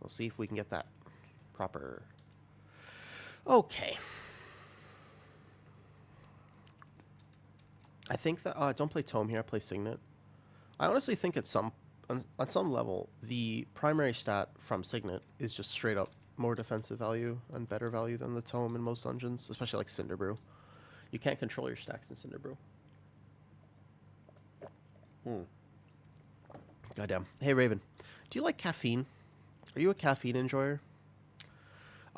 We'll see if we can get that proper. Okay. I think that don't play Tome here. I play Signet. I honestly think on some level the primary stat from Signet is just straight up more defensive value and better value than the Tome in most dungeons, especially like Cinderbrew. You can't control your stacks in Cinderbrew. Goddamn. Hey Raven, do you like caffeine? Are you a caffeine enjoyer?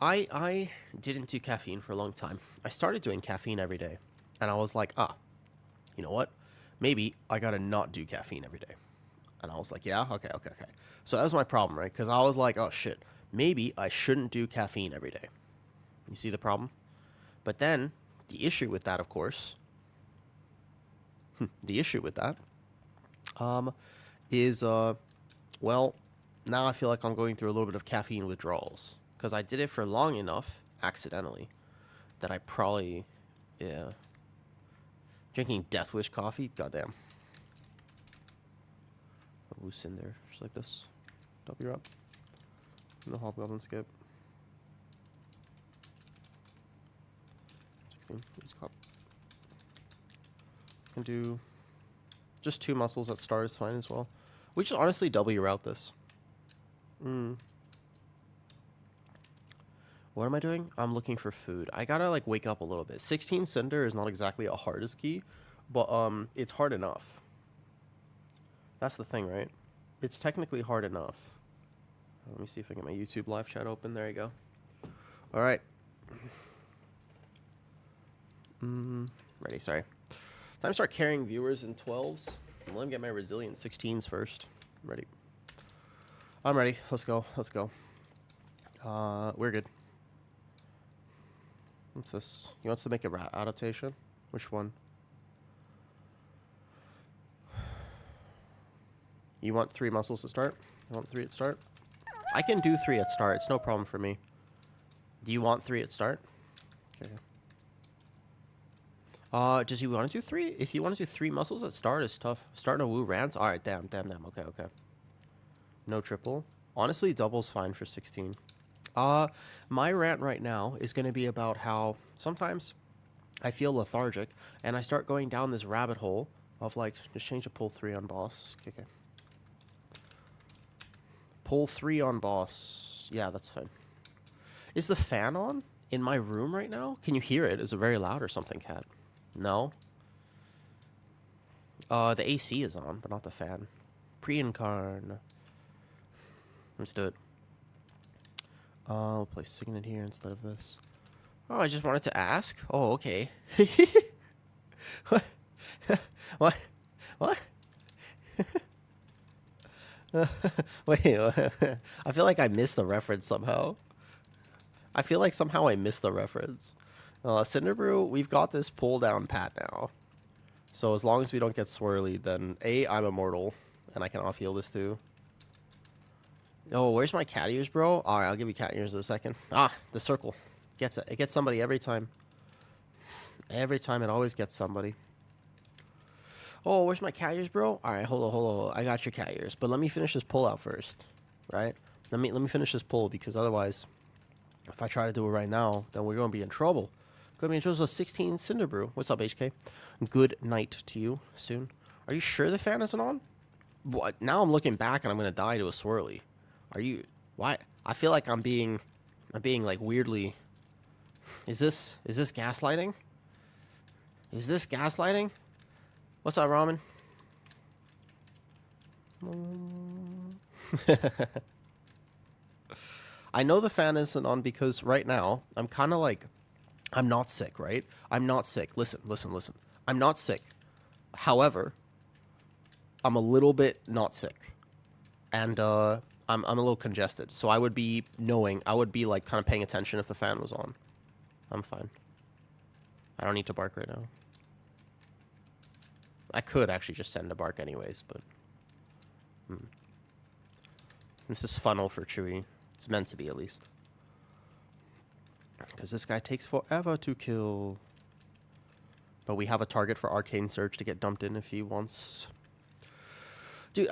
I didn't do caffeine for a long time. I started doing caffeine every day, and I was like, you know what? Maybe I gotta not do caffeine every day. And I was like, yeah, okay. So that was my problem, right? Because I was like, oh shit, maybe I shouldn't do caffeine every day. You see the problem? But then the issue with that, of course, is well, now I feel like I'm going through a little bit of caffeine withdrawals because I did it for long enough accidentally that I probably, yeah. Drinking Death Wish coffee? Goddamn. Awoo's in there, just like this. W up. No Hobgoblin skip. 16. Please cop. Can do just 2 muscles at start is fine as well. We should honestly W route this. What am I doing? I'm looking for food. I gotta like wake up a little bit. 16 Cinder is not exactly a hardest key, but it's hard enough. That's the thing, right? It's technically hard enough. Let me see if I get my YouTube live chat open. There you go. All right. Ready, sorry. Time to start carrying viewers in 12s. Let me get my resilient 16s first. Ready. I'm ready. Let's go. We're good. What's this? He wants to make a rat adaptation? Which one? You want 3 muscles to start? You want 3 at start? I can do 3 at start. It's no problem for me. Do you want 3 at start? Okay. Does he want to do 3? If you want to do 3 muscles at start, it's tough. Starting a Woo rants? Alright, damn. Okay. No triple. Honestly, double's fine for 16. My rant right now is going to be about how sometimes I feel lethargic and I start going down this rabbit hole of like, just change to pull 3 on boss. Okay. Pull 3 on boss. Yeah, that's fine. Is the fan on in my room right now? Can you hear it? Is it very loud or something, Cat? No? The AC is on, but not the fan. Pre-incarn. Let's do it. We'll play Signet here instead of this. Oh, I just wanted to ask. Oh, okay. What? What? Wait, I feel like I missed the reference somehow. I feel like somehow I missed the reference. Cinderbrew, we've got this pull down pat now. So as long as we don't get swirly, then A, I'm immortal, and I can off-heal this too. Oh, where's my cat ears, bro? Alright, I'll give you cat ears in a second. Ah, the circle. Gets it. It gets somebody every time. Every time it always gets somebody. Oh, where's my cat ears, bro? Alright, hold on. I got your cat ears. But let me finish this pull out first. Right? Let me finish this pull, because otherwise, if I try to do it right now, then we're going to be in trouble. Going to be in trouble with 16 Cinderbrew. What's up, HK? Good night to you soon. Are you sure the fan isn't on? What? Now I'm looking back and I'm going to die to a swirly. Are you... Why? I feel like I'm being like weirdly... Is this gaslighting? Is this gaslighting? What's up, Ramen? I know the fan isn't on because right now I'm kind of like... I'm not sick, right? I'm not sick. Listen. I'm not sick. However, I'm a little bit not sick. And, I'm a little congested, so I would be like kind of paying attention if the fan was on. I'm fine. I don't need to bark right now. I could actually just send a bark anyways, but... This is funnel for Chewy. It's meant to be, at least. Because this guy takes forever to kill. But we have a target for Arcane Surge to get dumped in if he wants Dude,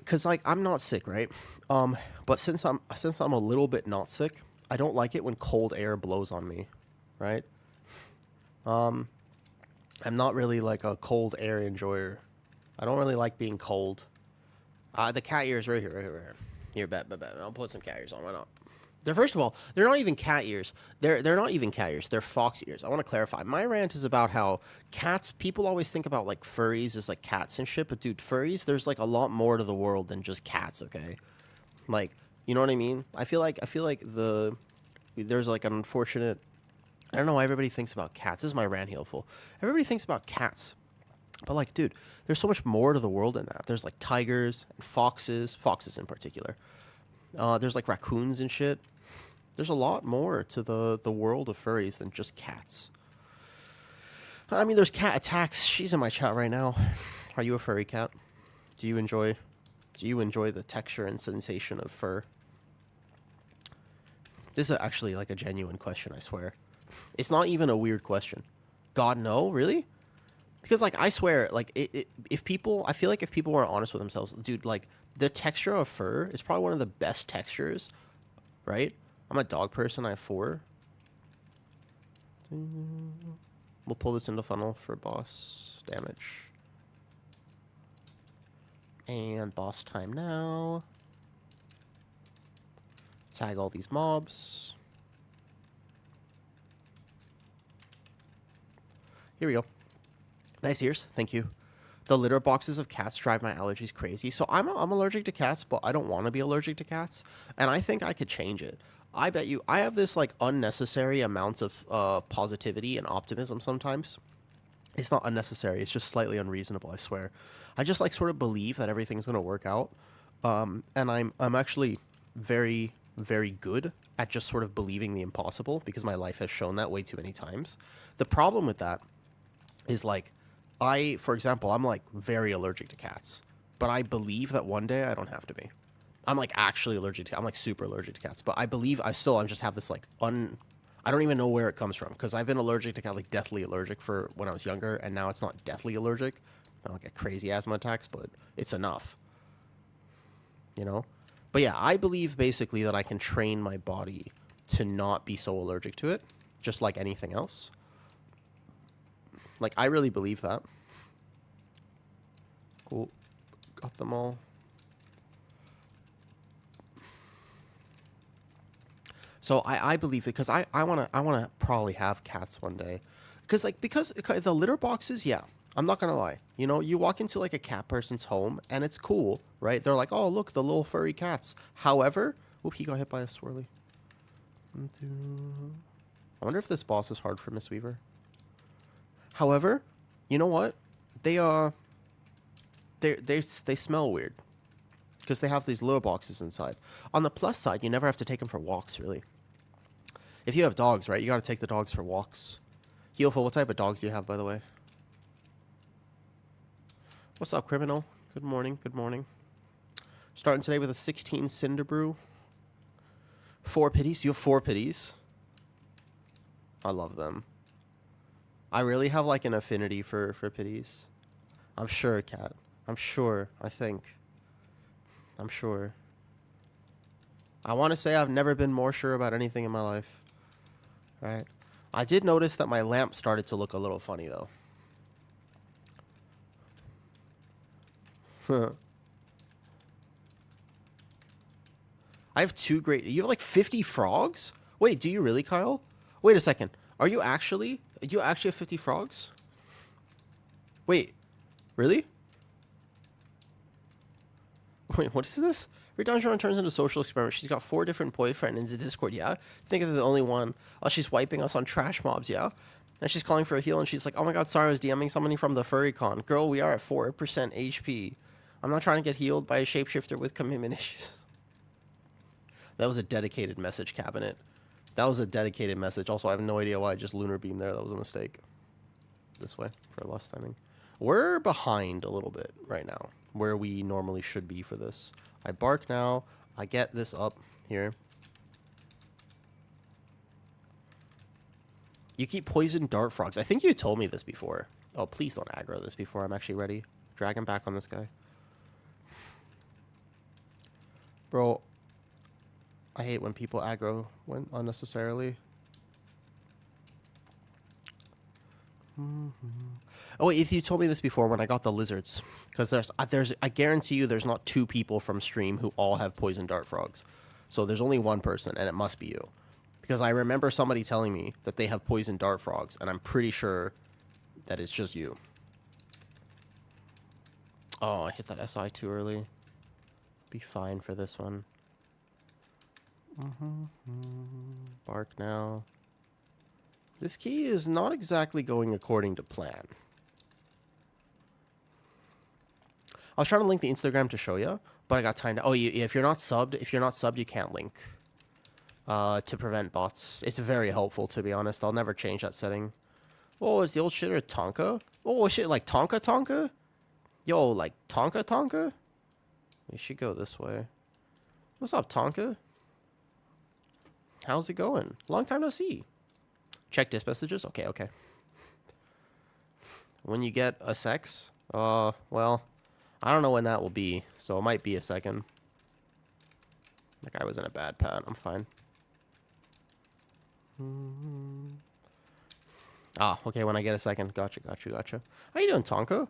cause like I'm not sick, right? But since I'm a little bit not sick, I don't like it when cold air blows on me, right? Um, I'm not really like a cold air enjoyer. I don't really like being cold. The cat ears right here, right here, right here. Here, bet. I'll put some cat ears on. Why not? They're first of all, they're not even cat ears. They're not even cat ears. They're fox ears. I want to clarify. My rant is about how cats. People always think about like furries as like cats and shit, but dude, furries. There's like a lot more to the world than just cats. Okay, like you know what I mean. I feel like there's like an unfortunate. I don't know why everybody thinks about cats. This is my rant heelful. Everybody thinks about cats. But like, dude, there's so much more to the world than that. There's like tigers and foxes in particular. There's like raccoons and shit. There's a lot more to the world of furries than just cats. I mean, there's cat attacks. She's in my chat right now. Are you a furry cat? Do you enjoy the texture and sensation of fur? This is actually like a genuine question, I swear. It's not even a weird question. God, no, really? Because like I swear, like if people, I feel like if people were honest with themselves, dude, like the texture of fur is probably one of the best textures, right? I'm a dog person. I have 4. We'll pull this into funnel for boss damage. And boss time now. Tag all these mobs. Here we go. Nice ears. Thank you. The litter boxes of cats drive my allergies crazy. So I'm allergic to cats, but I don't want to be allergic to cats. And I think I could change it. I bet you I have this like unnecessary amounts of positivity and optimism sometimes. It's not unnecessary. It's just slightly unreasonable, I swear. I just like sort of believe that everything's going to work out. And I'm actually very, very good at just sort of believing the impossible because my life has shown that way too many times. The problem with that is like, for example, I'm like very allergic to cats, but I believe that one day I don't have to be. I'm like actually allergic to, I'm like super allergic to cats, but I believe I just have this like I don't even know where it comes from because I've been allergic to cat, like deathly allergic for when I was younger, and now it's not deathly allergic. I don't get crazy asthma attacks, but it's enough, you know? But yeah, I believe basically that I can train my body to not be so allergic to it, just like anything else. Like, I really believe that. Cool. Got them all. So I believe it because I wanna probably have cats one day, because the litter boxes, yeah, I'm not gonna lie, you know, you walk into like a cat person's home and it's cool, right? They're like, oh look, the little furry cats. However, whoop, he got hit by a swirly. I wonder if this boss is hard for Miss Weaver. However, you know what? They smell weird because they have these litter boxes inside. On the plus side, you never have to take them for walks, really. If you have dogs, right, you got to take the dogs for walks. Heelful, what type of dogs do you have, by the way? What's up, criminal? Good morning, good morning. Starting today with a 16 Cinder Brew. 4 pities. You have 4 pities? I love them. I really have like an affinity for pities. I'm sure, cat. I'm sure. I think. I'm sure. I want to say I've never been more sure about anything in my life. Right? I did notice that my lamp started to look a little funny, though. I have 2 great... You have like 50 frogs? Wait, do you really, Kyle? Wait a second. Are you actually... Do you actually have 50 frogs? Wait. Really? Wait, what is this? Every dungeon turns into a social experiment. She's got 4 different boyfriends in the Discord, yeah? Think they're the only one. Oh, she's wiping us on trash mobs, yeah? And she's calling for a heal, and she's like, oh my god, sorry, I was DMing somebody from the furry con. Girl, we are at 4% HP. I'm not trying to get healed by a shapeshifter with commitment issues. That was a dedicated message, cabinet. That was a dedicated message. Also, I have no idea why I just lunar beamed there. That was a mistake. This way for lost timing. We're behind a little bit right now, where we normally should be for this. I bark now. I get this up here. You keep poison dart frogs. I think you told me this before. Oh, please don't aggro this before I'm actually ready. Drag him back on this guy. Bro, I hate when people aggro when unnecessarily. Oh, wait, if you told me this before when I got the lizards, because I guarantee you there's not two people from stream who all have poison dart frogs. So there's only one person, and it must be you. Because I remember somebody telling me that they have poison dart frogs, and I'm pretty sure that it's just you. Oh, I hit that SI too early. Be fine for this one. Bark now. This key is not exactly going according to plan. I was trying to link the Instagram to show you, but I got timed out. Oh, if you're not subbed, you can't link. To prevent bots. It's very helpful, to be honest. I'll never change that setting. Oh, is the old shitter Tonka? Oh, shit, like Tonka Tonka? Yo, like Tonka Tonka? We should go this way. What's up, Tonka? How's it going? Long time no see. Check disc messages? Okay, okay. When you get a sex? Well, I don't know when that will be, so it might be a second. That guy was in a bad pad. I'm fine. Ah, okay, when I get a second. Gotcha. How you doing, Tonka?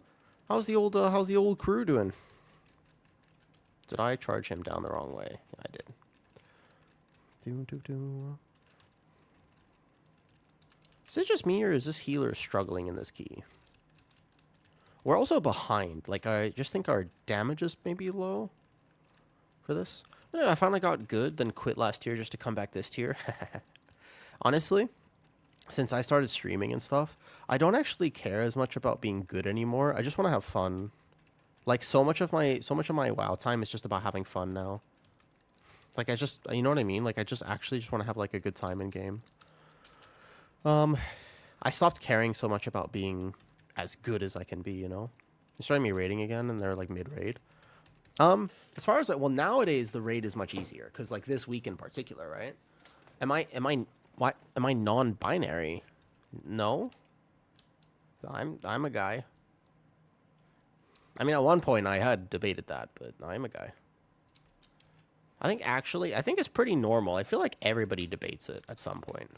How's the old crew doing? Did I charge him down the wrong way? Yeah, I did. Is it just me, or is this healer struggling in this key? We're also behind. Like, I just think our damage is maybe low for this. Yeah, I finally got good, then quit last tier just to come back this tier. Honestly, since I started streaming and stuff, I don't actually care as much about being good anymore. I just want to have fun. Like, so much of my WoW time is just about having fun now. Like, you know what I mean? Like, I just actually just want to have, like, a good time in game. I stopped caring so much about being as good as I can be, you know? They started me raiding again, and they're, like, mid-raid. As far as, like, well, nowadays, the raid is much easier, because, like, this week in particular, right? Am I non-binary? No. I'm a guy. I mean, at one point, I had debated that, but I'm a guy. I think it's pretty normal. I feel like everybody debates it at some point.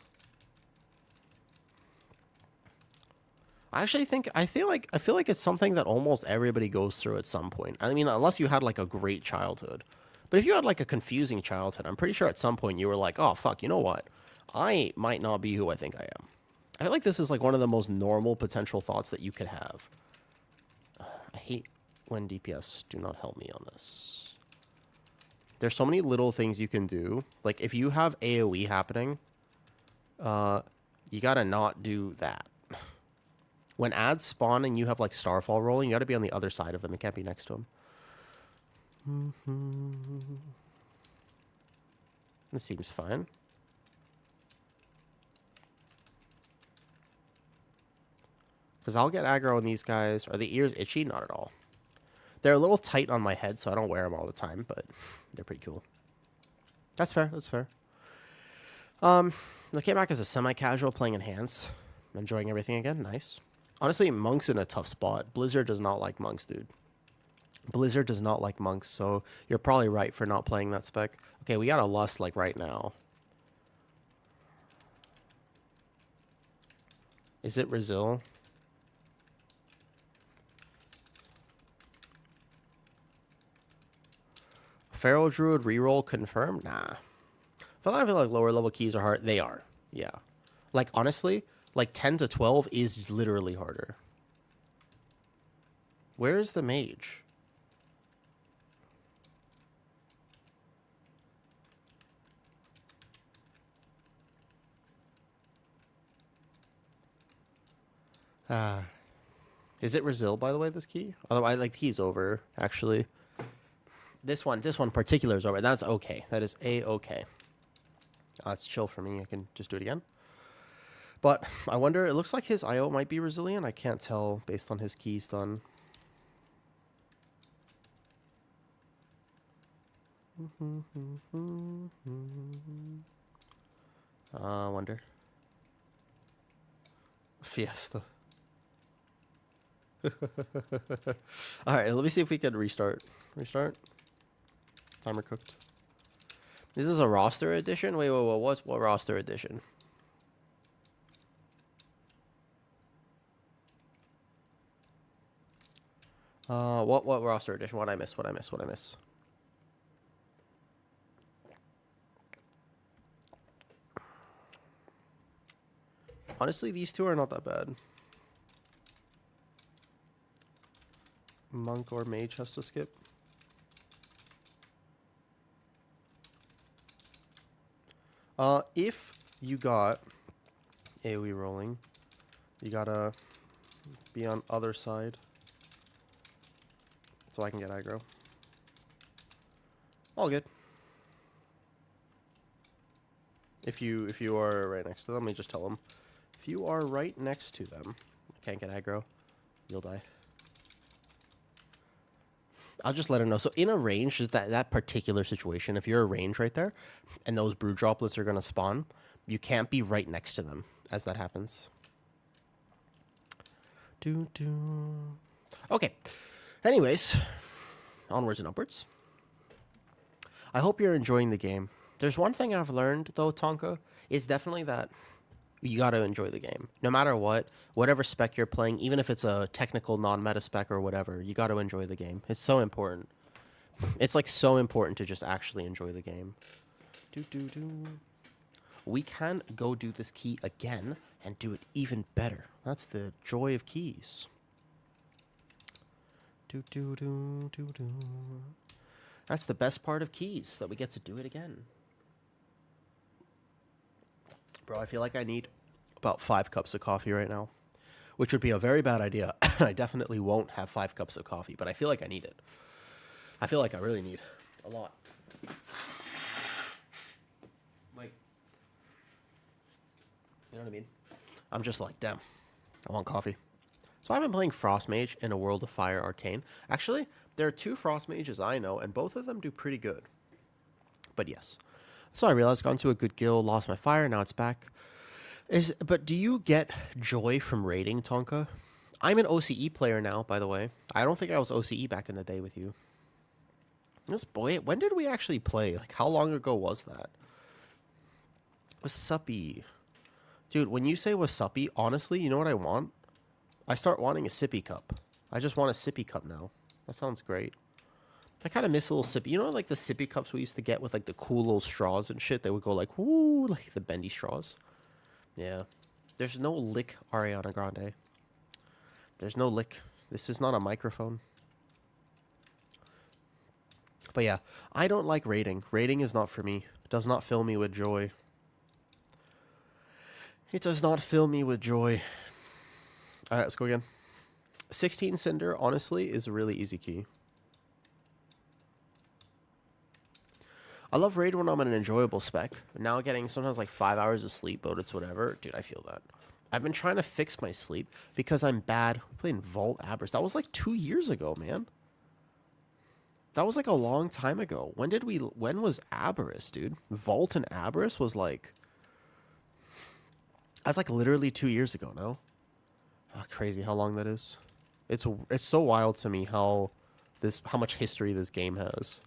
I feel like it's something that almost everybody goes through at some point. I mean, unless you had like a great childhood. But if you had like a confusing childhood, I'm pretty sure at some point you were like, "Oh, fuck, you know what? I might not be who I think I am." I feel like this is like one of the most normal potential thoughts that you could have. I hate when DPS do not help me on this. There's so many little things you can do. Like if you have AoE happening, you gotta not do that. When ads spawn and you have like Starfall rolling, you gotta be on the other side of them. You can't be next to them. This seems fine. Because I'll get aggro on these guys. Are the ears itchy? Not at all. They're a little tight on my head, so I don't wear them all the time, but they're pretty cool. That's fair. That's fair. I came back as a semi-casual playing Enhance. Enjoying everything again. Nice. Honestly, Monk's in a tough spot. Blizzard does not like Monks, dude. Blizzard does not like Monks, so you're probably right for not playing that spec. Okay, we got a Lust, like, right now. Is it Brazil? Feral Druid reroll confirmed? Nah. I feel like lower level keys are hard. They are. Yeah. Like, honestly, like 10 to 12 is literally harder. Where is the mage? Is it Brazil, by the way, this key? Otherwise, like, key's over, actually. This one particular is over. That's okay. That is A-okay. It's chill for me. I can just do it again. But I wonder, it looks like his IO might be resilient. I can't tell based on his keys done. I wonder. Fiesta. Alright, let me see if we can restart. Restart. Timer cooked. This is a roster edition? Wait, what roster edition? What roster edition? What I miss? Honestly, these two are not that bad. Monk or mage has to skip. If you got AoE rolling, you gotta be on other side so I can get aggro. All good. If you are right next to them, let me just tell them. If you are right next to them, can't get aggro, you'll die. I'll just let him know. So in a range, just that particular situation, if you're a range right there, and those brew droplets are going to spawn, you can't be right next to them as that happens. Okay. Anyways, onwards and upwards. I hope you're enjoying the game. There's one thing I've learned, though, Tonka, is definitely that you got to enjoy the game. No matter what, whatever spec you're playing, even if it's a technical non-meta spec or whatever, you got to enjoy the game. It's so important. It's like so important to just actually enjoy the game. We can go do this key again and do it even better. That's the joy of keys. That's the best part of keys, that we get to do it again. Bro, I feel like I need about 5 cups of coffee right now, which would be a very bad idea. I definitely won't have 5 cups of coffee, but I feel like I need it. I feel like I really need a lot. Like, you know what I mean? I'm just like, damn, I want coffee. So I've been playing Frost Mage in a World of Fire Arcane. Actually, there are 2 Frost Mages I know, and both of them do pretty good. But yes. So I realized, got into a good guild, lost my fire, now it's back. But do you get joy from raiding, Tonka? I'm an OCE player now, by the way. I don't think I was OCE back in the day with you. This boy, when did we actually play? Like, how long ago was that? Wasuppy. Dude, when you say wasuppy, honestly, you know what I want? I start wanting a sippy cup. I just want a sippy cup now. That sounds great. I kind of miss a little sippy. You know, like the sippy cups we used to get with like the cool little straws and shit? They would go like, woo, like the bendy straws. Yeah. There's no lick, Ariana Grande. There's no lick. This is not a microphone. But yeah, I don't like raiding. Raiding is not for me. It does not fill me with joy. It does not fill me with joy. Alright, let's go again. 16 Cinder, honestly, is a really easy key. I love raid when I'm in an enjoyable spec. Now getting sometimes like 5 hours of sleep, but it's whatever. Dude, I feel that. I've been trying to fix my sleep because I'm bad. We played in Vault Aberrus. That was like 2 years ago, man. That was like a long time ago. When was Aberrus, dude? Vault and Aberrus was like... That's like literally 2 years ago, no? Oh, crazy how long that is. It's so wild to me how much history this game has.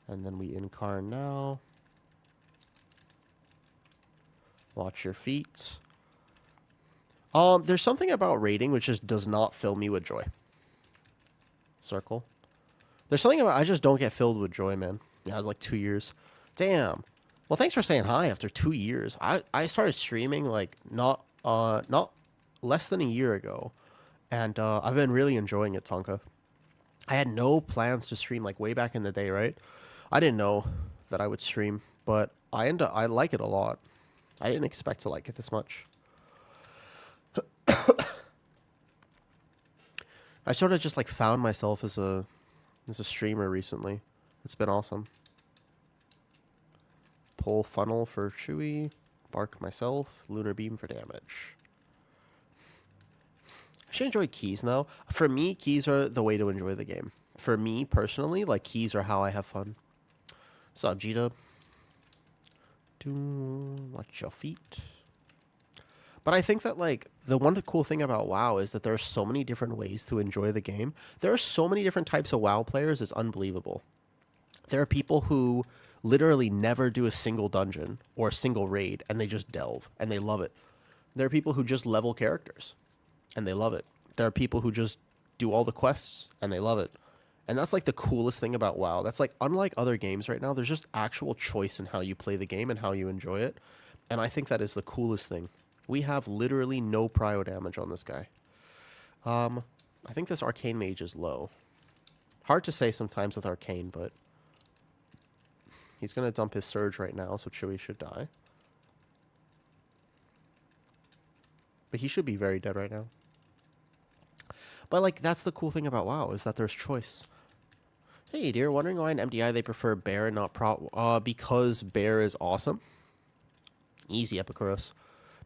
And then we incarn now. Watch your feet. There's something about raiding which just does not fill me with joy. Circle. There's something about I just don't get filled with joy, man. Yeah, it was like 2 years. Damn. Well, thanks for saying hi after 2 years. I started streaming like not less than a year ago, and I've been really enjoying it, Tonka. I had no plans to stream like way back in the day, right? I didn't know that I would stream, but I like it a lot. I didn't expect to like it this much. I sort of just like found myself as a streamer recently. It's been awesome. Pull funnel for Chewy, bark myself, lunar beam for damage. I should enjoy keys now. For me, keys are the way to enjoy the game. For me personally, like keys are how I have fun. What's up, G-Dub? Watch your feet. But I think that like the one cool thing about WoW is that there are so many different ways to enjoy the game. There are so many different types of WoW players. It's unbelievable. There are people who literally never do a single dungeon or a single raid and they just delve and they love it. There are people who just level characters and they love it. There are people who just do all the quests and they love it. And that's like the coolest thing about WoW. That's like unlike other games right now, there's just actual choice in how you play the game and how you enjoy it. And I think that is the coolest thing. We have literally no prio damage on this guy. I think this arcane mage is low. Hard to say sometimes with arcane, but he's going to dump his surge right now, so Chewie should die. But he should be very dead right now. But like that's the cool thing about WoW is that there's choice. Hey dear, wondering why in MDI they prefer bear and not prot? Because bear is awesome. Easy, Epicurus.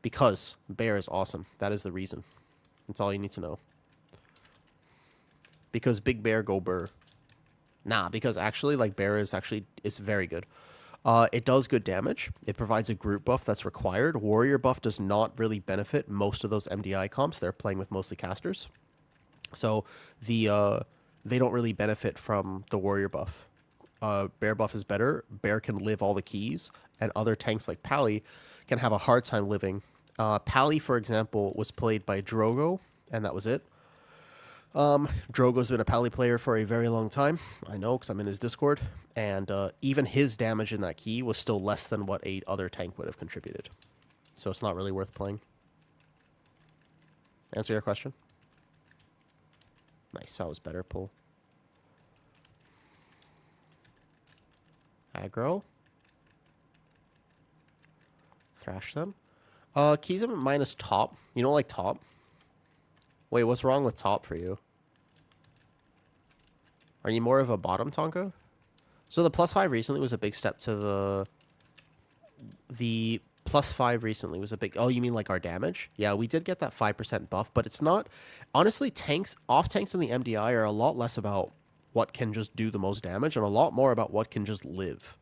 Because bear is awesome. That is the reason. That's all you need to know. Because big bear go burr. Nah, because actually, like, bear is actually, it's very good. It does good damage. It provides a group buff that's required. Warrior buff does not really benefit most of those MDI comps. They're playing with mostly casters. So they don't really benefit from the warrior buff. Bear buff is better. Bear can live all the keys, and other tanks like Pally can have a hard time living. Pally, for example, was played by Drogo, and that was it. Drogo's been a Pally player for a very long time. I know, because I'm in his Discord. And even his damage in that key was still less than what a other tank would have contributed. So it's not really worth playing. Answer your question? Nice, that was better pull. Aggro. Thrash them. Keys them minus top. You don't like top? Wait, what's wrong with top for you? Are you more of a bottom Tonka? So the +5 recently was a big step to the +5 recently was a big... Oh, you mean like our damage? Yeah, we did get that 5% buff, but it's not... Honestly, off tanks in the MDI are a lot less about what can just do the most damage and a lot more about what can just live.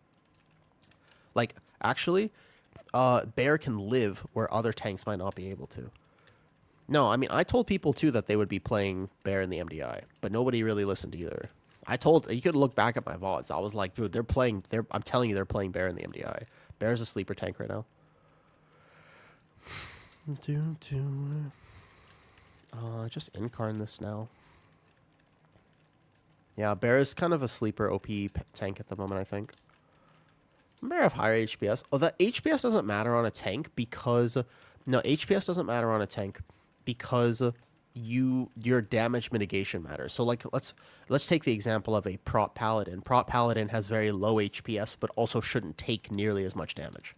Like, actually, Bear can live where other tanks might not be able to. No, I mean, I told people, too, that they would be playing Bear in the MDI, but nobody really listened either. You could look back at my VODs. I was like, dude, I'm telling you, they're playing Bear in the MDI. Bear's a sleeper tank right now. Just incarn this now. Yeah, Bear is kind of a sleeper OP tank at the moment, I think. Bear have higher HPS. Oh, the HPS doesn't matter on a tank because... No, HPS doesn't matter on a tank because your damage mitigation matters. So like let's take the example of a prot paladin. Prot paladin has very low HPS but also shouldn't take nearly as much damage.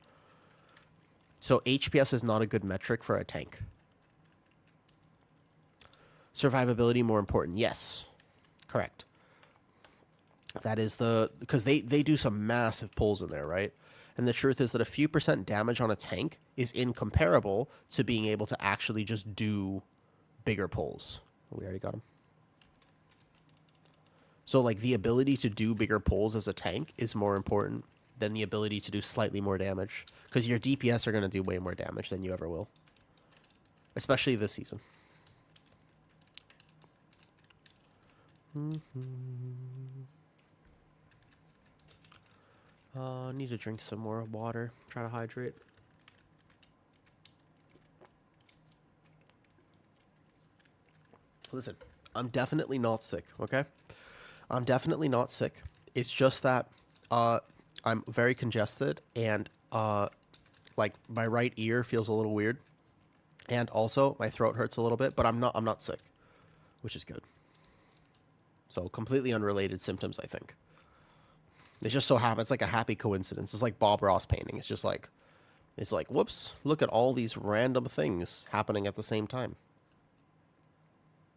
So HPS is not a good metric for a tank. Survivability more important. Yes. Correct. That is because they do some massive pulls in there, right? And the truth is that a few % damage on a tank is incomparable to being able to actually just do bigger pulls. We already got him. So, like, the ability to do bigger pulls as a tank is more important than the ability to do slightly more damage. Because your DPS are going to do way more damage than you ever will. Especially this season. Need to drink some more water. Try to hydrate. Listen, I'm definitely not sick, okay? I'm definitely not sick. It's just that I'm very congested and like my right ear feels a little weird. And also my throat hurts a little bit, but I'm not sick, which is good. So completely unrelated symptoms, I think. It just so happens, it's like a happy coincidence. It's like Bob Ross painting. It's just like, whoops, look at all these random things happening at the same time.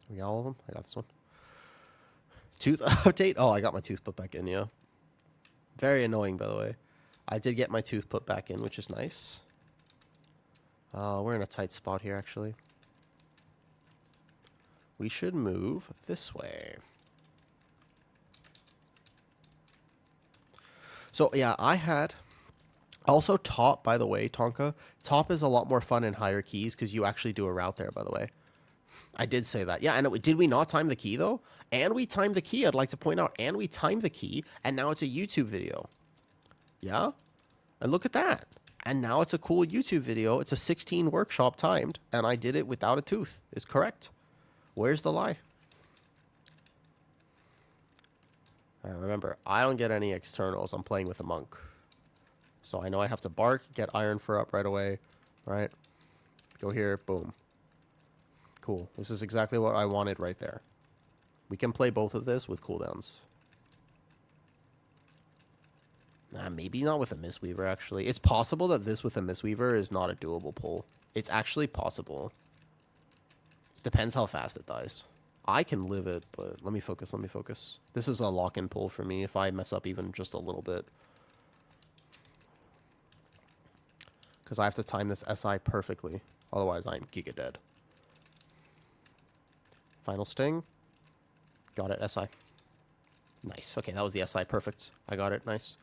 We got all of them? I got this one. Tooth update? Oh, I got my tooth put back in, yeah. Very annoying, by the way. I did get my tooth put back in, which is nice. We're in a tight spot here, actually. We should move this way. So, yeah, I had Also, top, by the way, Tonka, top is a lot more fun in higher keys because you actually do a route there, by the way. I did say that. Yeah, and did we not time the key, though? And we timed the key, I'd like to point out. And we timed the key, and now it's a YouTube video. Yeah? And look at that. And now it's a cool YouTube video. It's a 16 workshop timed, and I did it without a tooth. Is correct. Where's the lie? Remember, I don't get any externals. I'm playing with a monk. So I know I have to bark, get iron for up right away. Right? Go here, boom. Cool. This is exactly what I wanted right there. We can play both of this with cooldowns. Maybe not with a Mistweaver, actually. It's possible that this with a Mistweaver is not a doable pull. It's actually possible. It depends how fast it dies. I can live it, but let me focus, let me focus. This is a lock-in pull for me if I mess up even just a little bit. Because I have to time this SI perfectly. Otherwise, I'm giga dead. Final sting. Got it, SI. Nice. Okay, that was the SI. Perfect. I got it. Nice.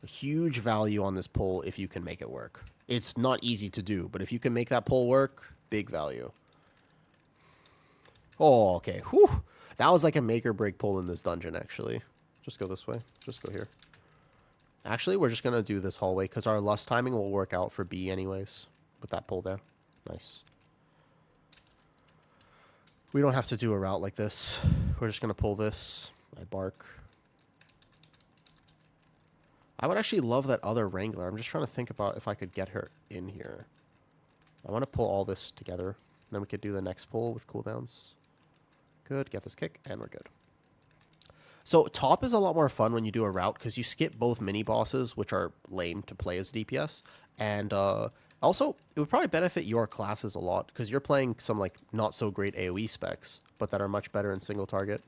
A huge value on this pull if you can make it work. It's not easy to do, but if you can make that pull work, big value. Oh, okay. Whew. That was like a make or break pull in this dungeon, actually. Just go this way. Just go here. Actually, we're just going to do this hallway because our lust timing will work out for B anyways with that pull there. Nice. We don't have to do a route like this. We're just going to pull this. I bark. I would actually love that other Wrangler. I'm just trying to think about if I could get her in here. I want to pull all this together. Then we could do the next pull with cooldowns. Good. Get this kick, and we're good. So top is a lot more fun when you do a route because you skip both mini bosses, which are lame to play as DPS. And also, it would probably benefit your classes a lot because you're playing some like not so great AoE specs, but that are much better in single target.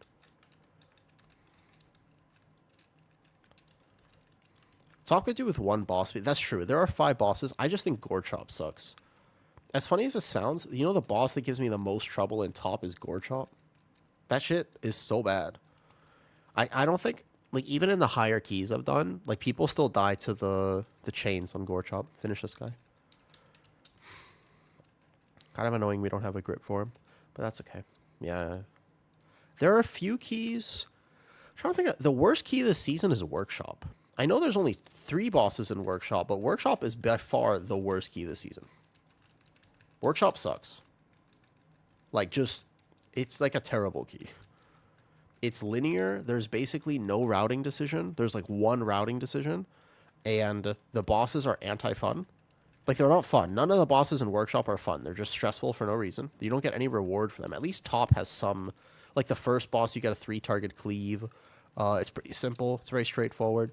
Top could do with one boss. That's true. There are 5 bosses. I just think Gore Chop sucks. As funny as it sounds, you know the boss that gives me the most trouble in top is Gore Chop? That shit is so bad. I don't think, like, even in the higher keys I've done, like, people still die to the chains on Gore Chop. Finish this guy. Kind of annoying we don't have a grip for him, but that's okay. Yeah. There are a few keys. I'm trying to think of, the worst key this season is Workshop. I know there's only 3 bosses in Workshop, but Workshop is by far the worst key this season. Workshop sucks. Like, just, it's like a terrible key. It's linear. There's basically no routing decision. There's like one routing decision. And the bosses are anti-fun. Like, they're not fun. None of the bosses in Workshop are fun. They're just stressful for no reason. You don't get any reward for them. At least top has some. Like, the first boss, you get a 3-target cleave. It's pretty simple. It's very straightforward.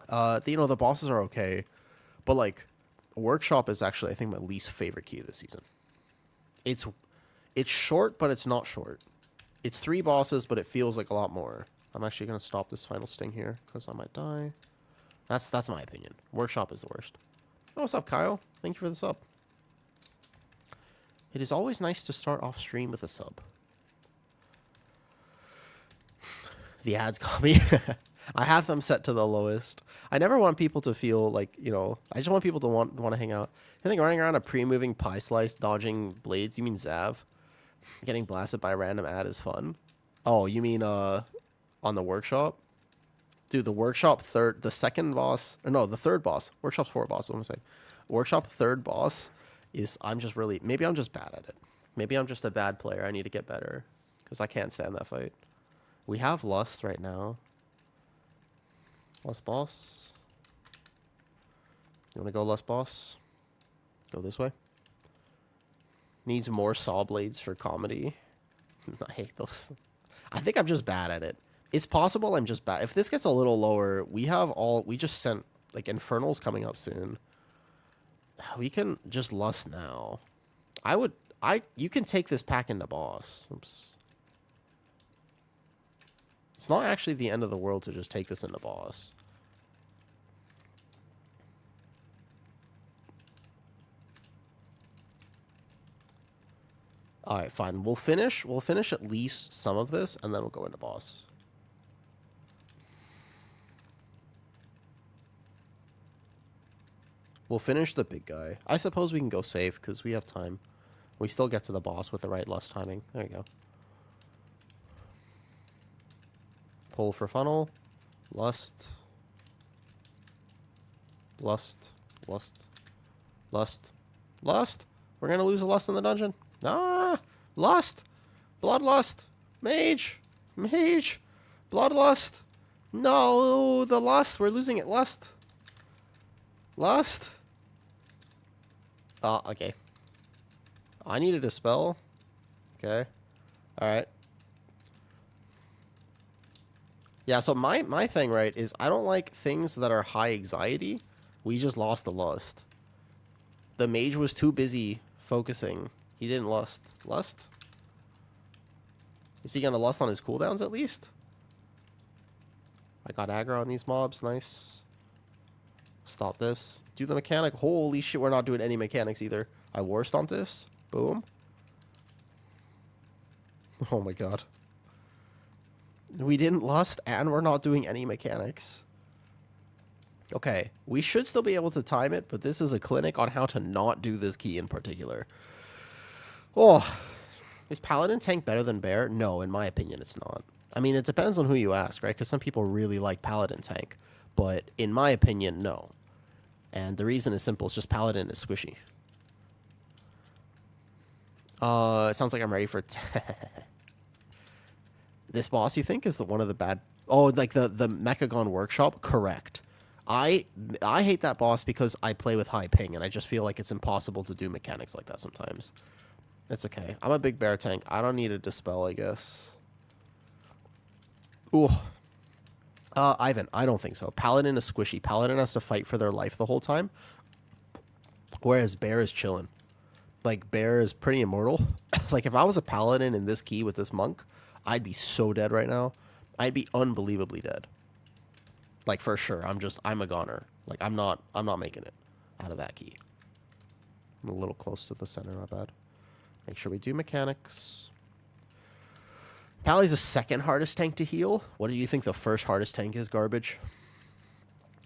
You know, the bosses are okay. But, like, Workshop is actually, I think, my least favorite key this season. It's short, but it's not short. It's 3 bosses, but it feels like a lot more. I'm actually going to stop this final sting here, because I might die. That's my opinion. Workshop is the worst. Oh, what's up, Kyle? Thank you for the sub. It is always nice to start off stream with a sub. The ads got me. I have them set to the lowest. I never want people to feel like, you know, I just want people to want to hang out. I think running around a pre-moving pie slice, dodging blades, you mean Zav? Getting blasted by a random ad is fun. Oh, you mean on the Workshop? Dude, the Workshop the second boss, or no, the third boss. Workshop's 4 boss, what am I saying? Workshop third boss is, maybe I'm just bad at it. Maybe I'm just a bad player. I need to get better because I can't stand that fight. We have Lust right now. Lust boss. You want to go Lust boss? Go this way. Needs more saw blades for comedy. I hate those. I think I'm just bad at it. It's possible I'm just bad. If this gets a little lower, we just sent, like, Infernal's coming up soon. We can just Lust now. You can take this pack into boss. Oops. It's not actually the end of the world to just take this into boss. All right, fine. We'll finish at least some of this, and then we'll go into boss. We'll finish the big guy. I suppose we can go safe because we have time. We still get to the boss with the right lust timing. There you go. Pull for funnel. Lust. Lust. Lust. Lust. Lust. We're going to lose a lust in the dungeon. Ah! Lust. Bloodlust. Mage. Mage. Bloodlust. No, the lust. We're losing it. Lust. Lust. Oh, okay. I needed a spell. Okay. Alright. Yeah, so my thing, right, is I don't like things that are high anxiety. We just lost the lust. The mage was too busy focusing. He didn't lust. Lust? Is he going to lust on his cooldowns at least? I got aggro on these mobs. Nice. Stop this. Do the mechanic. Holy shit, we're not doing any mechanics either. I war stomp this. Boom. Oh my god. We didn't lust and we're not doing any mechanics. Okay, we should still be able to time it, but this is a clinic on how to not do this key in particular. Oh, is Paladin tank better than Bear? No, in my opinion, it's not. I mean, it depends on who you ask, right? Because some people really like Paladin tank, but in my opinion, no. And the reason is simple. It's just Paladin is squishy. It sounds like I'm ready for... This boss, you think, is the one of the bad... Oh, like the Mechagon Workshop? Correct. I hate that boss because I play with high ping, and I just feel like it's impossible to do mechanics like that sometimes. It's okay. I'm a big bear tank. I don't need a dispel, I guess. Ooh. Ivan, I don't think so. Paladin is squishy. Paladin has to fight for their life the whole time, whereas bear is chilling. Like, bear is pretty immortal. Like, if I was a paladin in this key with this monk, I'd be so dead right now. I'd be unbelievably dead. Like, for sure. I'm a goner. Like, I'm not making it out of that key. I'm a little close to the center, my bad. Make sure we do mechanics. Pally's the second hardest tank to heal. What do you think the first hardest tank is? Garbage?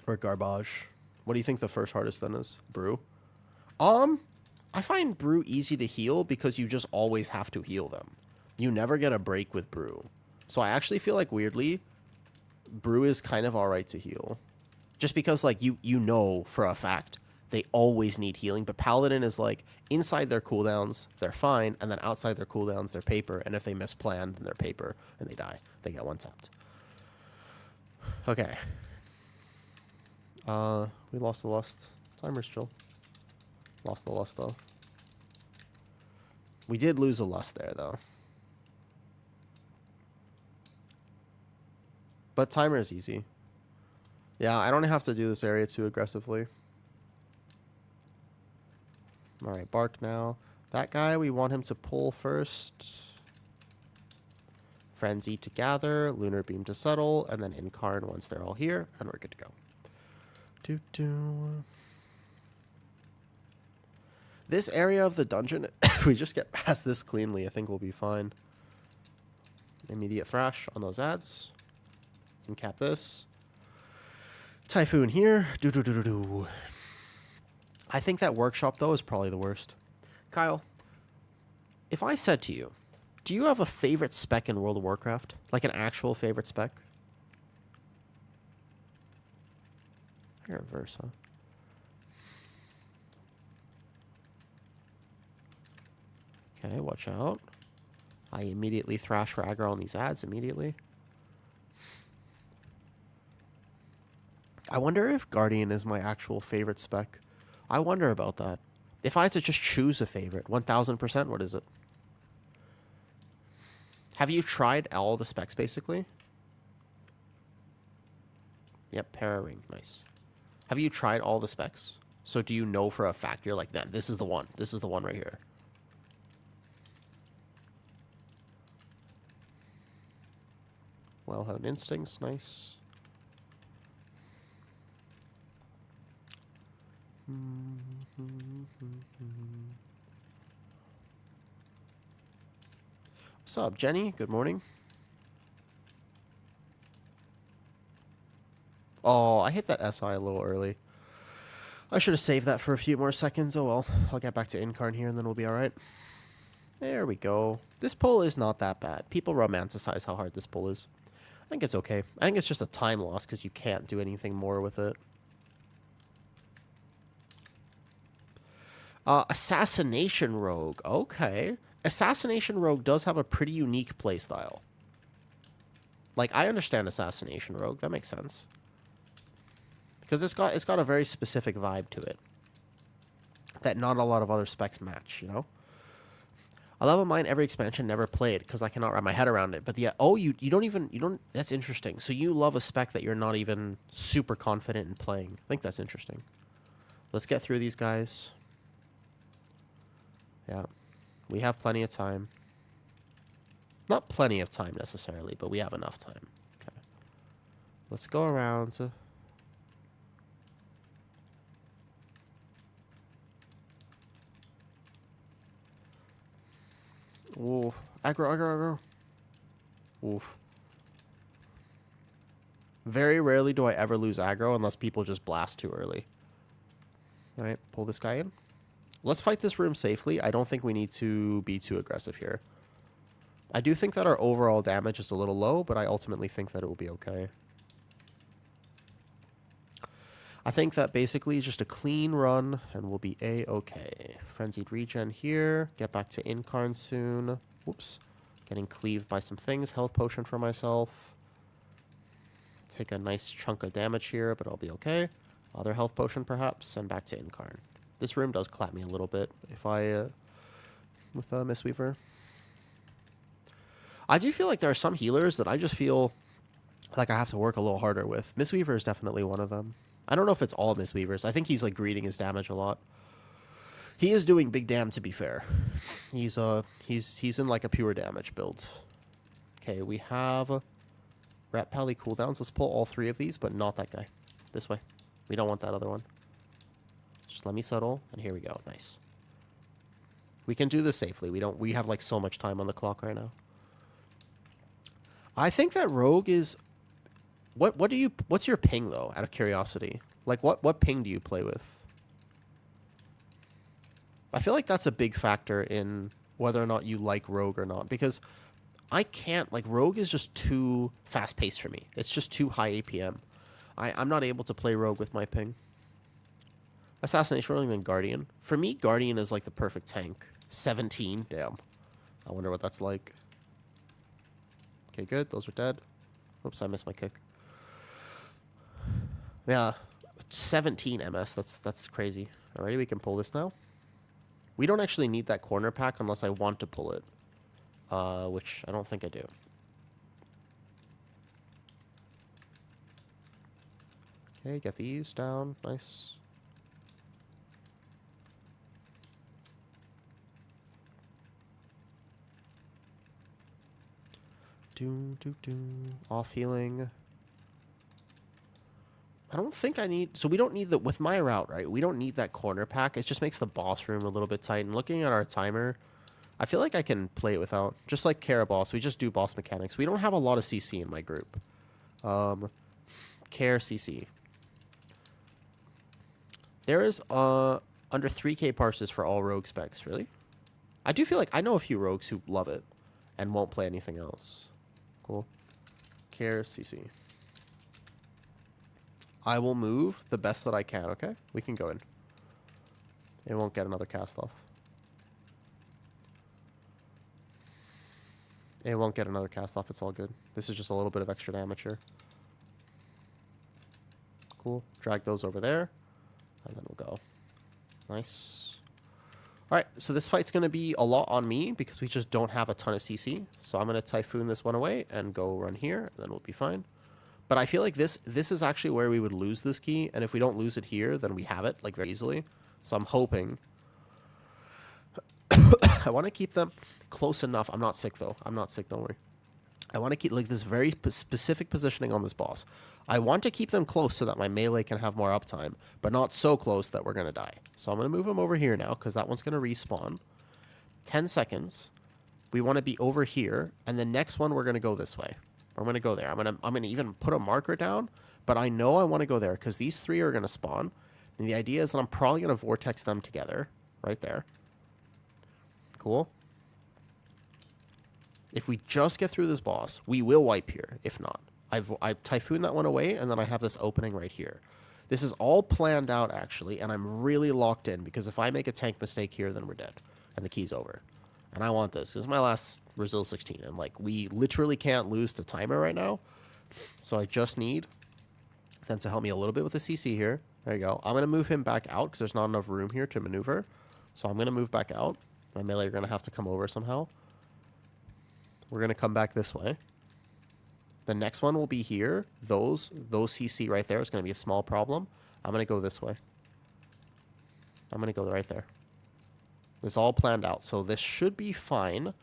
Or garbage? What do you think the first hardest then is? Brew? I find Brew easy to heal because you just always have to heal them. You never get a break with Brew. So I actually feel like, weirdly, Brew is kind of alright to heal. Just because, like, you know for a fact they always need healing. But Paladin is, like, inside their cooldowns, they're fine. And then outside their cooldowns, they're paper. And if they misplan, then they're paper. And they die. They get one-tapped. Okay. We lost the lust. Timer's chill. Lost the lust, though. We did lose a lust there, though. But timer is easy. Yeah, I don't have to do this area too aggressively. Alright, bark now. That guy, we want him to pull first. Frenzy to gather. Lunar beam to settle. And then Incarn once they're all here. And we're good to go. Doo-doo. This area of the dungeon, if we just get past this cleanly, I think we'll be fine. Immediate thrash on those ads. And cap this. Typhoon here. Do. I think that workshop, though, is probably the worst. Kyle, if I said to you, do you have a favorite spec in World of Warcraft? Like an actual favorite spec? I reverse, huh? Okay, watch out. I immediately thrash for aggro on these ads immediately. I wonder if Guardian is my actual favorite spec. I wonder about that. If I had to just choose a favorite, 1000%, what is it? Have you tried all the specs, basically? Yep, para ring, nice. Have you tried all the specs? So do you know for a fact, you're like, nah, this is the one. This is the one right here. Well-honed instincts, nice. What's up, Jenny? Good morning. Oh, I hit that SI a little early. I should have saved that for a few more seconds. Oh well, I'll get back to Incarn here and then we'll be alright. There we go. This pull is not that bad. People romanticize how hard this pull is. I think it's okay. I think it's just a time loss because you can't do anything more with it. Assassination Rogue. Okay. Assassination Rogue does have a pretty unique playstyle. Like, I understand Assassination Rogue. That makes sense. Because it's got a very specific vibe to it. That not a lot of other specs match, you know? I love mine every expansion, never played, because I cannot wrap my head around it. But yeah, oh, you don't, that's interesting. So you love a spec that you're not even super confident in playing. I think that's interesting. Let's get through these guys. Yeah. We have plenty of time. Not plenty of time necessarily, but we have enough time. Okay. Let's go around to... Ooh. Aggro, aggro, aggro. Oof. Very rarely do I ever lose aggro unless people just blast too early. Alright, pull this guy in. Let's fight this room safely. I don't think we need to be too aggressive here. I do think that our overall damage is a little low, but I ultimately think that it will be okay. I think that basically just a clean run, and we'll be A-okay. Frenzied regen here. Get back to Incarn soon. Whoops. Getting cleaved by some things. Health potion for myself. Take a nice chunk of damage here, but I'll be okay. Other health potion, perhaps, and back to Incarn. This room does clap me a little bit if I... with Mistweaver. I do feel like there are some healers that I just feel like I have to work a little harder with. Mistweaver is definitely one of them. I don't know if it's all Mistweavers. I think he's like greeting his damage a lot. He is doing big damn, to be fair. He's in like a pure damage build. Okay, we have Rat Pally cooldowns. Let's pull all three of these, but not that guy. This way. We don't want that other one. Just let me settle, and here we go. Nice. We can do this safely. We have like so much time on the clock right now. I think that Rogue is... What's your ping, though, out of curiosity? Like, what ping do you play with? I feel like that's a big factor in whether or not you like Rogue or not, because I can't... Like, Rogue is just too fast-paced for me. It's just too high APM. I'm not able to play Rogue with my ping. Assassination Rogue and Guardian. For me, Guardian is like the perfect tank. 17, damn. I wonder what that's like. Okay, good. Those are dead. Oops, I missed my kick. Yeah, 17 MS. That's crazy. Alrighty, we can pull this now. We don't actually need that corner pack unless I want to pull it. Which I don't think I do. Okay, get these down. Nice. Off healing. I don't think I need... So we don't need the... With my route, right? We don't need that corner pack. It just makes the boss room a little bit tight. And looking at our timer, I feel like I can play it without... Just like Boss, we just do boss mechanics. We don't have a lot of CC in my group. Care CC. There is under 3k parses for all rogue specs, really? I do feel like I know a few rogues who love it and won't play anything else. Cool. Care CC. I will move the best that I can, okay? We can go in. It won't get another cast off. It won't get another cast off, it's all good. This is just a little bit of extra damage here. Cool. Drag those over there. And then we'll go. Nice. Alright, so this fight's going to be a lot on me because we just don't have a ton of CC. So I'm going to Typhoon this one away and go run here, and then we'll be fine. But I feel like this is actually where we would lose this key, and if we don't lose it here, then we have it, like, very easily. So I'm hoping. I want to keep them close enough. I'm not sick, though. I'm not sick, don't worry. I want to keep, like, this very specific positioning on this boss. I want to keep them close so that my melee can have more uptime, but not so close that we're going to die. So I'm going to move him over here now, because that one's going to respawn. 10 seconds. We want to be over here, and the next one we're going to go this way. I'm going to go there. I'm going to even put a marker down, but I know I want to go there, because these three are going to spawn. And the idea is that I'm probably going to vortex them together. Right there. Cool. If we just get through this boss, we will wipe here. If not. I've Typhooned that one away, and then I have this opening right here. This is all planned out, actually, and I'm really locked in, because if I make a tank mistake here, then we're dead. And the key's over. And I want this. This is my last Brazil 16, and, like, we literally can't lose the timer right now. So I just need them to help me a little bit with the CC here. There you go. I'm going to move him back out, because there's not enough room here to maneuver. So I'm going to move back out. My melee are going to have to come over somehow. We're going to come back this way. The next one will be here. Those CC right there is going to be a small problem. I'm going to go this way. I'm going to go right there. It's all planned out. So this should be fine.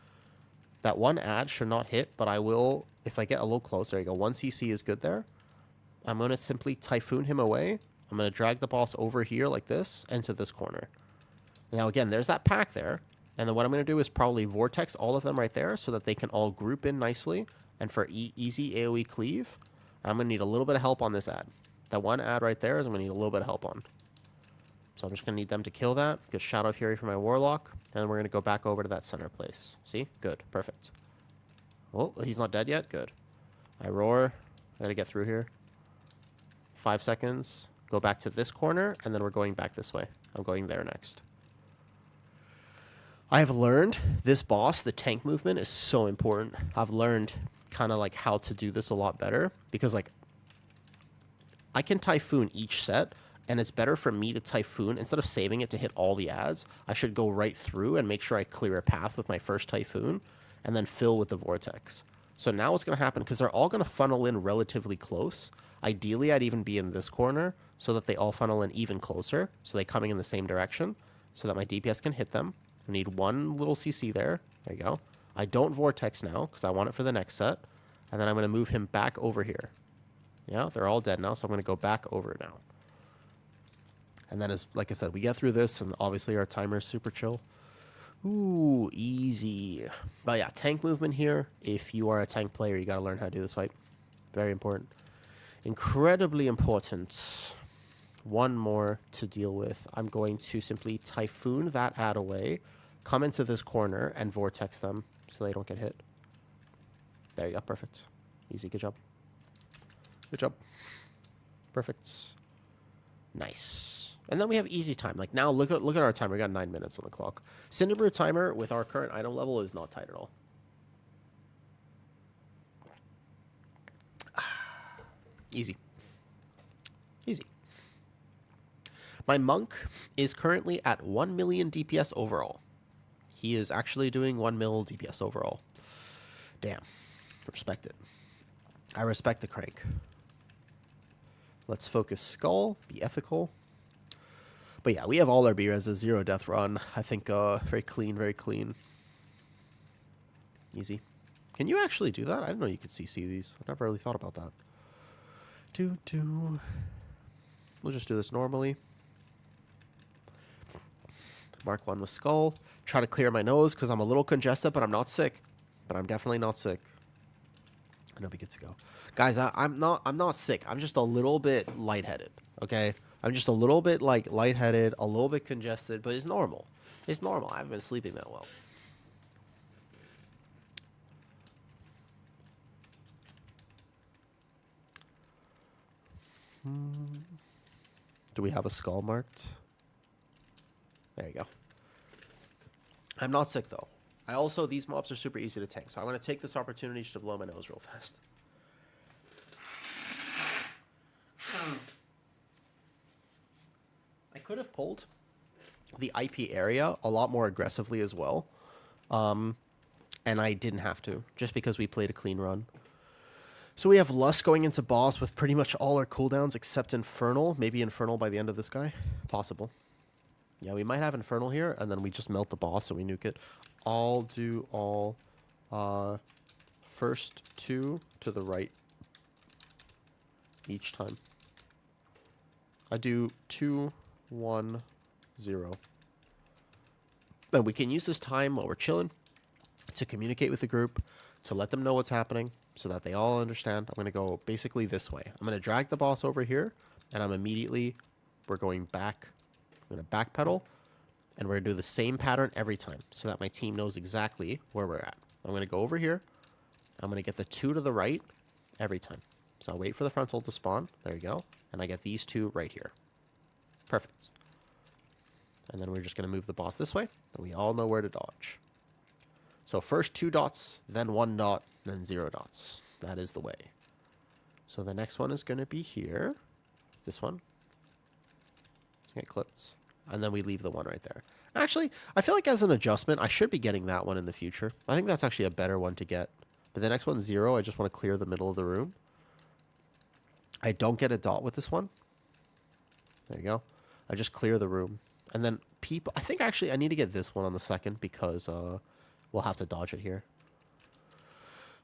That one ad should not hit, but I will, if I get a little closer, there you go. 1 CC is good there. I'm going to simply Typhoon him away. I'm going to drag the boss over here like this into this corner. Now, again, there's that pack there. And then what I'm going to do is probably Vortex all of them right there so that they can all group in nicely. And for easy AoE cleave, I'm going to need a little bit of help on this ad. That one ad right there is I'm going to need a little bit of help on. So I'm just going to need them to kill that. Get Shadow Fury for my Warlock. And then we're going to go back over to that center place. See? Good. Perfect. Oh, he's not dead yet? Good. I roar. I got to get through here. 5 seconds. Go back to this corner. And then we're going back this way. I'm going there next. I have learned this boss, the tank movement, is so important. I've learned kind of like how to do this a lot better because like I can Typhoon each set and it's better for me to Typhoon instead of saving it to hit all the ads. I should go right through and make sure I clear a path with my first Typhoon and then fill with the Vortex. So now what's going to happen, because they're all going to funnel in relatively close. Ideally, I'd even be in this corner so that they all funnel in even closer. So they're coming in the same direction so that my DPS can hit them. I need one little CC there. There you go. I don't Vortex now because I want it for the next set. And then I'm going to move him back over here. Yeah, they're all dead now, so I'm going to go back over now. And then, as like I said, we get through this, and obviously our timer is super chill. Ooh, easy. But yeah, tank movement here. If you are a tank player, you got to learn how to do this fight. Very important. Incredibly important. One more to deal with. I'm going to simply Typhoon that ad away, come into this corner, and Vortex them so they don't get hit. There you go. Perfect. Easy. Good job. Good job. Perfect. Nice. And then we have easy time. Like now, look at our timer. We got 9 minutes on the clock. Cinderbrew timer with our current item level is not tight at all. Easy. Easy. My monk is currently at 1 million DPS overall. He is actually doing 1 mil DPS overall. Damn. Respect it. I respect the crank. Let's focus Skull. Be ethical. But yeah, we have all our B-Reses. 0 death run. I think very clean, very clean. Easy. Can you actually do that? I didn't know you could CC these. I never really thought about that. We'll just do this normally. Mark 1 with Skull. Try to clear my nose because I'm a little congested, but I'm not sick. But I'm definitely not sick. And I'll be good to go. Guys, I'm not sick. I'm just a little bit lightheaded, okay? I'm just a little bit like lightheaded, a little bit congested, but it's normal. It's normal. I haven't been sleeping that well. Do we have a skull marked? There you go. I'm not sick, though. These mobs are super easy to tank, so I'm going to take this opportunity just to blow my nose real fast. I could have pulled the IP area a lot more aggressively as well, and I didn't have to, just because we played a clean run. So we have Lust going into boss with pretty much all our cooldowns except Infernal. Maybe Infernal by the end of this guy. Possible. Yeah, we might have Infernal here, and then we just melt the boss and we nuke it. I'll do all first 2 to the right each time. I do 2, 1, 0. And we can use this time while we're chilling to communicate with the group, to let them know what's happening, so that they all understand. I'm going to go basically this way. I'm going to drag the boss over here, and I'm immediately we're going back. I'm going to backpedal, and we're going to do the same pattern every time so that my team knows exactly where we're at. I'm going to go over here. I'm going to get the 2 to the right every time. So I'll wait for the frontal to spawn. There you go. And I get these 2 right here. Perfect. And then we're just going to move the boss this way, and we all know where to dodge. So first 2 dots, then 1 dot, then 0 dots. That is the way. So the next one is going to be here. This one. Let's get clipped. And then we leave the one right there. Actually, I feel like as an adjustment, I should be getting that one in the future. I think that's actually a better one to get. But the next one's 0. I just want to clear the middle of the room. I don't get a dot with this one. There you go. I just clear the room. And then people... I think actually I need to get this one on the second because we'll have to dodge it here.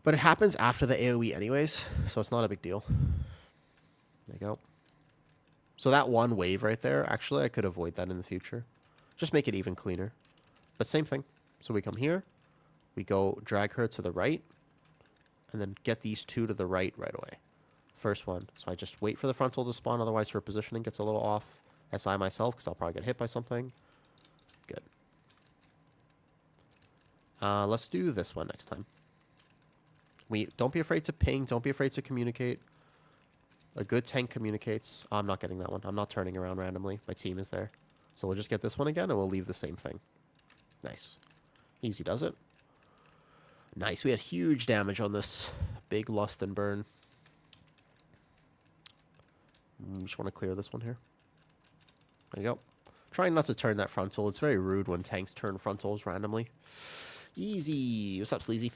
But it happens after the AoE anyways, so it's not a big deal. There you go. So that one wave right there, actually I could avoid that in the future. Just make it even cleaner. But same thing. So we come here. We go drag her to the right. And then get these 2 to the right away. First one. So I just wait for the frontal to spawn, otherwise her positioning gets a little off. SI myself, because I'll probably get hit by something. Good. Let's do this one next time. Don't be afraid to ping. Don't be afraid to communicate. A good tank communicates. Oh, I'm not getting that one. I'm not turning around randomly. My team is there. So we'll just get this one again, and we'll leave the same thing. Nice. Easy does it. Nice. We had huge damage on this big lust and burn. Just want to clear this one here. There you go. Trying not to turn that frontal. It's very rude when tanks turn frontals randomly. Easy. What's up, Sleazy?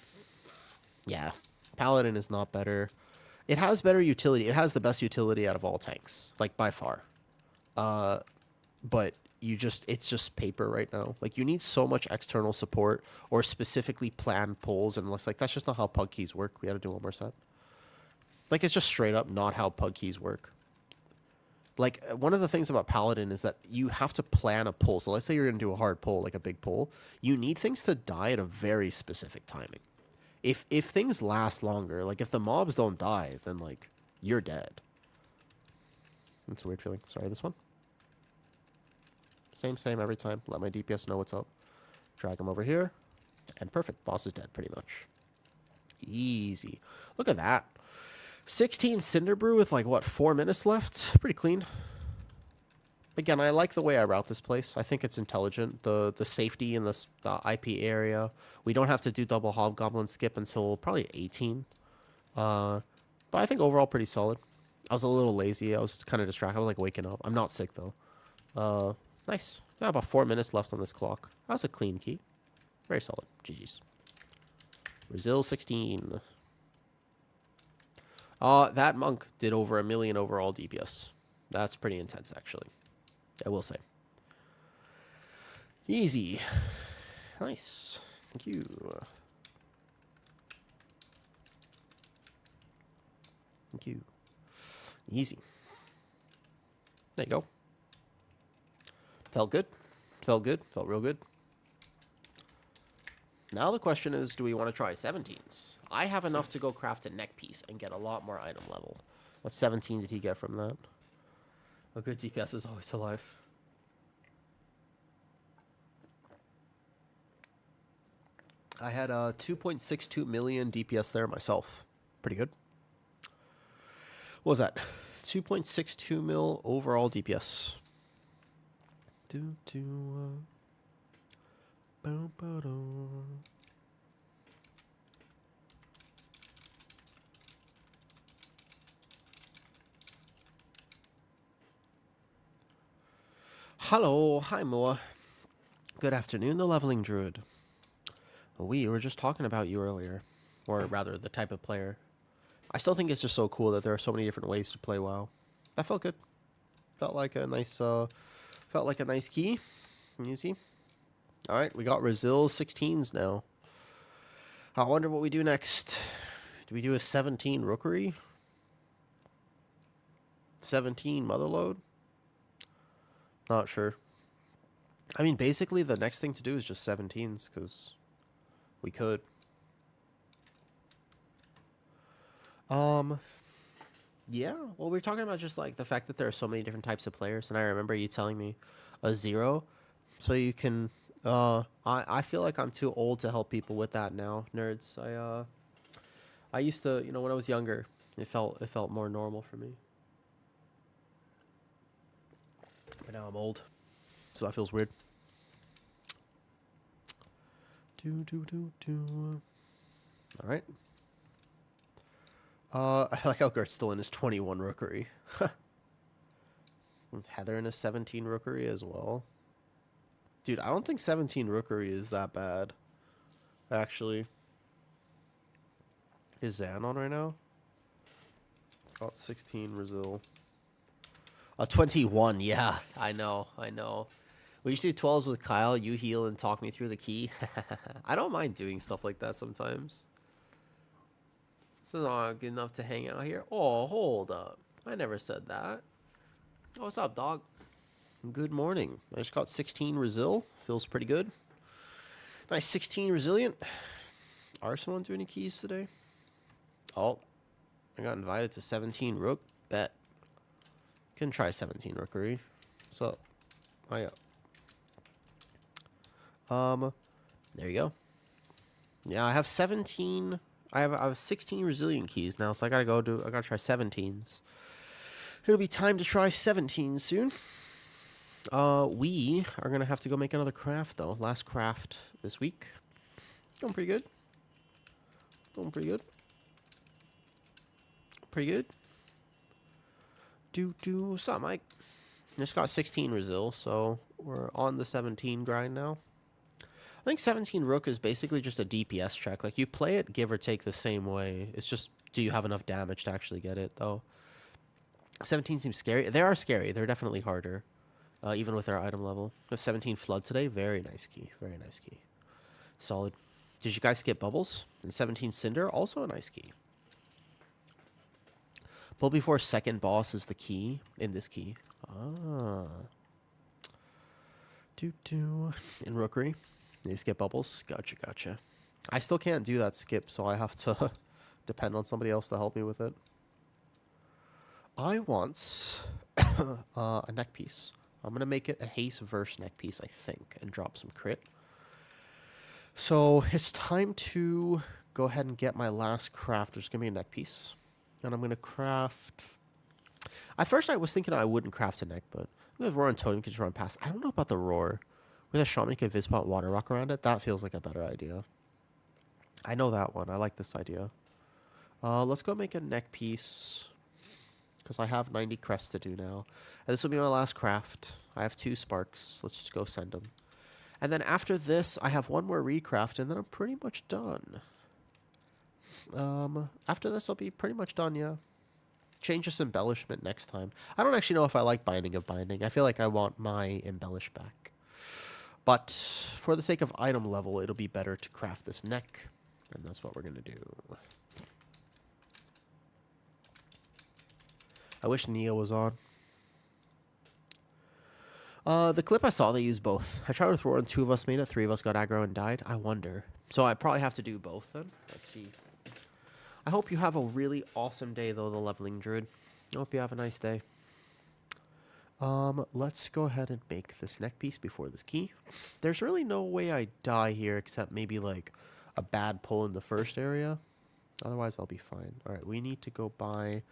Yeah. Paladin is not better. It has better utility. It has the best utility out of all tanks. Like, by far. But it's just paper right now. Like, you need so much external support or specifically planned pulls, and it's like, that's just not how pug keys work. We gotta do one more set. Like, it's just straight up not how pug keys work. Like, one of the things about Paladin is that you have to plan a pull. So let's say you're going to do a hard pull, like a big pull. You need things to die at a very specific timing. If things last longer, like if the mobs don't die, then, like, you're dead. That's a weird feeling. Sorry, this one. Same every time. Let my DPS know what's up. Drag him over here. And perfect. Boss is dead, pretty much. Easy. Look at that. 16 Cinder Brew with, like, what, 4 minutes left? Pretty clean. Again, I like the way I route this place. I think it's intelligent. The safety in the IP area. We don't have to do double Hobgoblin skip until probably 18. But I think overall pretty solid. I was a little lazy. I was kind of distracted. I was, like, waking up. I'm not sick, though. Nice. Got about 4 minutes left on this clock. That was a clean key. Very solid. GG's. Brazil 16. That monk did over 1 million overall DPS. That's pretty intense, actually. I will say. Easy. Nice. Thank you. Thank you. Easy. There you go. Felt good. Felt good. Felt real good. Now the question is, do we want to try 17s? I have enough to go craft a neck piece and get a lot more item level. What 17 did he get from that? A good DPS is always alive. I had 2.62 million DPS there myself. Pretty good. What was that? 2.62 mil overall DPS. Hello, hi Moa. Good afternoon, the leveling druid. We were just talking about you earlier, or rather, the type of player. I still think it's just so cool that there are so many different ways to play WoW. That felt good. Felt like a nice key. Easy. All right, we got Brazil 16s now. I wonder what we do next. Do we do a 17 Rookery? 17 Motherload? Not sure. I mean, basically, the next thing to do is just 17s, because we could. Yeah, well, we are talking about just like the fact that there are so many different types of players, and I remember you telling me a zero, so you can. I feel like I'm too old to help people with that now, nerds. I used to, when I was younger, it felt more normal for me, but now I'm old, so that feels weird. Do do do do. All right. I like how Gert's still in his 21 rookery. With Heather in his 17 rookery as well. Dude, I don't think 17 rookery is that bad. Actually. Is Zan on right now? Oh, 16 Brazil. 21, yeah. I know. We used to do 12s with Kyle. You heal and talk me through the key. I don't mind doing stuff like that sometimes. It's not good enough to hang out here. Oh, hold up. I never said that. Oh, what's up, dog? Good morning. I just got 16 Resil. Feels pretty good. Nice 16 Resilient. Are someone doing any keys today? Oh, I got invited to 17 Rook. Bet. Can try 17 Rookery. So, oh yeah. There you go. Yeah, I have 17. I have 16 Resilient keys now, so I gotta try 17s. It'll be time to try 17 soon. We are gonna have to go make another craft though. Last craft this week. Going pretty good. Pretty good. What's up, Mike? Just got 16 Resil, so we're on the 17 grind now. I think 17 Rook is basically just a DPS check. Like, you play it give or take the same way. It's just, do you have enough damage to actually get it, though? 17 seems scary. They are scary. They're definitely harder, even with their item level. The 17 Flood today, very nice key. Very nice key. Solid. Did you guys skip Bubbles? And 17 Cinder, also a nice key. Pull before second boss is the key in this key. Ah. In Rookery. You skip Bubbles? Gotcha. I still can't do that skip, so I have to depend on somebody else to help me with it. I want a neck piece. I'm going to make it a haste verse neck piece, I think, and drop some crit. So it's time to go ahead and get my last craft. There's going to be a neck piece. And I'm going to craft... At first I was thinking I wouldn't craft a neck, but with Roar and Totem can just run past. I don't know about the Roar. With a Shaman, you could Vispot Water Rock around it. That feels like a better idea. I know that one. I like this idea. Let's go make a neck piece. Because I have 90 crests to do now. And this will be my last craft. I have 2 sparks. Let's just go send them. And then after this, I have 1 more recraft, and then I'm pretty much done. After this, I'll be pretty much done, yeah. Change this embellishment next time. I don't actually know if I like Binding of Binding. I feel like I want my embellish back. But for the sake of item level, it'll be better to craft this neck. And that's what we're going to do. I wish Neo was on. The clip I saw, they used both. I tried with Roar and 2 of us made it. 3 of us got aggro and died. I wonder. So I probably have to do both then. Let's see. I hope you have a really awesome day, though, the Leveling Druid. I hope you have a nice day. Let's go ahead and make this neck piece before this key. There's really no way I die here except maybe, like, a bad pull in the first area. Otherwise, I'll be fine. Alright, we need to go buy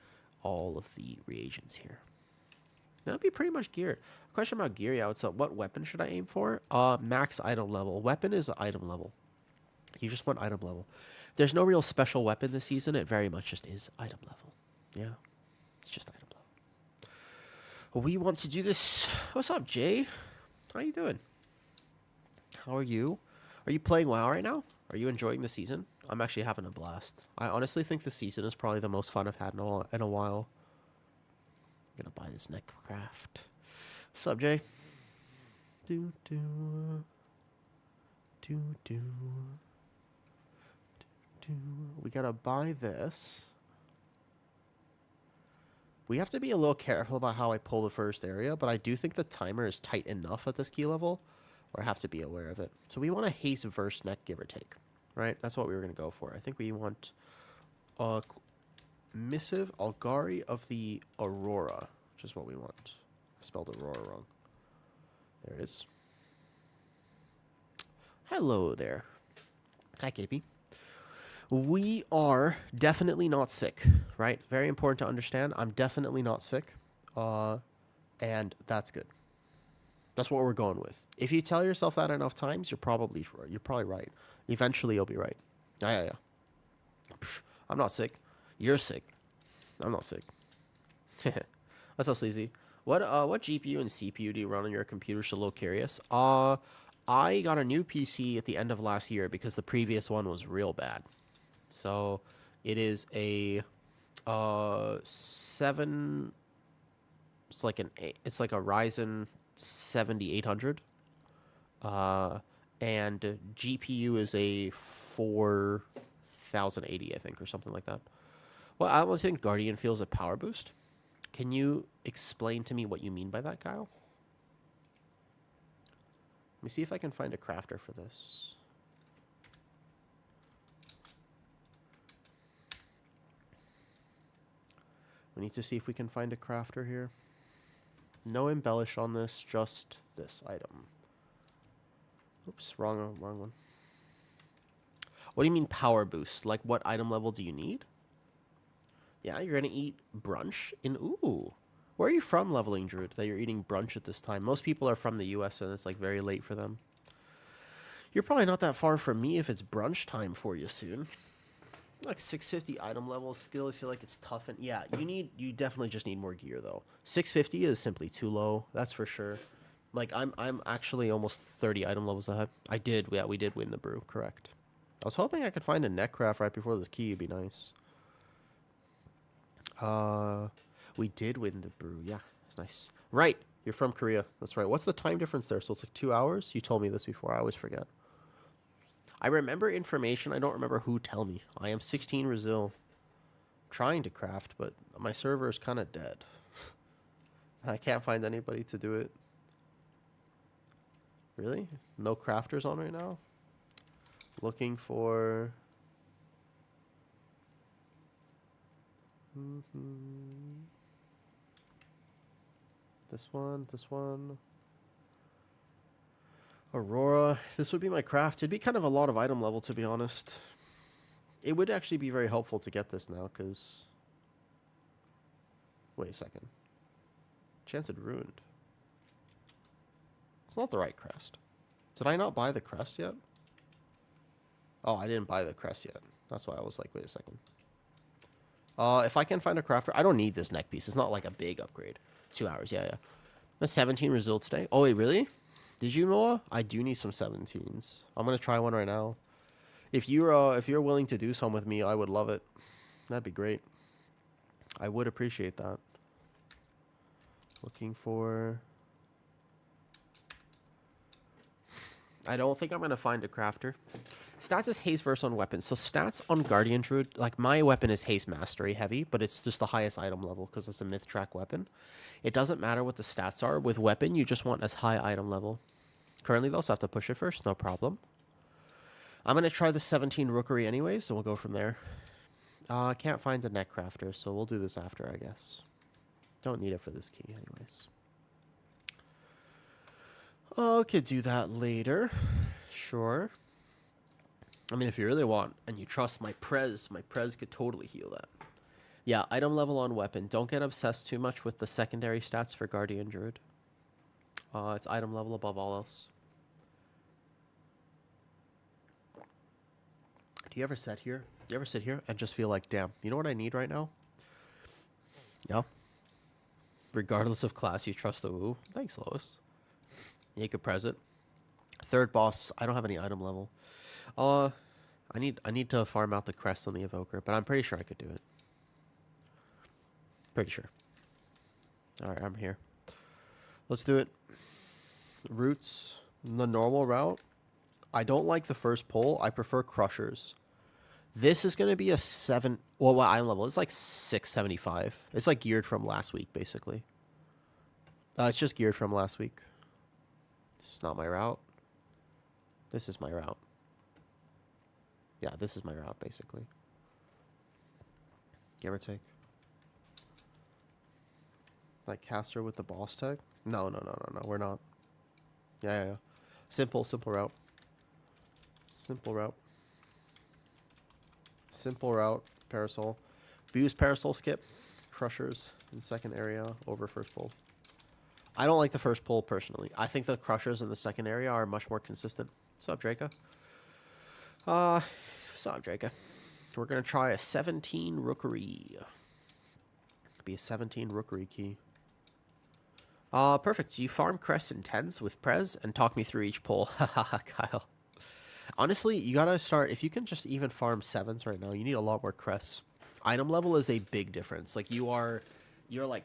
all of the reagents here. That'll be pretty much geared. Question about gear, yeah, what's up? What weapon should I aim for? Max item level. Weapon is item level. You just want item level. There's no real special weapon this season. It very much just is item level. Yeah, it's just item level. We want to do this. What's up, Jay? How you doing? How are you? Are you playing WoW right now? Are you enjoying the season? I'm actually having a blast. I honestly think the season is probably the most fun I've had in a while. I'm gonna buy this neck craft. What's up, Jay? We gotta buy this. We have to be a little careful about how I pull the first area, but I do think the timer is tight enough at this key level where I have to be aware of it. So we want a haste verse neck, give or take. Right? That's what we were going to go for. I think we want Missive Algari of the Aurora, which is what we want. I spelled Aurora wrong. There it is. Hello there. Hi, KP. We are definitely not sick, right? Very important to understand. I'm definitely not sick. And that's good. That's what we're going with. If you tell yourself that enough times, you're probably right. Eventually, you'll be right. Yeah. Psh, I'm not sick. You're sick. I'm not sick. That's so sleazy. What GPU and CPU do you run on your computer? So low curious. I got a new PC at the end of last year because the previous one was real bad. So it is a 7. It's like a Ryzen 7800. And GPU is a 4080, I think, or something like that. Well, I don't think Guardian feels a power boost. Can you explain to me what you mean by that, Kyle? Let me see if I can find a crafter for this. We need to see if we can find a crafter here. No embellish on this, just this item. Oops, wrong one. What do you mean power boost? Like, what item level do you need? Yeah, you're gonna eat brunch in... Ooh. Where are you from, Leveling Druid, that you're eating brunch at this time? Most people are from the US, and it's, like, very late for them. You're probably not that far from me if it's brunch time for you soon. Like 650 item level skill, I feel like it's tough. And yeah, you definitely just need more gear, though. 650 is simply too low, that's for sure. Like, I'm actually almost 30 item levels ahead. We did win the brew, correct. I was hoping I could find a netcraft right before this key, it'd be nice. We did win the brew, yeah, it's nice. Right, you're from Korea, that's right. What's the time difference there? So it's like 2 hours? You told me this before, I always forget. I remember information, I don't remember who tell me. I am 16 Brazil. Trying to craft, but my server is kind of dead. I can't find anybody to do it. Really? No crafters on right now? Looking for... This one. Aurora. This would be my craft. It'd be kind of a lot of item level, to be honest. It would actually be very helpful to get this now, because... Wait a second. Enchanted Ruined. It's not the right crest. Did I not buy the crest yet? Oh, I didn't buy the crest yet. That's why I was like, wait a second. If I can find a crafter... I don't need this neck piece. It's not like a big upgrade. 2 hours, yeah. That's 17 results today. Oh, wait, really? Did you, Noah? I do need some 17s. I'm going to try one right now. If you're willing to do some with me, I would love it. That'd be great. I would appreciate that. Looking for... I don't think I'm going to find a crafter. Stats is haste verse on weapons. So stats on Guardian Druid, like my weapon is haste mastery heavy, but it's just the highest item level because it's a myth track weapon. It doesn't matter what the stats are. With weapon, you just want as high item level. Currently, though, so I have to push it first. No problem. I'm going to try the 17 Rookery anyways, so we'll go from there. I can't find the neck crafter, so we'll do this after, I guess. Don't need it for this key anyways. Okay, do that later. Sure. I mean, if you really want, and you trust my prez could totally heal that. Yeah, item level on weapon. Don't get obsessed too much with the secondary stats for Guardian Druid. It's item level above all else. Do you ever sit here? Do you ever sit here and just feel like, damn, you know what I need right now? Yeah. Regardless of class, you trust the Awoo. Thanks, Lois. Yeah, you could prez it. Third boss, I don't have any item level. I need to farm out the crest on the evoker, but I'm pretty sure I could do it. Pretty sure. Alright, I'm here. Let's do it. Roots, the normal route. I don't like the first pull. I prefer crushers. This is going to be a 7... Well, what item level? It's like 675. It's like geared from last week, basically. It's just geared from last week. This is not my route. This is my route. Yeah, this is my route, basically. Give or take. Like caster with the boss tag? No, no, no, no, no. We're not. Yeah, yeah, yeah. Simple route. Simple route. Simple route. Parasol. We use parasol skip. Crushers in second area over first pull. I don't like the first pull personally. I think the crushers in the second area are much more consistent. What's up, Draco? What's up, Draco? We're gonna try a 17 rookery. Be a 17 rookery key. Perfect. You farm crest and 10s with Prez and talk me through each pull. Haha, Kyle. Honestly, you gotta start, if you can just even farm 7s right now, you need a lot more crests. Item level is a big difference. Like, you're like,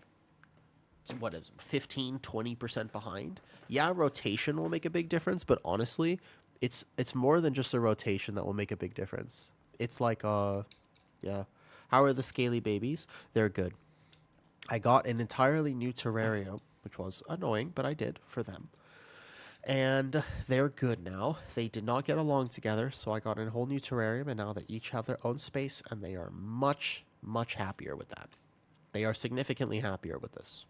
what is it, 15, 20% behind. Yeah, rotation will make a big difference, but honestly, it's more than just a rotation that will make a big difference. It's like, yeah. How are the scaly babies? They're good. I got an entirely new terrarium, which was annoying, but I did for them. And they're good now. They did not get along together, so I got a whole new terrarium, and now they each have their own space, and they are much, much happier with that. They are significantly happier with this.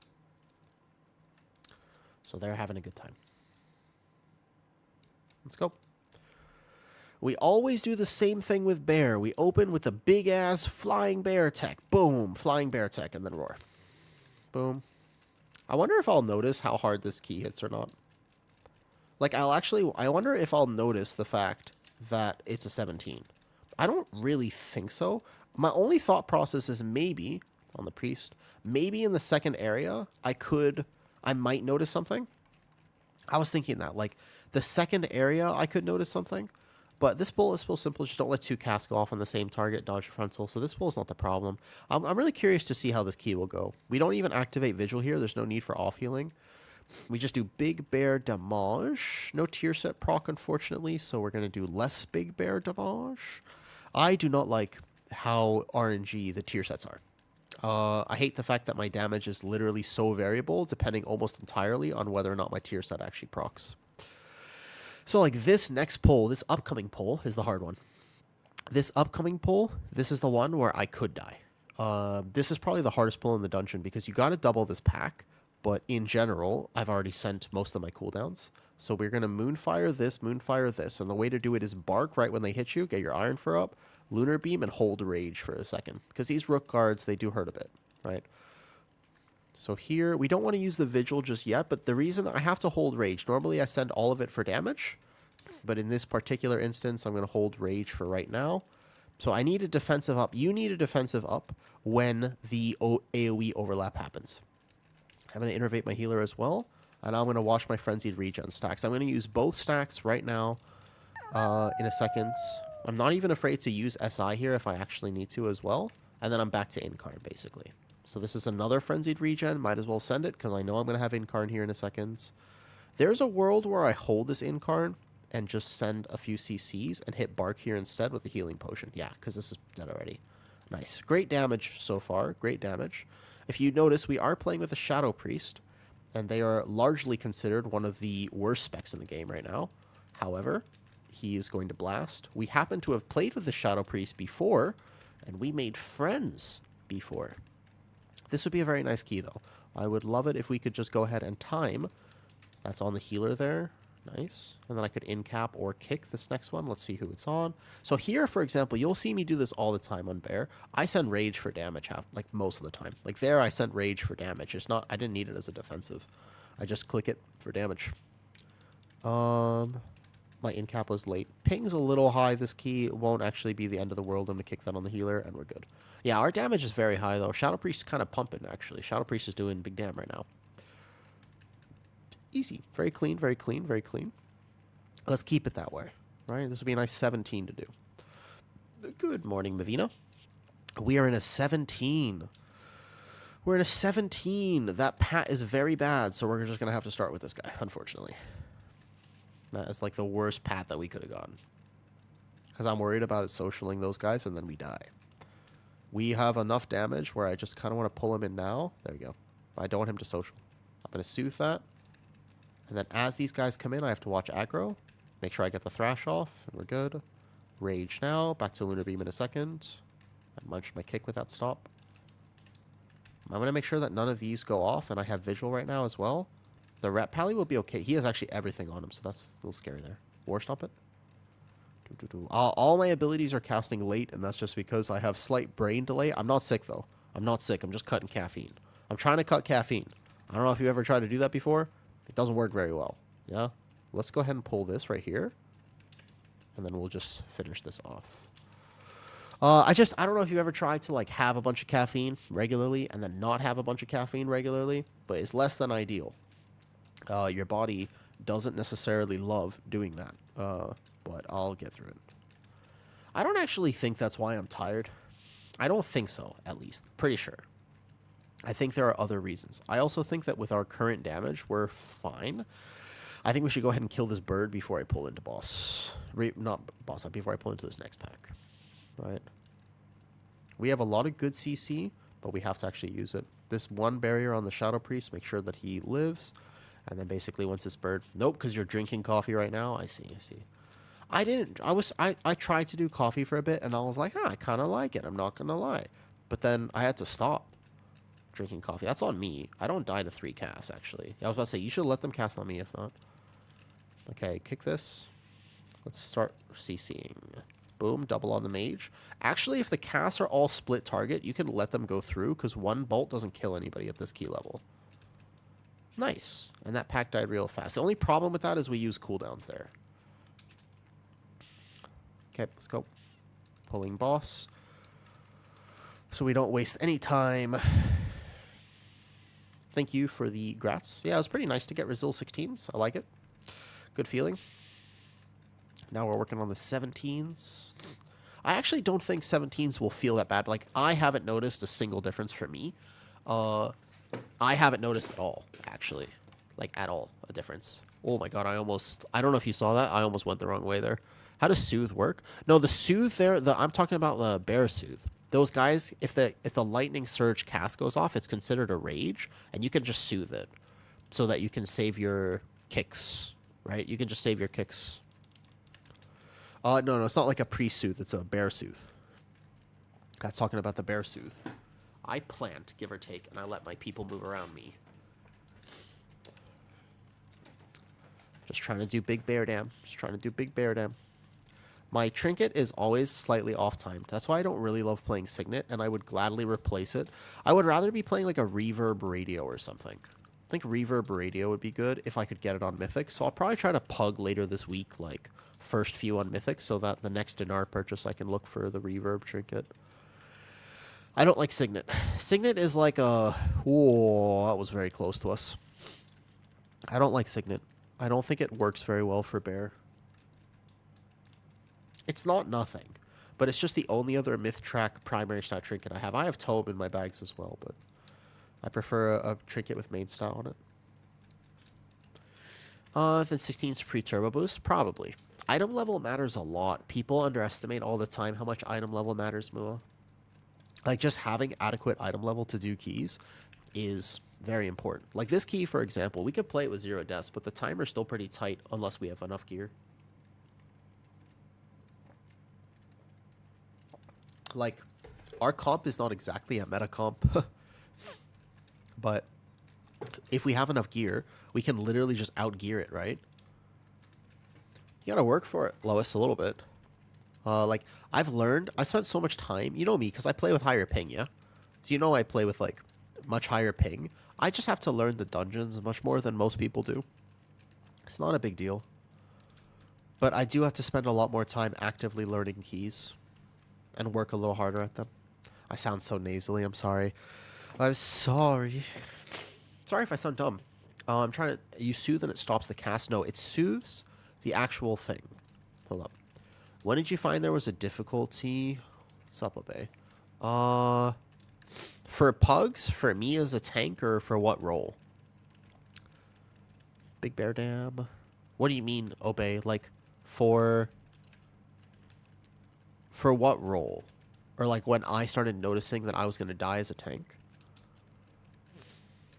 So they're having a good time. Let's go. We always do the same thing with bear. We open with a big-ass flying bear tech. Boom, flying bear tech, and then roar. Boom. I wonder if I'll notice how hard this key hits or not. Like, I wonder if I'll notice the fact that it's a 17. I don't really think so. My only thought process is maybe, on the priest, maybe in the second area, I might notice something. I was thinking that, like, the second area, I could notice something. But this pull is still simple. Just don't let 2 casts go off on the same target, dodge your frontal. So this pull is not the problem. I'm really curious to see how this key will go. We don't even activate Vigil here. There's no need for off healing. We just do Big Bear Damage. No tier set proc, unfortunately, so we're going to do less Big Bear Damage. I do not like how RNG the tier sets are. I hate the fact that my damage is literally so variable, depending almost entirely on whether or not my tier set actually procs. So, like, this next pull, this upcoming pull, is the hard one. This upcoming pull, this is the one where I could die. This is probably the hardest pull in the dungeon, because you got to double this pack, but in general, I've already sent most of my cooldowns. So we're going to Moonfire this, and the way to do it is bark right when they hit you, get your Iron Fur up, Lunar Beam, and hold Rage for a second. Because these Rook guards, they do hurt a bit, right? So here, we don't want to use the Vigil just yet, but the reason I have to hold Rage, normally I send all of it for damage, but in this particular instance, I'm going to hold Rage for right now. So I need a defensive up. You need a defensive up when the AoE overlap happens. I'm going to innervate my healer as well, and I'm going to wash my Frenzied Regen stacks. I'm going to use both stacks right now in a second. I'm not even afraid to use SI here if I actually need to as well, and then I'm back to Incarn, basically. So this is another Frenzied Regen. Might as well send it, because I know I'm going to have Incarn here in a second. There's a world where I hold this Incarn and just send a few CCs and hit Bark here instead with a healing potion. Yeah, because this is dead already. Nice. Great damage so far. Great damage. If you notice, we are playing with a Shadow Priest, and they are largely considered one of the worst specs in the game right now. However, he is going to blast. We happen to have played with the Shadow Priest before, and we made friends before. This would be a very nice key, though. I would love it if we could just go ahead and time. That's on the healer there. Nice. And then I could in-cap or kick this next one. Let's see who it's on. So here, for example, you'll see me do this all the time on Bear. I send Rage for damage, like, most of the time. Like, there, I sent Rage for damage. It's not... I didn't need it as a defensive. I just click it for damage. My in-cap was late. Ping's a little high. This key won't actually be the end of the world. I'm going to kick that on the healer, and we're good. Yeah, our damage is very high, though. Shadow Priest is kind of pumping, actually. Shadow Priest is doing big damn right now. Easy. Very clean, very clean, very clean. Let's keep it that way, right? This would be a nice 17 to do. Good morning, Mavina. We are in a 17. We're in a 17. That pat is very bad, so we're just going to have to start with this guy, unfortunately. That is like the worst pat that we could have gotten. Because I'm worried about it socialing those guys, and then we die. We have enough damage where I just kind of want to pull him in now. There we go. I don't want him to social. I'm going to soothe that. And then as these guys come in, I have to watch aggro. Make sure I get the thrash off, and we're good. Rage now. Back to Lunar Beam in a second. I munched my kick with that stop. I'm going to make sure that none of these go off, and I have visual right now as well. The Rat Pally will be okay. He has actually everything on him, so that's a little scary there. War Stomp it. All my abilities are casting late, and that's just because I have slight brain delay. I'm not sick, though. I'm not sick. I'm just cutting caffeine. I'm trying to cut caffeine. I don't know if you ever tried to do that before. It doesn't work very well. Yeah? Let's go ahead and pull this right here. And then we'll just finish this off. I don't know if you ever tried to, like, have a bunch of caffeine regularly and then not have a bunch of caffeine regularly, but it's less than ideal. Your body doesn't necessarily love doing that. But I'll get through it. I don't actually think that's why I'm tired. I don't think so, at least. Pretty sure. I think there are other reasons. I also think that with our current damage, we're fine. I think we should go ahead and kill this bird before I pull into boss. Not boss, before I pull into this next pack. Right? We have a lot of good CC, but we have to actually use it. This one barrier on the Shadow Priest, make sure that he lives. And then basically once this bird... Nope, because you're drinking coffee right now. I see. I tried to do coffee for a bit, and I was like, I kind of like it. I'm not going to lie. But then I had to stop drinking coffee. That's on me. I don't die to 3 casts, actually. I was about to say, you should let them cast on me, if not. Okay, kick this. Let's start CCing. Boom, double on the mage. Actually, if the casts are all split target, you can let them go through, because 1 bolt doesn't kill anybody at this key level. Nice. And that pack died real fast. The only problem with that is we use cooldowns there. Okay, let's go. Pulling boss. So we don't waste any time. Thank you for the grats. Yeah, it was pretty nice to get Resil 16s. I like it. Good feeling. Now we're working on the 17s. I actually don't think 17s will feel that bad. Like, I haven't noticed a single difference for me. I haven't noticed at all, actually. Like, at all, a difference. Oh my god, I don't know if you saw that. I almost went the wrong way there. How does Soothe work? No, the Soothe there, I'm talking about the Bear Soothe. Those guys, if the Lightning Surge cast goes off, it's considered a rage, and you can just soothe it so that you can save your kicks, right? You can just save your kicks. No, it's not like a pre-soothe. It's a Bear Soothe. That's talking about the Bear Soothe. I plant, give or take, and I let my people move around me. Just trying to do big bear dam. My trinket is always slightly off-timed. That's why I don't really love playing Signet, and I would gladly replace it. I would rather be playing like a Reverb Radio or something. I think Reverb Radio would be good if I could get it on Mythic. So I'll probably try to pug later this week, like first few on Mythic, so that the next dinar purchase I can look for the Reverb trinket. I don't like Signet. Signet is like a... Whoa, that was very close to us. I don't like Signet. I don't think it works very well for Bear. It's not nothing, but it's just the only other Myth Track primary stat trinket I have. I have Tome in my bags as well, but I prefer a trinket with main stat on it. Then 16's pre-turbo boost? Probably. Item level matters a lot. People underestimate all the time how much item level matters, Mua. Like, just having adequate item level to do keys is very important. Like, this key, for example, we could play it with 0 deaths, but the timer's still pretty tight unless we have enough gear. Like, our comp is not exactly a meta comp, but if we have enough gear, we can literally just out-gear it, right? You gotta work for it, Lois, a little bit. Like, I've spent so much time, you know me, because I play with higher ping, yeah? So you know I play with, like, much higher ping. I just have to learn the dungeons much more than most people do. It's not a big deal. But I do have to spend a lot more time actively learning keys and work a little harder at them. I sound so nasally, I'm sorry. I'm sorry. Sorry if I sound dumb. I'm trying to... You soothe and it stops the cast? No, it soothes the actual thing. Hold up. When did you find there was a difficulty? What's up, Obey? For pugs? For me as a tank, or for what role? Big Bear Dam. What do you mean, Obey? Like, for what role? Or like when I started noticing that I was going to die as a tank?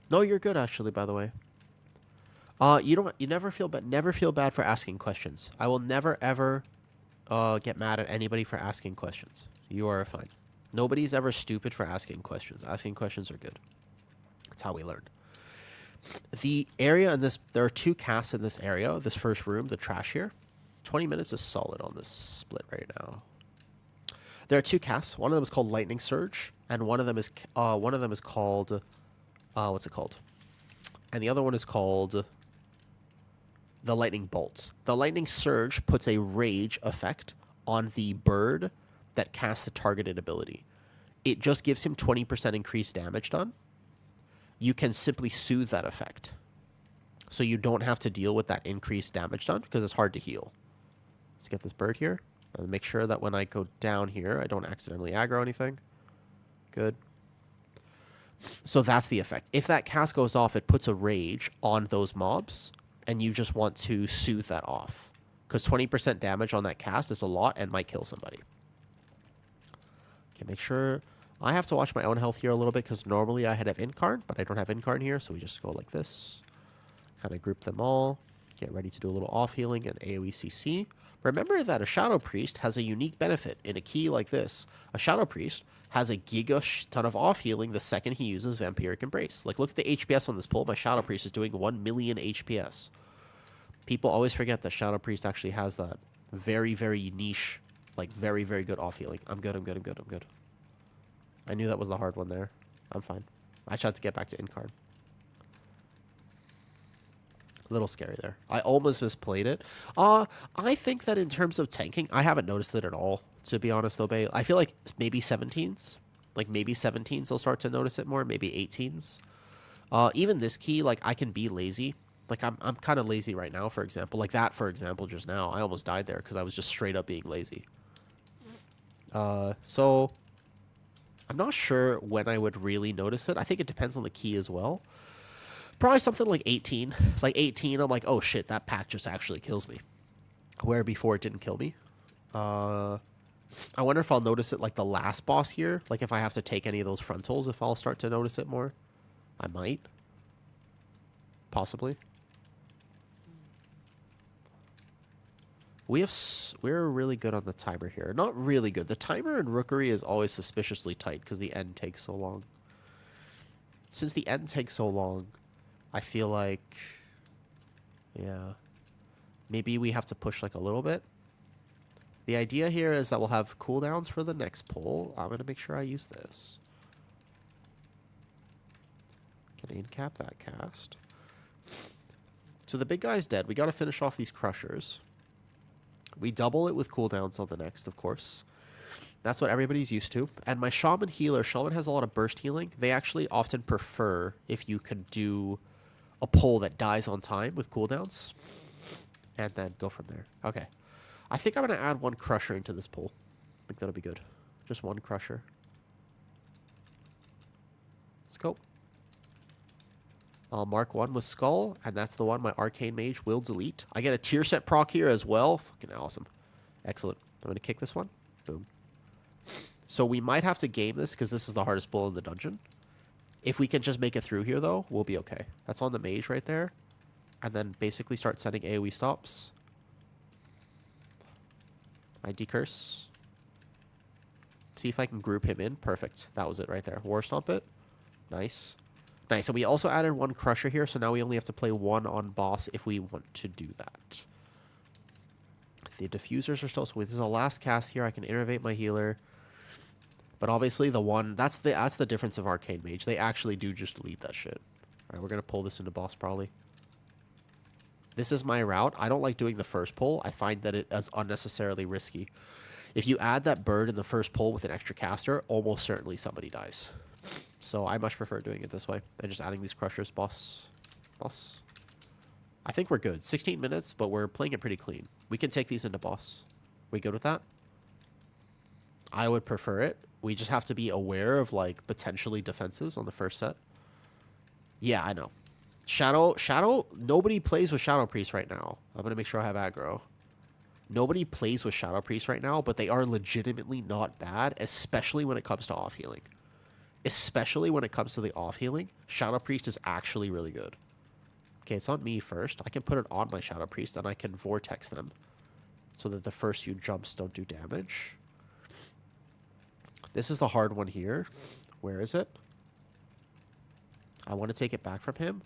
No, you're good, actually, by the way. You never feel bad for asking questions. I will never, ever get mad at anybody for asking questions. You are fine. Nobody's ever stupid for asking questions. Asking questions are good. That's how we learn. The area in this, there are 2 casts in this area, this first room, the trash here. 20 minutes is solid on this split right now. There are 2 casts. One of them is called Lightning Surge, and one of them is called, what's it called? And the other one is called the Lightning Bolt. The Lightning Surge puts a rage effect on the bird that casts the targeted ability. It just gives him 20% increased damage done. You can simply soothe that effect. So you don't have to deal with that increased damage done because it's hard to heal. Let's get this bird here. And make sure that when I go down here, I don't accidentally aggro anything. Good. So that's the effect. If that cast goes off, it puts a rage on those mobs, and you just want to soothe that off. Because 20% damage on that cast is a lot and might kill somebody. Okay, make sure... I have to watch my own health here a little bit because normally I have Incarn, but I don't have Incarn here, so we just go like this. Kind of group them all. Get ready to do a little off healing and AoE CC. Remember that a Shadow Priest has a unique benefit in a key like this. A Shadow Priest has a giga ton of off healing the second he uses Vampiric Embrace. Like, look at the HPS on this pull. My Shadow Priest is doing 1 million HPS. People always forget that Shadow Priest actually has that very, very niche, like, very, very good off healing. I'm good, I'm good, I'm good, I'm good. I knew that was the hard one there. I'm fine. I just had to get back to Incarn. A little scary there. I almost misplayed it. I think that in terms of tanking, I haven't noticed it at all, to be honest, though, Bay. I feel like maybe 17s. Like, maybe 17s will start to notice it more. Maybe 18s. Even this key, like, I can be lazy. Like, I'm kind of lazy right now, for example. Like that, for example, just now. I almost died there because I was just straight up being lazy. So... I'm not sure when I would really notice it. I think it depends on the key as well. Probably something like 18. Like 18, I'm like, oh shit, that pack just actually kills me. Where before it didn't kill me. I wonder if I'll notice it like the last boss here. Like if I have to take any of those frontals, if I'll start to notice it more. I might. Possibly. We're really good on the timer here. Not really good. The timer in Rookery is always suspiciously tight because the end takes so long. Since the end takes so long, I feel like... Yeah. Maybe we have to push like a little bit. The idea here is that we'll have cooldowns for the next pull. I'm going to make sure I use this. Can I incap that cast? So the big guy's dead. We got to finish off these crushers. We double it with cooldowns on the next, of course. That's what everybody's used to. And my Shaman healer, Shaman has a lot of burst healing. They actually often prefer if you can do a pull that dies on time with cooldowns. And then go from there. Okay. I think I'm going to add 1 crusher into this pull. I think that'll be good. Just 1 crusher. Let's go. I'll mark 1 with Skull, and that's the one my Arcane Mage will delete. I get a tier set proc here as well. Fucking awesome. Excellent. I'm going to kick this one. Boom. So we might have to game this because this is the hardest pull in the dungeon. If we can just make it through here, though, we'll be okay. That's on the Mage right there. And then basically start sending AoE stops. I decurse. See if I can group him in. Perfect. That was it right there. War Stomp it. Nice. Nice, and we also added 1 crusher here, so now we only have to play 1 on boss if we want to do that. The diffusers are still, so this is the last cast here. I can innervate my healer. But obviously the one, that's the difference of Arcane Mage. They actually do just delete that shit. Alright, we're going to pull this into boss probably. This is my route. I don't like doing the first pull. I find that it is unnecessarily risky. If you add that bird in the first pull with an extra caster, almost certainly somebody dies. So I much prefer doing it this way and just adding these crushers. Boss. I think we're good. 16 minutes, but we're playing it pretty clean. We can take these into boss. We good with that? I would prefer it. We just have to be aware of like potentially defenses on the first set. Yeah, I know. Shadow, nobody plays with Shadow Priest right now. I'm going to make sure I have aggro. Nobody plays with Shadow Priest right now, but they are legitimately not bad, especially when it comes to off healing. Especially when it comes to the off healing, Shadow Priest is actually really good. Okay, it's on me first. I can put it on my Shadow Priest, and I can vortex them so that the first few jumps don't do damage. This is the hard one here. Where is it? I want to take it back from him.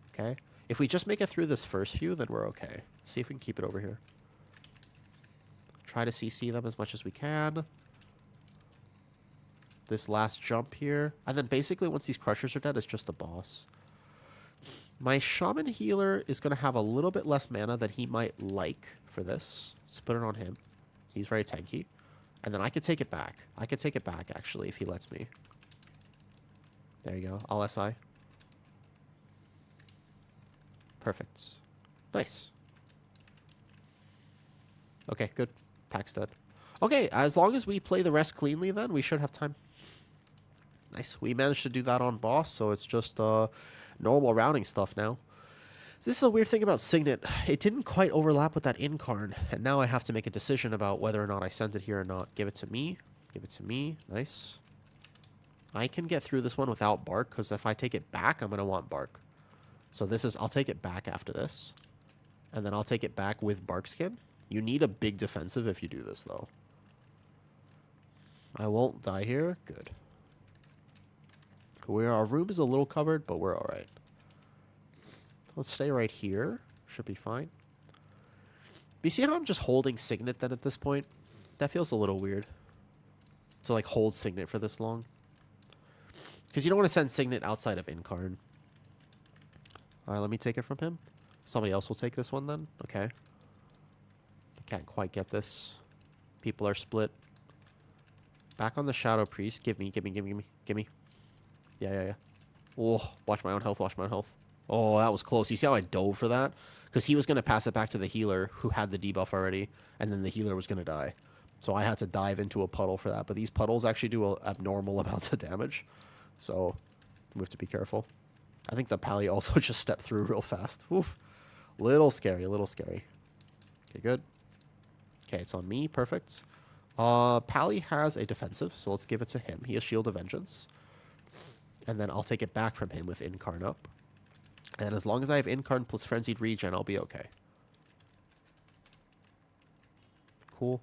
Okay. If we just make it through this first few, then we're okay. See if we can keep it over here. Try to CC them as much as we can. This last jump here. And then basically once these crushers are dead, it's just the boss. My shaman healer is going to have a little bit less mana than he might like for this. Let's put it on him. He's very tanky. And then I could take it back. I could take it back, actually, if he lets me. There you go. I'll SI. Perfect. Nice. Okay, good. Pack's dead. Okay, as long as we play the rest cleanly, then we should have time. Nice. We managed to do that on boss, so it's just normal routing stuff now. This is a weird thing about Signet. It didn't quite overlap with that Incarn, and now I have to make a decision about whether or not I send it here or not. Give it to me. Give it to me. Nice. I can get through this one without Bark, because if I take it back, I'm going to want Bark. So this is, I'll take it back after this. And then I'll take it back with Bark Skin. You need a big defensive if you do this, though. I won't die here. Good. Our room is a little covered, but we're alright. Let's stay right here. Should be fine. You see how I'm just holding Signet then at this point? That feels a little weird. To like hold Signet for this long. Because you don't want to send Signet outside of Incarn. Alright, let me take it from him. Somebody else will take this one then. Okay. I can't quite get this. People are split. Back on the Shadow Priest. Give me, give me, give me, give me, give me. Yeah. Oh, watch my own health, watch my own health. Oh, that was close. You see how I dove for that? Because he was going to pass it back to the healer who had the debuff already, and then the healer was going to die. So I had to dive into a puddle for that. But these puddles actually do abnormal amounts of damage. So we have to be careful. I think the Pally also just stepped through real fast. Oof. Little scary, a little scary. Okay, good. Okay, it's on me. Perfect. Pally has a defensive, so let's give it to him. He has Shield of Vengeance. And then I'll take it back from him with Incarn up. And as long as I have Incarn plus Frenzied Regen, I'll be okay. Cool.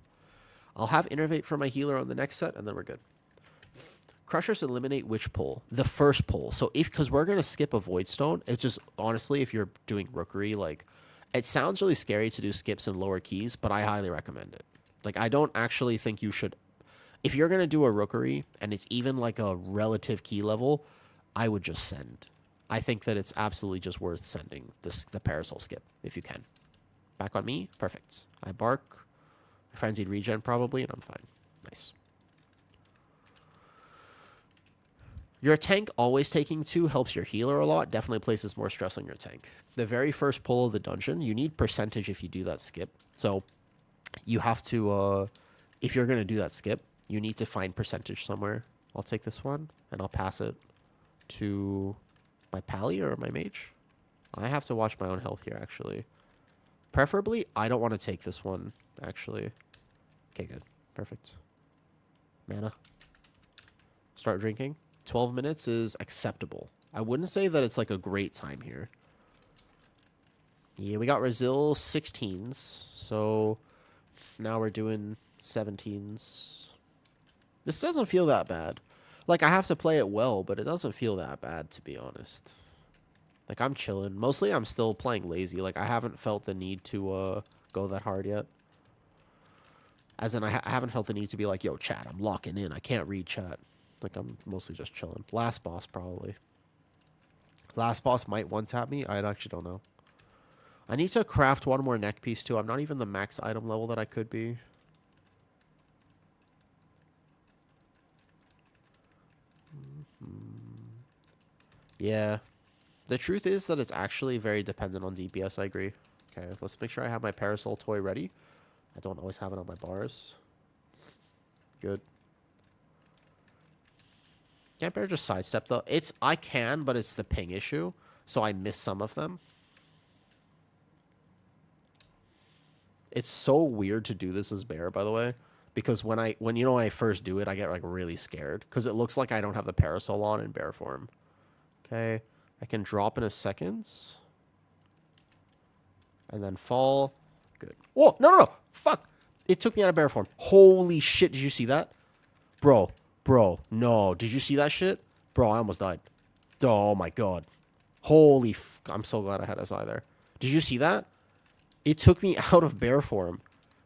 I'll have Innervate for my healer on the next set, and then we're good. Crushers eliminate which pull? The first pull. So because we're going to skip a Void Stone, it's just, honestly, if you're doing Rookery, like, it sounds really scary to do skips in lower keys, but I highly recommend it. Like, I don't actually think you should... If you're going to do a Rookery, and it's even like a relative key level, I would just send. I think that it's absolutely just worth sending the Parasol skip, if you can. Back on me? Perfect. I Bark. Frenzied Regen, probably, and I'm fine. Nice. Your tank always taking 2 helps your healer a lot. Definitely places more stress on your tank. The very first pull of the dungeon, you need percentage if you do that skip. So, you have to, if you're going to do that skip, you need to find percentage somewhere. I'll take this one, and I'll pass it to my Pally or my Mage. I have to watch my own health here, actually. Preferably, I don't want to take this one, actually. Okay, good. Perfect. Mana. Start drinking. 12 minutes is acceptable. I wouldn't say that it's like a great time here. Yeah, we got Resil 16s, so now we're doing 17s. This doesn't feel that bad. Like, I have to play it well, but it doesn't feel that bad, to be honest. Like, I'm chilling. Mostly, I'm still playing lazy. Like, I haven't felt the need to go that hard yet. As in, I haven't felt the need to be like, yo, chat, I'm locking in. I can't read chat. Like, I'm mostly just chilling. Last boss, probably. Last boss might one-tap me. I actually don't know. I need to craft one more neck piece, too. I'm not even the max item level that I could be. Yeah. The truth is that it's actually very dependent on DPS, I agree. Okay, let's make sure I have my Parasol toy ready. I don't always have it on my bars. Good. Can't bear just sidestep, though. I can, but it's the ping issue, so I miss some of them. It's so weird to do this as bear, by the way, because when I first do it, I get like really scared because it looks like I don't have the Parasol on in bear form. Okay, I can drop in a second. And then fall. Good. Oh, no. Fuck. It took me out of bear form. Holy shit, did you see that? Bro, Bro, no. Did you see that shit? Bro, I almost died. Oh my god. Holy I'm so glad I had SI there. Did you see that? It took me out of bear form.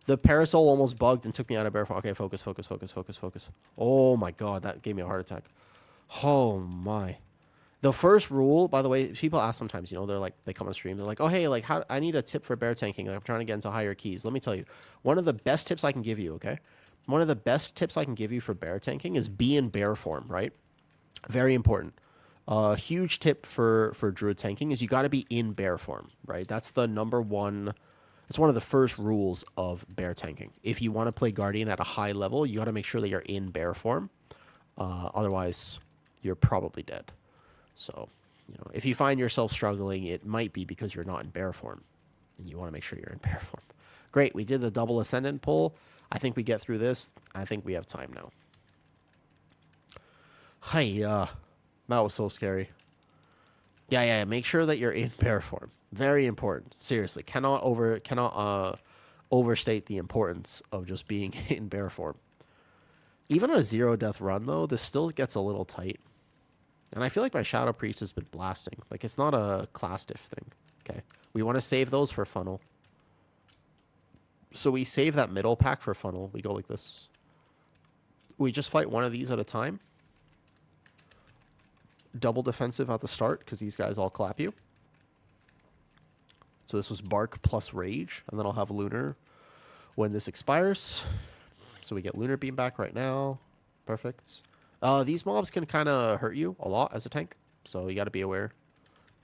The parasol almost bugged and took me out of bear form. Okay, focus, focus, focus, focus, focus. Oh my god, that gave me a heart attack. Oh my. The first rule, by the way, people ask sometimes, you know, they're like, they come on stream, they're like, oh, hey, like, how I need a tip for bear tanking. Like, I'm trying to get into higher keys. Let me tell you, one of the best tips I can give you, okay? One of the best tips I can give you for bear tanking is be in bear form, right? Very important. Huge tip for druid tanking is you got to be in bear form, right? That's the number one. It's one of the first rules of bear tanking. If you want to play guardian at a high level, you got to make sure that you're in bear form. Otherwise, you're probably dead. So, you know, if you find yourself struggling, it might be because you're not in bear form, and you want to make sure you're in bear form. Great, we did the double ascendant pull. I think we get through this. I think we have time now. Hiya. That was so scary. Yeah. Make sure that you're in bear form. Very important. Seriously, cannot overstate the importance of just being in bear form. Even on a 0 death run, though, this still gets a little tight. And I feel like my Shadow Priest has been blasting. Like, it's not a class diff thing. Okay. We want to save those for funnel. So we save that middle pack for funnel. We go like this. We just fight one of these at a time. Double defensive at the start, because these guys all clap you. So this was Bark plus Rage. And then I'll have Lunar when this expires. So we get Lunar Beam back right now. Perfect. These mobs can kind of hurt you a lot as a tank, so you got to be aware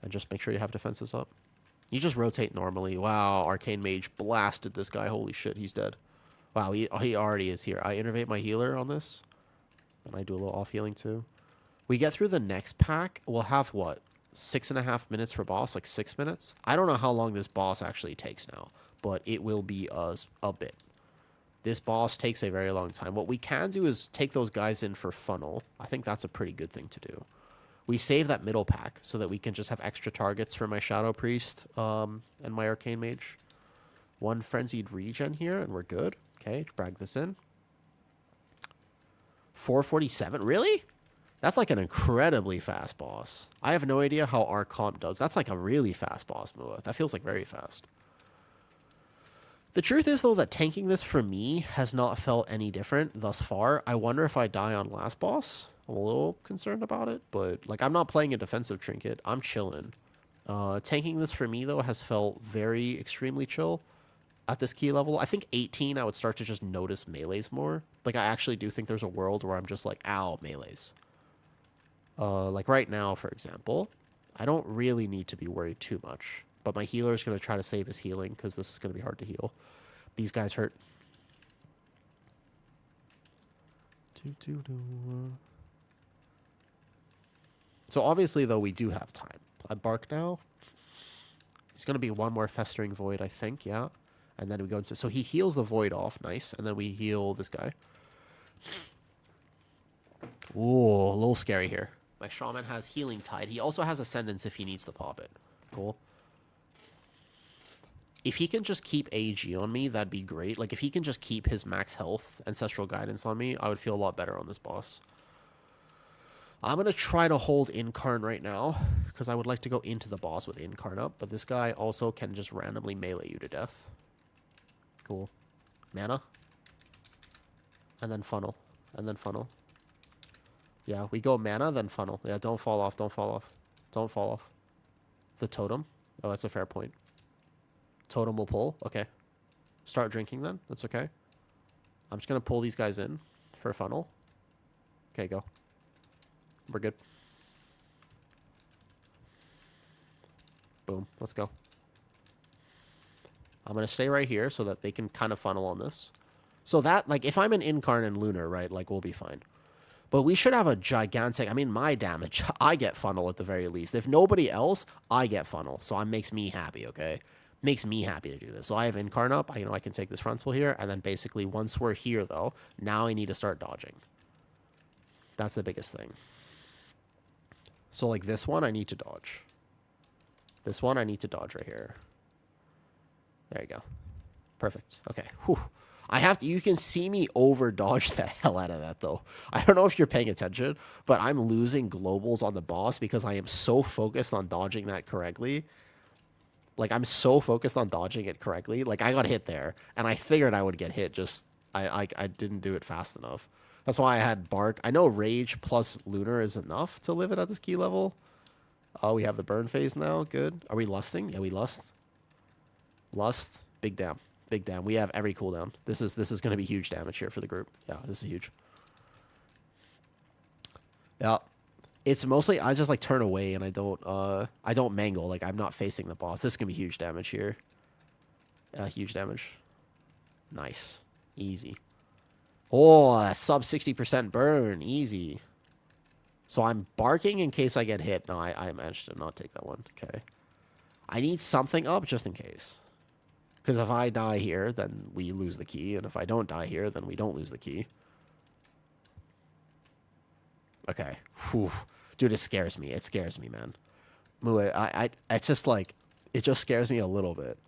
and just make sure you have defenses up. You just rotate normally. Wow, Arcane Mage blasted this guy. Holy shit, he's dead. Wow, he already is here. I innervate my healer on this, and I do a little off healing too. We get through the next pack. We'll have, what, 6.5 minutes for boss? Like 6 minutes? I don't know how long this boss actually takes now, but it will be a bit. This boss takes a very long time. What we can do is take those guys in for funnel. I think that's a pretty good thing to do. We save that middle pack so that we can just have extra targets for my Shadow Priest and my Arcane Mage. One Frenzied Regen here, and we're good. Okay, drag this in. 447? Really? That's like an incredibly fast boss. I have no idea how our comp does. That's like a really fast boss, Mua. That feels like very fast. The truth is, though, that tanking this for me has not felt any different thus far. I wonder if I die on last boss. I'm a little concerned about it, but like I'm not playing a defensive trinket. I'm chilling. Tanking this for me, though, has felt very extremely chill at this key level. I think 18, I would start to just notice melees more. Like I actually do think there's a world where I'm just like, ow, melees. Like right now, for example, I don't really need to be worried too much. But my healer is going to try to save his healing because this is going to be hard to heal. These guys hurt. So obviously, though, we do have time. I bark now. He's going to be one more Festering Void, I think, yeah. And then we go into... So he heals the Void off, nice. And then we heal this guy. Ooh, a little scary here. My Shaman has Healing Tide. He also has Ascendance if he needs to pop it. Cool. If he can just keep AG on me, that'd be great. Like, if he can just keep his max health, Ancestral Guidance on me, I would feel a lot better on this boss. I'm going to try to hold Incarn right now, because I would like to go into the boss with Incarn up, but this guy also can just randomly melee you to death. Cool. Mana. And then funnel. And then funnel. Yeah, we go mana, then funnel. Yeah, don't fall off, don't fall off. Don't fall off. The totem? Oh, that's a fair point. Totem will pull. Okay. Start drinking then. That's okay. I'm just going to pull these guys in for a funnel. Okay, go. We're good. Boom. Let's go. I'm going to stay right here so that they can kind of funnel on this. So that, like, if I'm an Incarn and Lunar, right, like, we'll be fine. But we should have a gigantic... I mean, my damage, I get funnel at the very least. If nobody else, I get funnel. So it makes me happy, okay? Makes me happy to do this. So I have Incarn up. I can take this frontal here. And then basically, once we're here, though, now I need to start dodging. That's the biggest thing. So, like, this one, I need to dodge. This one, I need to dodge right here. There you go. Perfect. Okay. Whew. I have to, you can see me over dodge the hell out of that though. I don't know if you're paying attention, but I'm losing globals on the boss because I am so focused on dodging that correctly. Like I'm so focused on dodging it correctly. Like I got hit there and I figured I would get hit. Just, I didn't do it fast enough. That's why I had Bark. I know Rage plus Lunar is enough to live it at this key level. Oh, we have the burn phase now. Good. Are we lusting? Yeah, we lust. Lust. Big damn. Big damn. We have every cooldown. This is going to be huge damage here for the group. Yeah, this is huge. Yeah. It's mostly I just like turn away and I don't mangle. Like I'm not facing the boss. This is going to be huge damage here. Huge damage. Nice. Easy. Oh, sub 60% burn. Easy. So I'm barking in case I get hit. No, I managed to not take that one. Okay. I need something up just in case. Because if I die here, then we lose the key. And if I don't die here, then we don't lose the key. Okay. Whew. Dude, it scares me. It scares me, man. It's just like, it just scares me a little bit.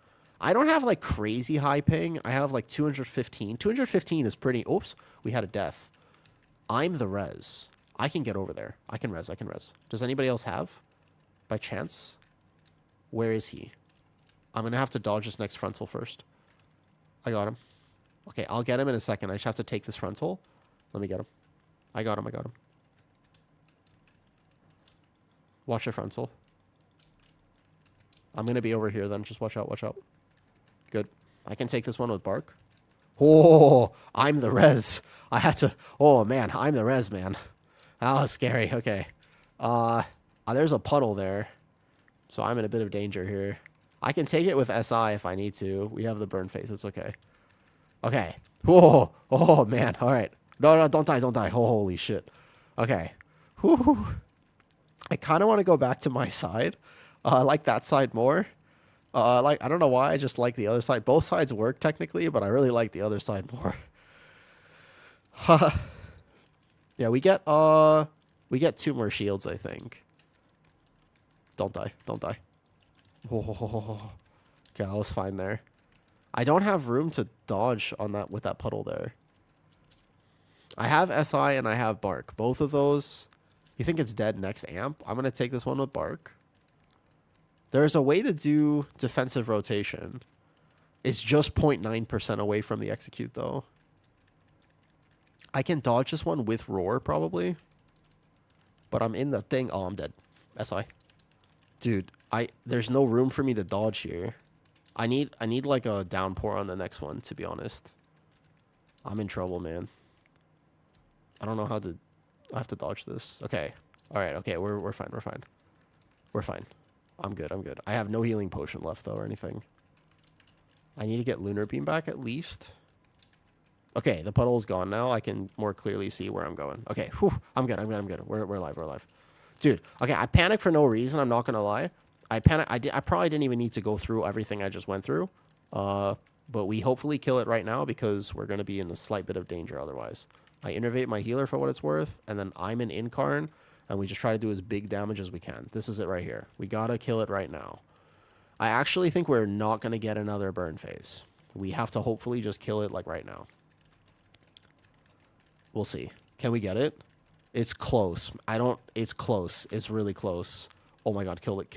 I don't have like crazy high ping. I have like 215. 215 is pretty, oops, we had a death. I'm the res. I can get over there. I can res. Does anybody else have? By chance? Where is he? I'm going to have to dodge this next frontal first. I got him. Okay, I'll get him in a second. I just have to take this frontal. Let me get him. I got him. Watch the frontal. I'm going to be over here then. Just watch out. Good. I can take this one with Bark. Oh, I'm the res. I had to... Oh, man. I'm the res, man. That was scary. Okay. There's a puddle there. So I'm in a bit of danger here. I can take it with SI if I need to. We have the burn phase. It's okay. Okay. Oh, man. All right. No, don't die. Oh, holy shit. Okay. Whew. I kind of want to go back to my side. I like that side more. I don't know why. I just like the other side. Both sides work technically, but I really like the other side more. Yeah, we get 2 more shields, I think. Don't die. Oh. Okay, I was fine there. I don't have room to dodge on that with that puddle there. I have SI and I have Bark. Both of those. You think it's dead next amp? I'm going to take this one with Bark. There's a way to do defensive rotation. It's just 0.9% away from the execute, though. I can dodge this one with Roar, probably. But I'm in the thing. Oh, I'm dead. SI. Dude, there's no room for me to dodge here. I need like a downpour on the next one, to be honest. I'm in trouble, man. I don't know how to... I have to dodge this. Okay. All right. Okay. We're fine. We're fine. I'm good. I have no healing potion left, though, or anything. I need to get Lunar Beam back, at least. Okay. The puddle's gone now. I can more clearly see where I'm going. Okay. Whew. I'm good. We're alive. Dude. Okay. I panicked for no reason. I'm not going to lie. I probably didn't even need to go through everything I just went through. But we hopefully kill it right now because we're going to be in a slight bit of danger otherwise. I innervate my healer for what it's worth, and then I'm an Incarn, and we just try to do as big damage as we can. This is it right here. We gotta kill it right now. I actually think we're not gonna get another burn phase. We have to hopefully just kill it, like, right now. We'll see. Can we get it? It's close. It's close. It's really close. Oh my god, kill it.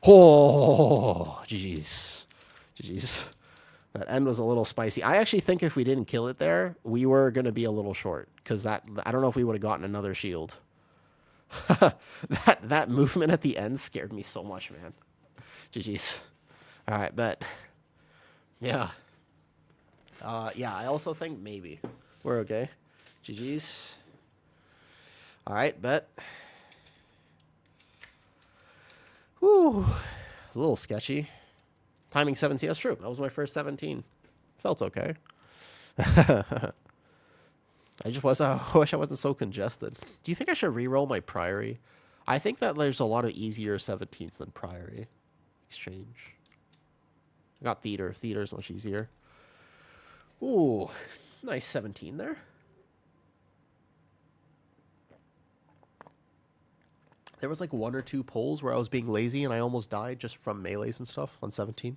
Oh, GG's. That end was a little spicy. I actually think if we didn't kill it there, we were going to be a little short. Because I don't know if we would have gotten another shield. that movement at the end scared me so much, man. GG's. Alright, bet. Yeah. Yeah, I also think maybe. We're okay. GG's. Alright, bet. Whew. A little sketchy. Timing 17. That's true. That was my first 17. Felt okay. I wish I wasn't so congested. Do you think I should re-roll my Priory? I think that there's a lot of easier 17s than Priory. Exchange. I got Theater. Theater's much easier. Ooh. Nice 17 there. There was like 1 or 2 pulls where I was being lazy and I almost died just from melees and stuff on 17.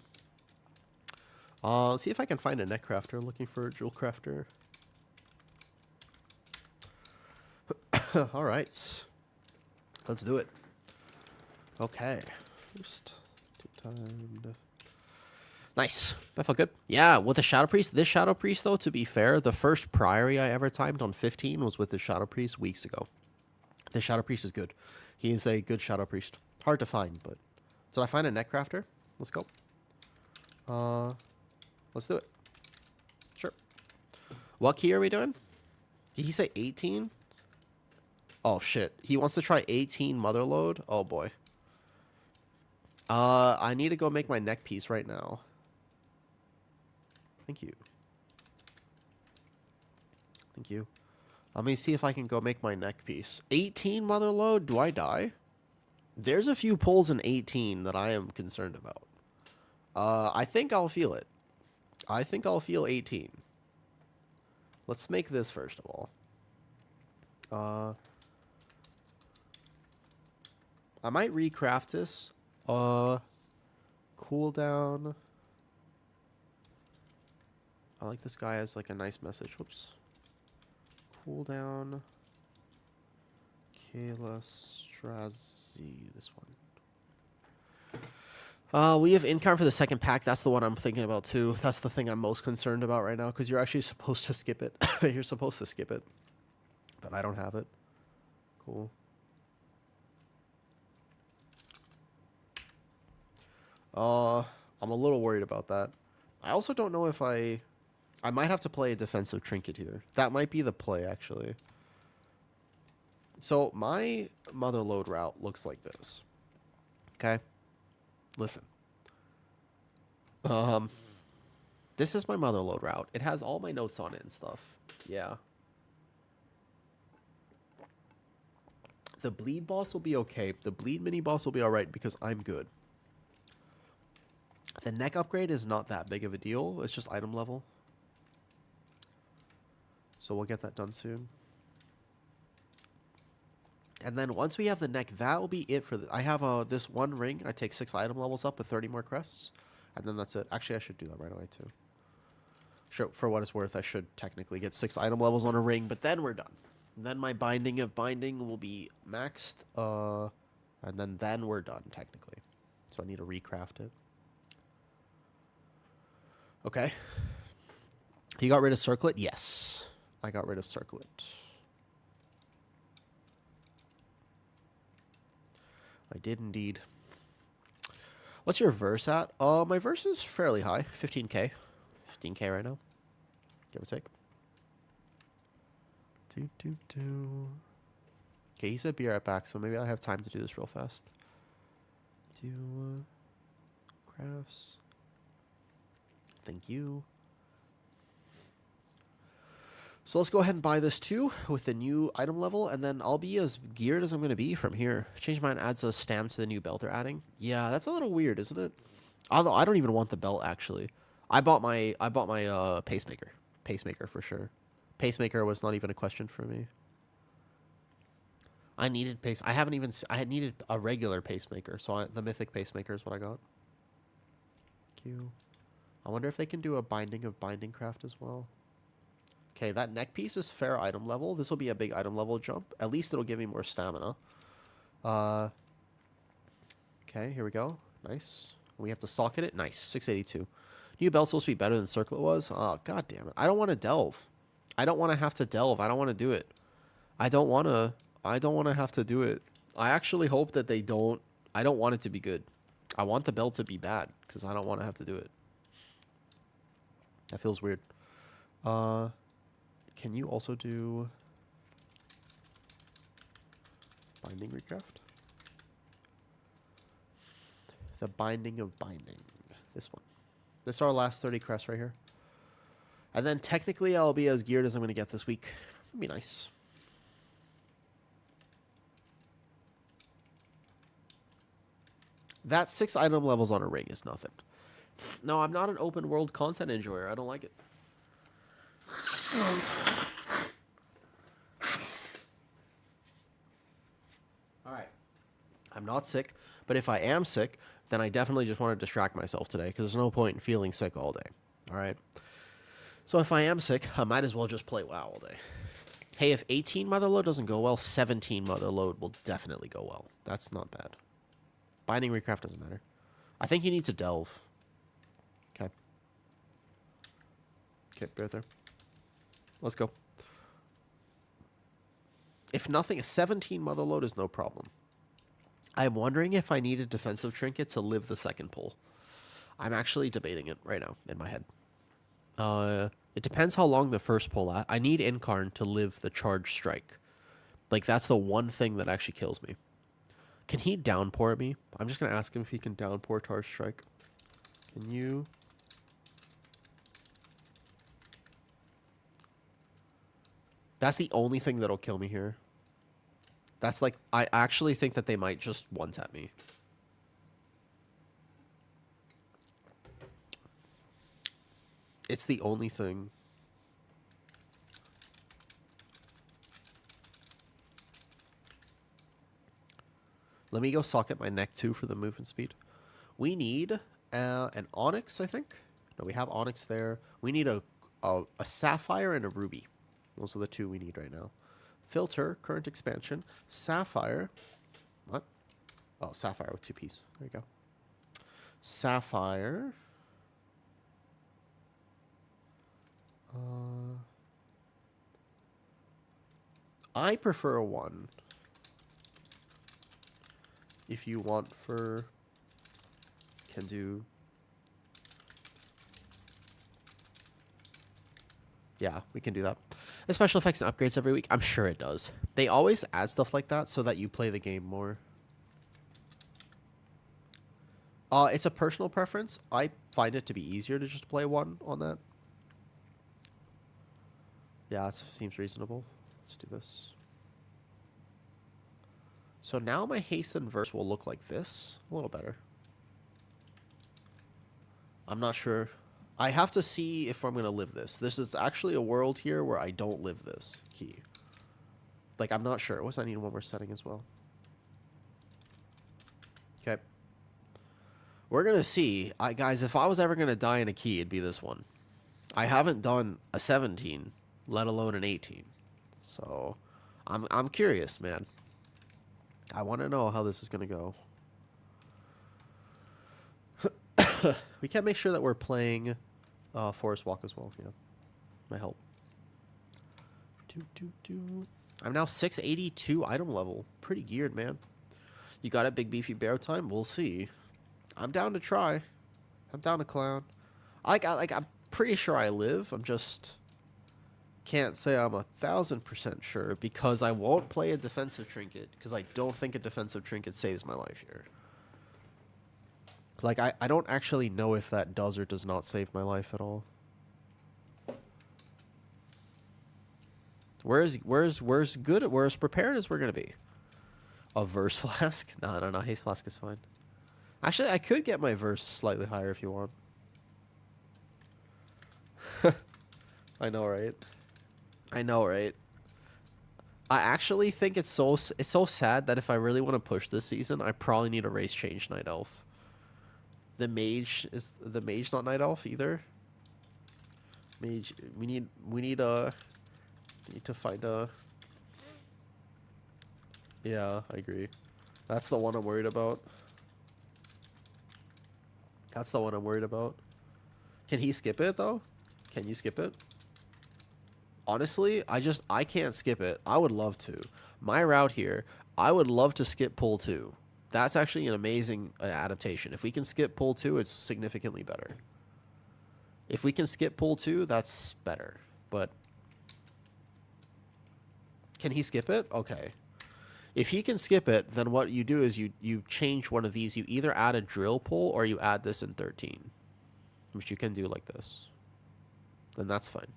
Let's see if I can find a net crafter. I'm looking for a jewel crafter. All right. Let's do it. Okay. First, two-timed. Nice. That felt good. Yeah, with the Shadow Priest. This Shadow Priest, though, to be fair, the first Priory I ever timed on 15 was with the Shadow Priest weeks ago. The Shadow Priest is good. He is a good Shadow Priest. Hard to find, but... Did I find a net crafter? Let's go. Let's do it. Sure. What key are we doing? Did he say 18? Oh, shit. He wants to try 18 Motherlode? Oh, boy. I need to go make my neck piece right now. Thank you. Thank you. Let me see if I can go make my neck piece. 18 Motherlode? Do I die? There's a few pulls in 18 that I am concerned about. I think I'll feel it. I think I'll feel 18. Let's make this first of all. I might recraft this. Cooldown. I like this guy as like a nice message. Whoops. Cooldown. Kayla Strazi. This one. We have income for the second pack. That's the one I'm thinking about too. That's the thing I'm most concerned about right now because you're actually supposed to skip it. You're supposed to skip it. But I don't have it. Cool. I'm a little worried about that. I also don't know if I might have to play a defensive trinket here. That might be the play, actually. So, my Motherlode route looks like this. Okay? Listen. This is my Motherlode route. It has all my notes on it and stuff. Yeah. The bleed boss will be okay. The bleed mini boss will be alright because I'm good. The neck upgrade is not that big of a deal. It's just item level. So we'll get that done soon. And then once we have the neck, that will be it for the... I have this one ring. I take 6 item levels up with 30 more crests. And then that's it. Actually, I should do that right away, too. Sure, for what it's worth, I should technically get 6 item levels on a ring, but then we're done. And then my binding of binding will be maxed. And then we're done, technically. So I need to recraft it. Okay. You got rid of Circlet? Yes. I got rid of Circlet. I did indeed. What's your verse at? My verse is fairly high. 15k. 15k right now. Give or take. Okay, he said be right back, so maybe I have time to do this real fast. Crafts. Thank you. So let's go ahead and buy this too with the new item level, and then I'll be as geared as I'm going to be from here. Change mine adds a stamp to the new belt they're adding. Yeah, that's a little weird, isn't it? Although I don't even want the belt actually. I bought my pacemaker. Pacemaker for sure. Pacemaker was not even a question for me. I needed pace. I had needed a regular pacemaker, so the mythic pacemaker is what I got. Thank you. I wonder if they can do a binding of binding craft as well. Okay, that neck piece is fair item level. This will be a big item level jump. At least it'll give me more stamina. Okay, here we go. Nice. We have to socket it. Nice. 682. New belt's supposed to be better than Circlet was. Oh, god damn it. I don't want to delve. I don't want to have to delve. I don't want to do it. I don't want to have to do it. I actually hope that they don't. I don't want it to be good. I want the belt to be bad because I don't want to have to do it. That feels weird. Can you also do binding recraft? The binding of binding. This one. This is our last 30 crests right here. And then technically I'll be as geared as I'm going to get this week. It'd be nice. That 6 item levels on a ring is nothing. No, I'm not an open world content enjoyer. I don't like it. Alright. I'm not sick, but if I am sick, then I definitely just want to distract myself today, because there's no point in feeling sick all day. All right. So if I am sick, I might as well just play WoW all day. Hey, if 18 Motherload doesn't go well, 17 Motherload will definitely go well. That's not bad. Binding Recraft doesn't matter. I think you need to delve. Okay. Okay, bear there. Let's go. If nothing, a 17 Motherload is no problem. I'm wondering if I need a defensive trinket to live the second pull. I'm actually debating it right now in my head. It depends how long the first pull at. I need Incarn to live the charge strike. Like, that's the one thing that actually kills me. Can he downpour at me? I'm just going to ask him if he can downpour charge strike. Can you? That's the only thing that'll kill me here. That's like, I actually think that they might just one-tap me. It's the only thing. Let me go socket my neck too for the movement speed. We need an Onyx, I think. No, we have Onyx there. We need a Sapphire and a Ruby. Those are the two we need right now. Filter, current expansion, Sapphire. What? Oh, Sapphire with 2 Ps. There you go. Sapphire. I prefer a 1. If you want for... Can do... Yeah, we can do that. The special effects and upgrades every week? I'm sure it does. They always add stuff like that so that you play the game more. It's a personal preference. I find it to be easier to just play 1 on that. Yeah, it seems reasonable. Let's do this. So now my hasten verse will look like this. A little better. I'm not sure. I have to see if I'm going to live this. This is actually a world here where I don't live this key. Like, I'm not sure. I need one more setting as well. Okay. We're going to see. Guys, if I was ever going to die in a key, it'd be this one. I haven't done a 17, let alone an 18. So, I'm curious, man. I want to know how this is going to go. We can't make sure that we're playing Forest Walk as well. Yeah. Might help. I'm now 682 item level. Pretty geared, man. You got a big beefy bear time? We'll see. I'm down to try. I'm down to clown. I'm pretty sure I live. I'm just can't say I'm 1,000% sure because I won't play a defensive trinket because I don't think a defensive trinket saves my life here. Like, I don't actually know if that does or does not save my life at all. We're as prepared as we're going to be. A verse flask? No. Haste flask is fine. Actually, I could get my verse slightly higher if you want. I know, right? I know, right? I actually think it's so sad that if I really want to push this season, I probably need a race change Night Elf. The mage not Night Elf either. Mage, we need to find a. Yeah, I agree. That's the one I'm worried about. That's the one I'm worried about. Can he skip it though? Can you skip it? Honestly, I can't skip it. I would love to. My route here, I would love to skip pull 2. That's actually an amazing adaptation. If we can skip pull 2, it's significantly better. If we can skip pull 2, that's better. But can he skip it? Okay. If he can skip it, then what you do is you change one of these. You either add a drill pull or you add this in 13, which you can do like this. Then that's fine.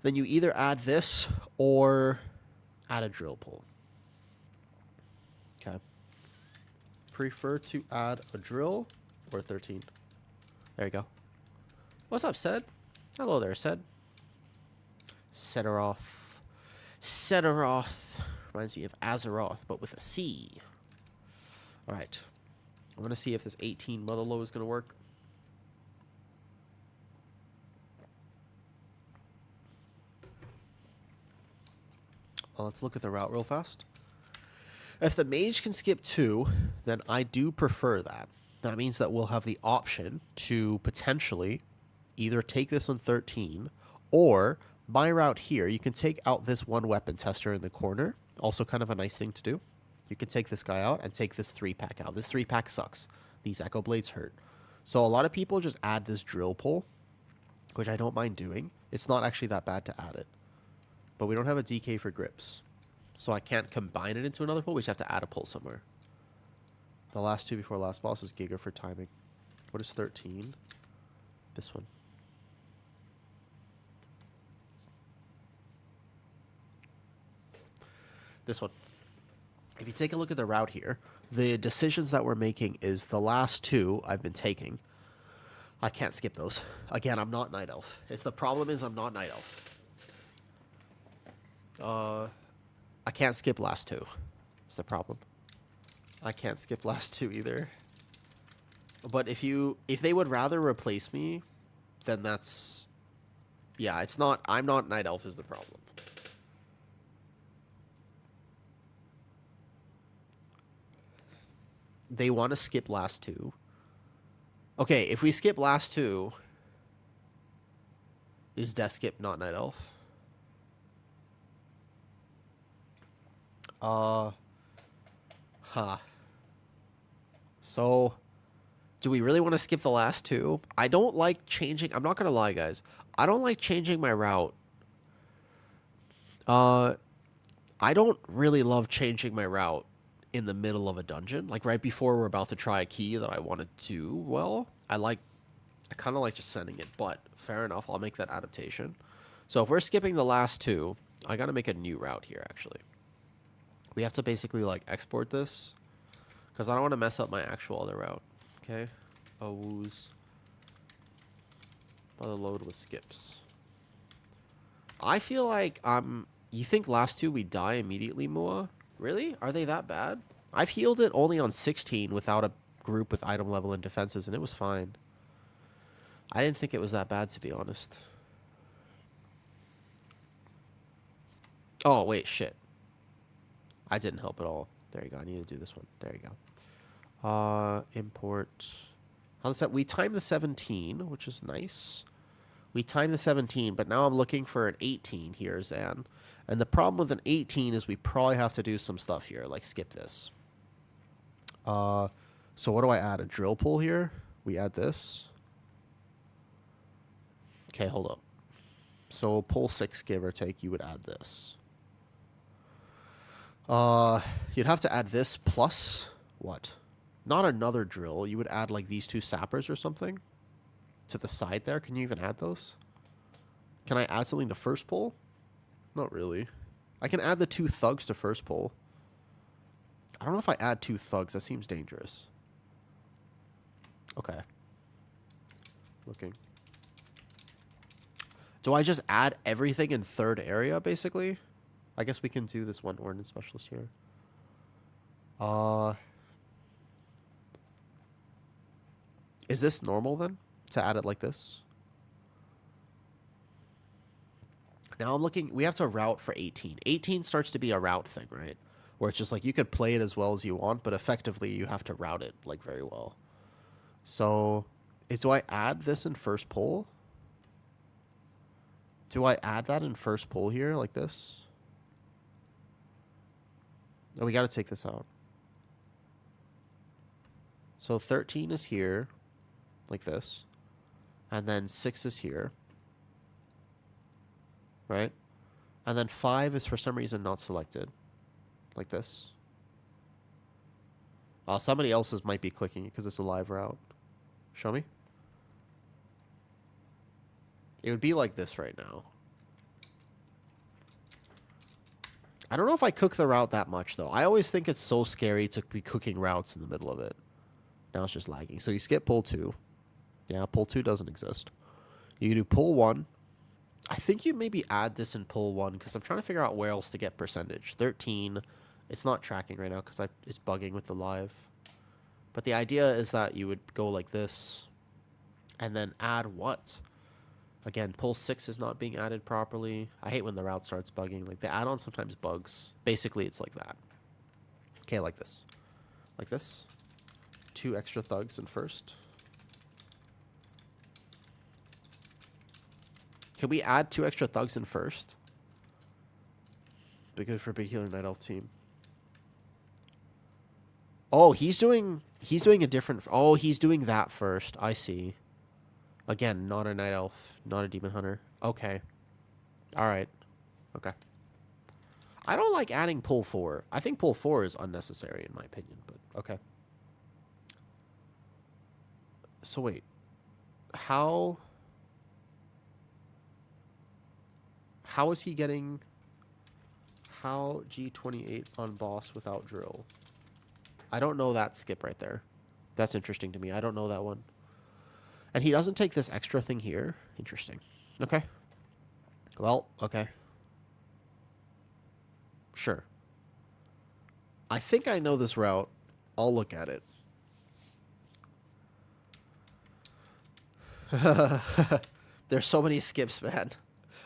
Then you either add this or add a drill pull. Okay. Prefer to add a drill or 13. There you go. What's up, Sed? Hello there, Sed. Sedaroth. Sedaroth. Reminds me of Azeroth, but with a C. Alright. I'm going to see if this 18 Motherload is going to work. Let's look at the route real fast. If the mage can skip 2, then I do prefer that. That means that we'll have the option to potentially either take this on 13, or my route here, you can take out this one weapon tester in the corner. Also kind of a nice thing to do. You can take this guy out and take this 3-pack out. This 3-pack sucks. These Echo Blades hurt. So a lot of people just add this drill pull, which I don't mind doing. It's not actually that bad to add it. But we don't have a DK for grips. So I can't combine it into another pull. We just have to add a pull somewhere. The last 2 before last boss is Giga for timing. What is 13? This one. This one. If you take a look at the route here, the decisions that we're making is the last 2 I've been taking. I can't skip those. Again, I'm not Night Elf. The problem is I'm not Night Elf. I can't skip last 2. It's the problem. I can't skip last 2 either. But if they would rather replace me, then that's... Yeah, it's not... I'm not Night Elf is the problem. They want to skip last 2. Okay, if we skip last 2, is Death Skip not Night Elf? So, do we really want to skip the last 2? I don't like changing... I'm not going to lie, guys. I don't like changing my route. I don't really love changing my route in the middle of a dungeon. Like, right before we're about to try a key that I want to do well. I kind of like just sending it, but fair enough. I'll make that adaptation. So, if we're skipping the last 2, I got to make a new route here, actually. We have to basically, like, export this. Because I don't want to mess up my actual other route. Okay. Awoo's. Other load with skips. I feel like you think last 2 we die immediately, Mua? Really? Are they that bad? I've healed it only on 16 without a group with item level and defensives, and it was fine. I didn't think it was that bad, to be honest. Oh, wait, shit. I didn't help at all. There you go. I need to do this one. There you go. Import. How's that? We timed the 17, which is nice. We timed the 17, but now I'm looking for an 18 here, Zan. And the problem with an 18 is we probably have to do some stuff here, like skip this. So what do I add? A drill pull here? We add this. Okay, hold up. So pull 6, give or take, you would add this. You'd have to add this plus what? Not another drill. You would add like these 2 sappers or something to the side there. Can you even add those? Can I add something to first pull? Not really. I can add the 2 thugs to first pull. I don't know if I add 2 thugs. That seems dangerous. Okay. Looking. Do I just add everything in third area, basically? I guess we can do this one ordnance specialist here. Is this normal, then? To add it like this? Now I'm looking... We have to route for 18. 18 starts to be a route thing, right? Where it's just like, you could play it as well as you want, but effectively you have to route it, like, very well. So, do I add this in first pull? Do I add that in first pull here, like this? No, we got to take this out. So 13 is here, like this. And then 6 is here. Right? And then 5 is for some reason not selected. Like this. Oh, somebody else's might be clicking it because it's a live route. Show me. It would be like this right now. I don't know if I cook the route that much, though. I always think it's so scary to be cooking routes in the middle of it. Now it's just lagging. So you skip pull 2. Yeah, pull 2 doesn't exist. You can do pull 1. I think you maybe add this in pull 1 because I'm trying to figure out where else to get percentage. 13. It's not tracking right now because it's bugging with the live. But the idea is that you would go like this and then add what? Again, pull 6 is not being added properly. I hate when the route starts bugging. Like, the add-on sometimes bugs. Basically, it's like that. Okay, like this. Like this. 2 extra thugs in first. Can we add 2 extra thugs in first? Be good for Big Healer Night Elf team. Oh, he's doing a different... Oh, he's doing that first. I see. Again, not a Night Elf. Not a Demon Hunter. Okay. Alright. Okay. I don't like adding pull 4. I think pull 4 is unnecessary in my opinion, but okay. So wait. How is he getting... How G28 on boss without drill? I don't know that skip right there. That's interesting to me. I don't know that one. And he doesn't take this extra thing here. Interesting. Okay. Well, okay. Sure. I think I know this route. I'll look at it. There's so many skips, man.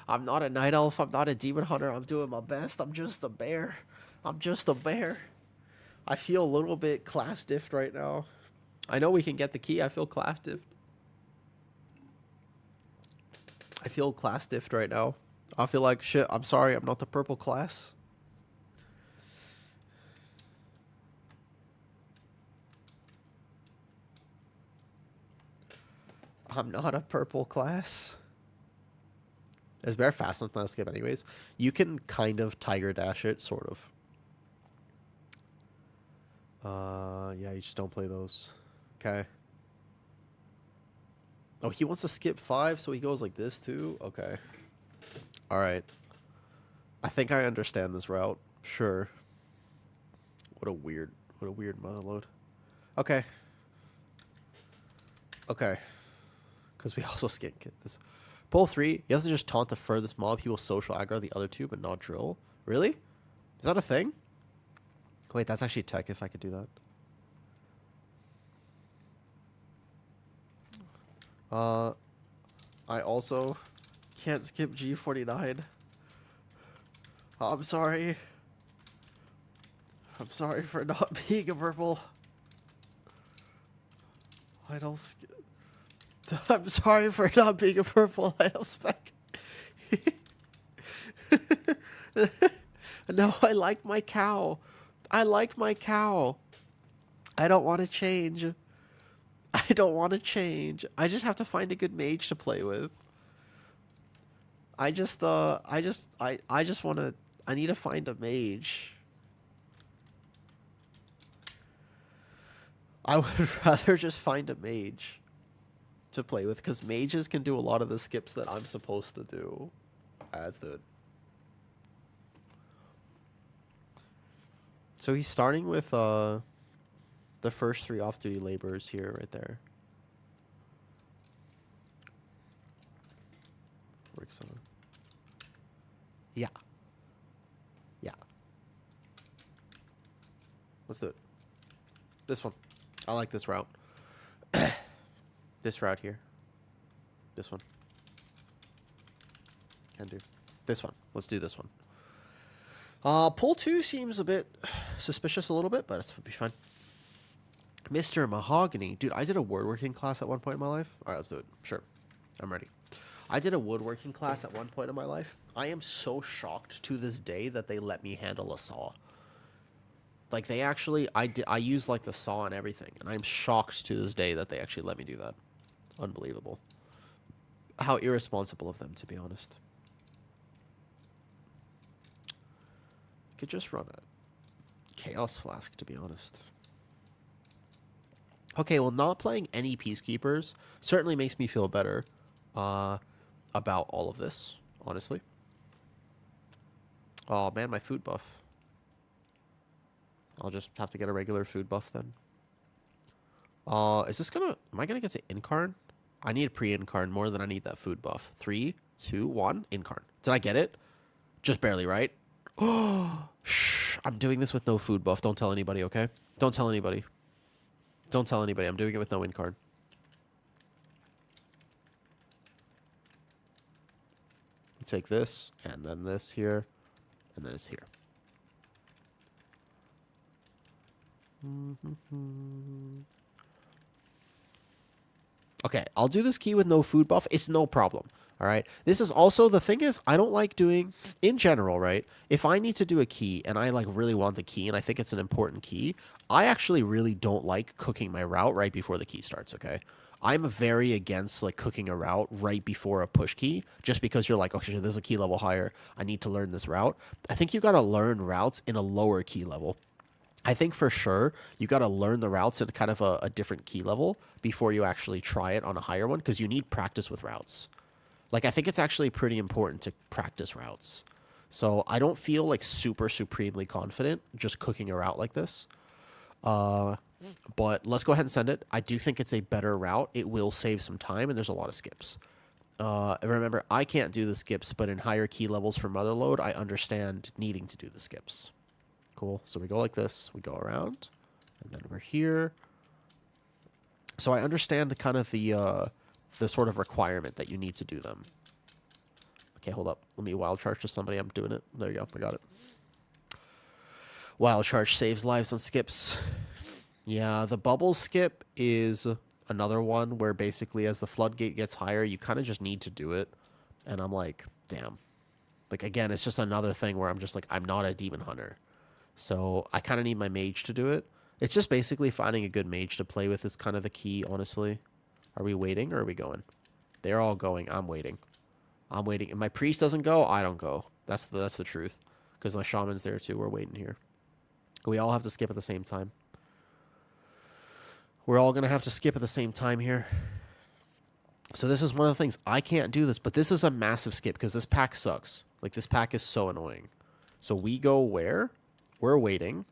I'm not a Night Elf. I'm not a Demon Hunter. I'm doing my best. I'm just a bear. I'm just a bear. I feel a little bit class diffed right now. I know we can get the key. I feel class diffed. I feel class diffed right now. I feel like, shit, I'm sorry. I'm not the purple class. I'm not a purple class. Is bear fast enough to skip anyways? You can kind of tiger dash it, sort of. Yeah, you just don't play those. Okay. Oh, he wants to skip 5, so he goes like this too? Okay. Alright. I think I understand this route. Sure. What a weird motherload. Okay. Okay. Because we also skip this. Pull 3, he has to just taunt the furthest mob. He will social aggro the other 2, but not drill. Really? Is that a thing? Wait, that's actually tech if I could do that. I also can't skip G49. I'm sorry. I'm sorry for not being a purple. I don't skip. I'm sorry for not being a purple idol spec. No, I like my cow. I like my cow. I don't want to change. I don't want to change. I just have to find a good mage to play with. I just want to... I need to find a mage. I would rather just find a mage to play with, because mages can do a lot of the skips that I'm supposed to do as the... So he's starting with the first 3 off-duty laborers here, right there. Works on. Yeah. Yeah. Let's do it. This one. I like this route. This route here. This one. Can do. This one. Let's do this one. Pull 2 seems a bit suspicious a little bit, but it's be fine. Mr. Mahogany. Dude, I did a woodworking class at one point in my life. Alright, let's do it. Sure. I'm ready. I did a woodworking class at one point in my life. I am so shocked to this day that they let me handle a saw. Like, they actually... I use, like, the saw and everything. And I'm shocked to this day that they actually let me do that. Unbelievable. How irresponsible of them, to be honest. Could just run a Chaos Flask, to be honest. Okay, well, not playing any Peacekeepers certainly makes me feel better about all of this, honestly. Oh, man, my food buff. I'll just have to get a regular food buff then. Is this gonna... Am I gonna get to Incarn? I need a pre-Incarn more than I need that food buff. 3, 2, 1, Incarn. Did I get it? Just barely, right? Oh, shh. I'm doing this with no food buff. Don't tell anybody, okay? Don't tell anybody. Don't tell anybody. I'm doing it with no Incarn. take this, and then this here, and then it's here. Okay, I'll do this key with no food buff. It's no problem. All right. This is also the thing is I don't like doing in general, right? If I need to do a key and I like really want the key and I think it's an important key, I actually really don't like cooking my route right before the key starts, okay? I'm very against like cooking a route right before a push key just because you're like, okay, there's a key level higher. I need to learn this route. I think you got to learn routes in a lower key level. I think for sure you got to learn the routes in kind of a different key level before you actually try it on a higher one because you need practice with routes. Like, I think it's actually pretty important to practice routes. So I don't feel like super supremely confident just cooking a route like this. But let's go ahead and send it. I do think it's a better route. It will save some time, and there's a lot of skips. Remember, I can't do the skips, but in higher key levels for Motherload, I understand needing to do the skips. Cool. So we go like this. We go around, and then we're here. So I understand kind of the sort of requirement that you need to do them. Okay, hold up. Let me wild charge to somebody. I'm doing it. There you go. I got it. Wild charge saves lives on skips. Yeah, the bubble skip is another one where basically as the floodgate gets higher, you kind of just need to do it. And I'm like, damn. Like, again, it's just another thing where I'm just like, I'm not a demon hunter. So I kind of need my mage to do it. It's just basically finding a good mage to play with is kind of the key, honestly. Are we waiting or are we going? They're all going. I'm waiting. I'm waiting. If my priest doesn't go, I don't go. That's the truth. Because my shaman's there too. We're waiting here. We all have to skip at the same time. We're all going to have to skip at the same time here. So this is one of the things. I can't do this, but this is a massive skip because this pack sucks. Like, this pack is so annoying. So we go where? We're waiting.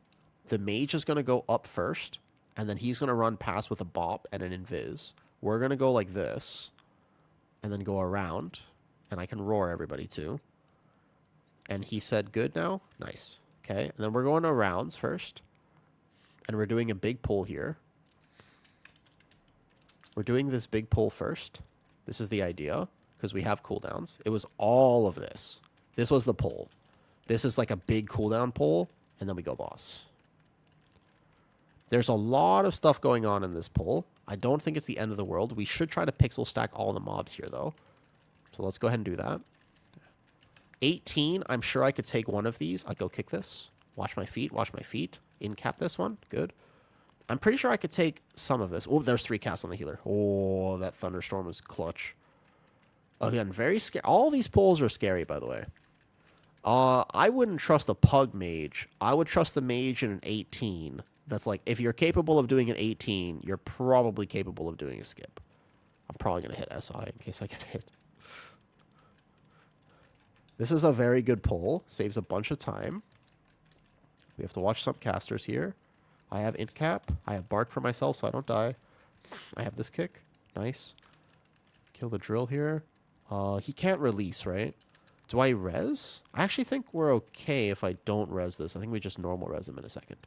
The mage is going to go up first, and then he's going to run past with a bop and an invis. We're going to go like this, and then go around, and I can roar everybody too. And he said good now? Nice. Okay, and then we're going to rounds first, and we're doing a big pull here. We're doing this big pull first. This is the idea, because we have cooldowns. It was all of this. This was the pull. This is like a big cooldown pull, and then we go boss. There's a lot of stuff going on in this pull. I don't think it's the end of the world. We should try to pixel stack all the mobs here, though. So let's go ahead and do that. 18, I'm sure I could take one of these. I'll go kick this. Watch my feet, watch my feet. In-cap this one. Good. I'm pretty sure I could take some of this. Oh, there's 3 casts on the healer. Oh, that thunderstorm was clutch. Again, very scary. All these pulls are scary, by the way. I wouldn't trust a pug mage. I would trust the mage in an 18. That's like, if you're capable of doing an 18, you're probably capable of doing a skip. I'm probably going to hit SI in case I get hit. This is a very good pull. Saves a bunch of time. We have to watch some casters here. I have in-cap. I have bark for myself so I don't die. I have this kick. Nice. Kill the drill here. He can't release, right? Do I res? I actually think we're okay if I don't res this. I think we just normal res him in a second.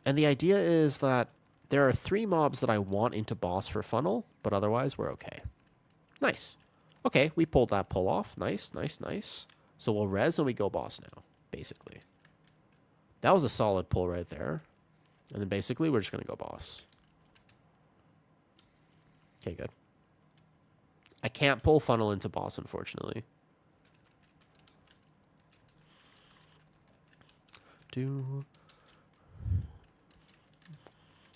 And the idea is that there are 3 mobs that I want into boss for funnel, but otherwise we're okay. Nice. Okay, we pulled that pull off. Nice, nice, nice. So we'll res and we go boss now, basically. That was a solid pull right there. And then basically we're just going to go boss. Okay, good. I can't pull funnel into boss, unfortunately.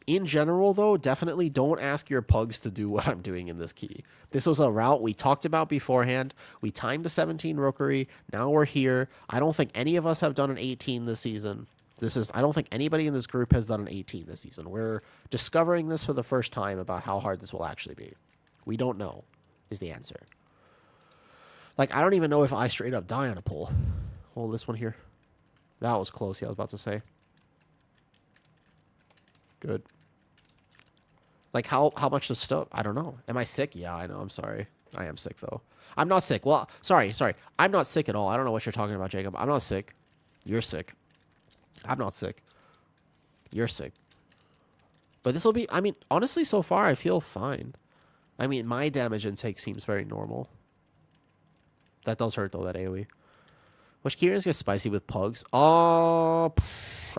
In general, though, definitely don't ask your pugs to do what I'm doing in this key. This was a route we talked about beforehand. We timed a 17 rookery. Now we're here. I don't think any of us have done an 18 this season. I don't think anybody in this group has done an 18 this season. We're discovering this for the first time about how hard this will actually be. We don't know, is the answer. Like, I don't even know if I straight up die on a pull. Hold this one here. That was close, yeah, I was about to say. Good. Like, how much does stuff? I don't know. Am I sick? Yeah, I know. I'm sorry. I am sick, though. I'm not sick. Well, sorry. I'm not sick at all. I don't know what you're talking about, Jacob. I'm not sick. You're sick. I'm not sick. You're sick. But this will be... I mean, honestly, so far, I feel fine. I mean, my damage intake seems very normal. That does hurt, though, that AoE. Which Kieran's get spicy with pugs? I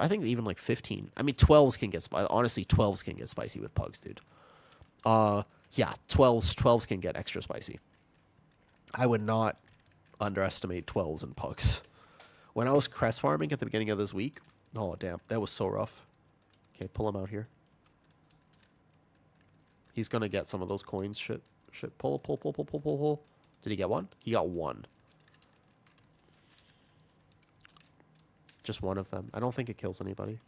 think even like 15. I mean, 12s can get spicy. Honestly, 12s can get spicy with pugs, dude. Yeah, 12s can get extra spicy. I would not underestimate 12s and pugs. When I was crest farming at the beginning of this week, oh, damn, that was so rough. Okay, pull him out here. He's going to get some of those coins. Shit. Pull. Did he get one? He got one. Just one of them. I don't think it kills anybody.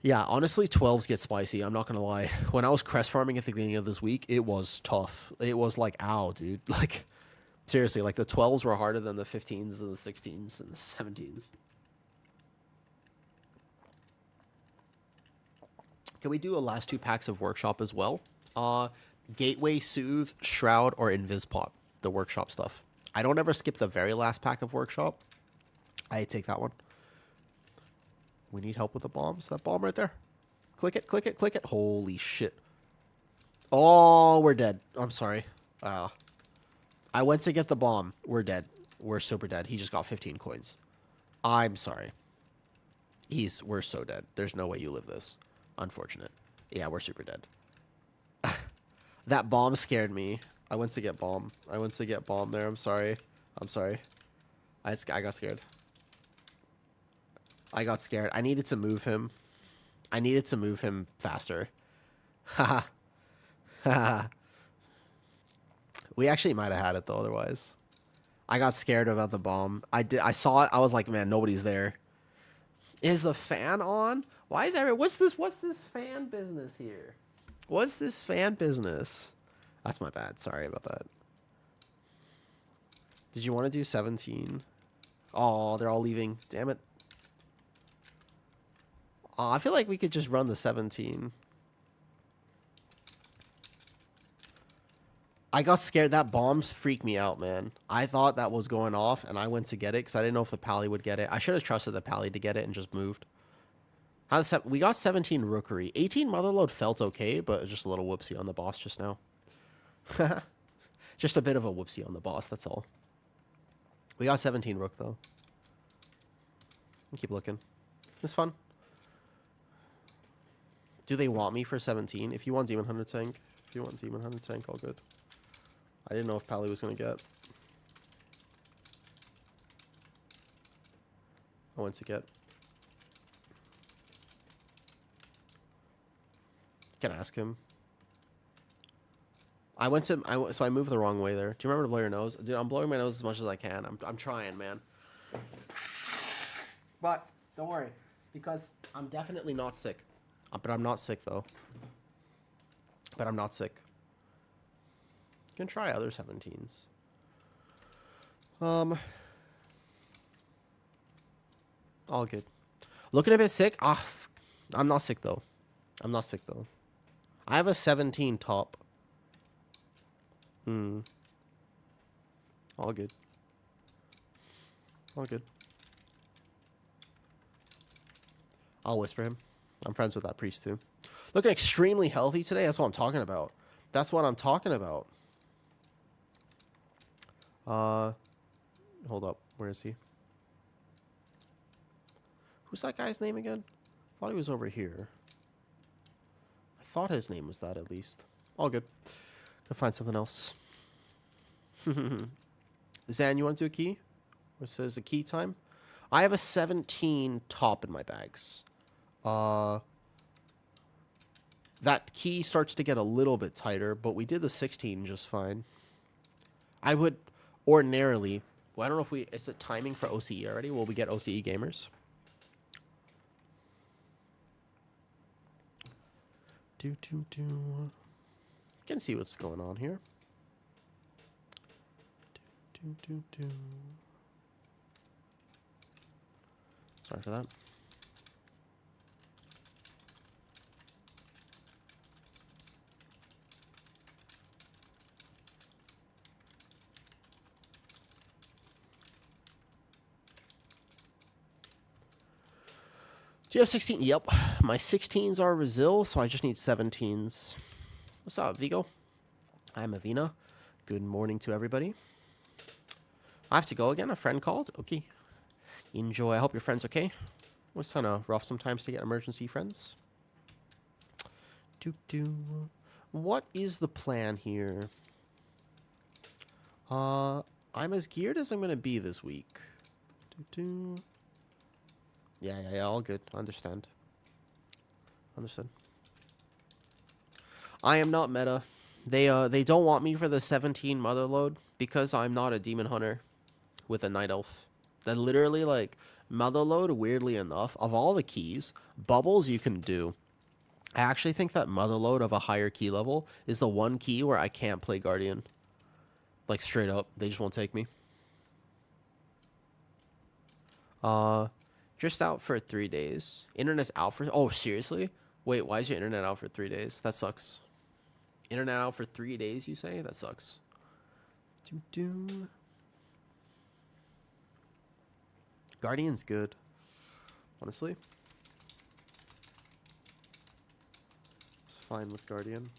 Yeah, honestly, 12s get spicy. I'm not going to lie. When I was crest farming at the beginning of this week, it was tough. It was like, ow, dude. Like, seriously, like the 12s were harder than the 15s and the 16s and the 17s. Can we do a last 2 packs of Workshop as well? Gateway, Soothe, Shroud, or Invispot. The Workshop stuff. I don't ever skip the very last pack of Workshop. I take that one. We need help with the bombs. That bomb right there. Click it. Holy shit. Oh, we're dead. I'm sorry. I went to get the bomb. We're dead. We're super dead. He just got 15 coins. I'm sorry. We're so dead. There's no way you live this. Unfortunate. Yeah, we're super dead. That bomb scared me. I went to get bomb there. I'm sorry. I got scared. I needed to move him. Faster. Haha. We actually might have had it, though, otherwise. I got scared about the bomb. I saw it. I was like, man, nobody's there. Is the fan on? Why is what's this fan business here? What's this fan business? That's my bad. Sorry about that. Did you want to do 17? Oh, they're all leaving. Damn it. Oh, I feel like we could just run the 17. I got scared. That bombs freaked me out, man. I thought that was going off, and I went to get it because I didn't know if the pally would get it. I should have trusted the pally to get it and just moved. We got 17 Rookery. 18 Motherload felt okay, but just a little whoopsie on the boss just now. Just a bit of a whoopsie on the boss, that's all. We got 17 Rook, though. Keep looking. It's fun. Do they want me for 17? If you want Demon Hunter Tank, all good. I didn't know if Pally was going to get. I went to get. Can ask him. So I moved the wrong way there. Do you remember to blow your nose? Dude, I'm blowing my nose as much as I can. I'm trying, man. But don't worry, because I'm definitely not sick. But I'm not sick, though. You can try other 17s. All good. Looking a bit sick. I'm not sick, though. I have a 17 top. All good. I'll whisper him. I'm friends with that priest, too. Looking extremely healthy today. That's what I'm talking about. Hold up. Where is he? Who's that guy's name again? I thought he was over here. I thought his name was that, at least. All good. Go find something else. Zan, you want to do a key? It says a key time. I have a 17 top in my bags. That key starts to get a little bit tighter, but we did the 16 just fine. I would ordinarily... Well, I don't know if we... Is it timing for OCE already? Will we get OCE gamers? Can see what's going on here. Sorry for that. Do you have 16? Yep. My 16s are Resil, so I just need 17s. What's up, Vigo? I'm Avina. Good morning to everybody. I have to go again. A friend called. Okay. Enjoy. I hope your friend's okay. It's kind of rough sometimes to get emergency friends. What is the plan here? I'm as geared as I'm gonna be this week. Yeah. All good. Understand. Understood. I am not meta. They don't want me for the 17 mother load because I'm not a demon hunter with a night elf. That literally like mother load. Weirdly enough, of all the keys, bubbles you can do. I actually think that mother load of a higher key level is the one key where I can't play guardian. Like straight up, they just won't take me. Just out for 3 days. Internet's out for. Oh, seriously? Wait, why is your internet out for 3 days? That sucks. Internet out for 3 days, you say? That sucks. Guardian's good. Honestly. It's fine with Guardian.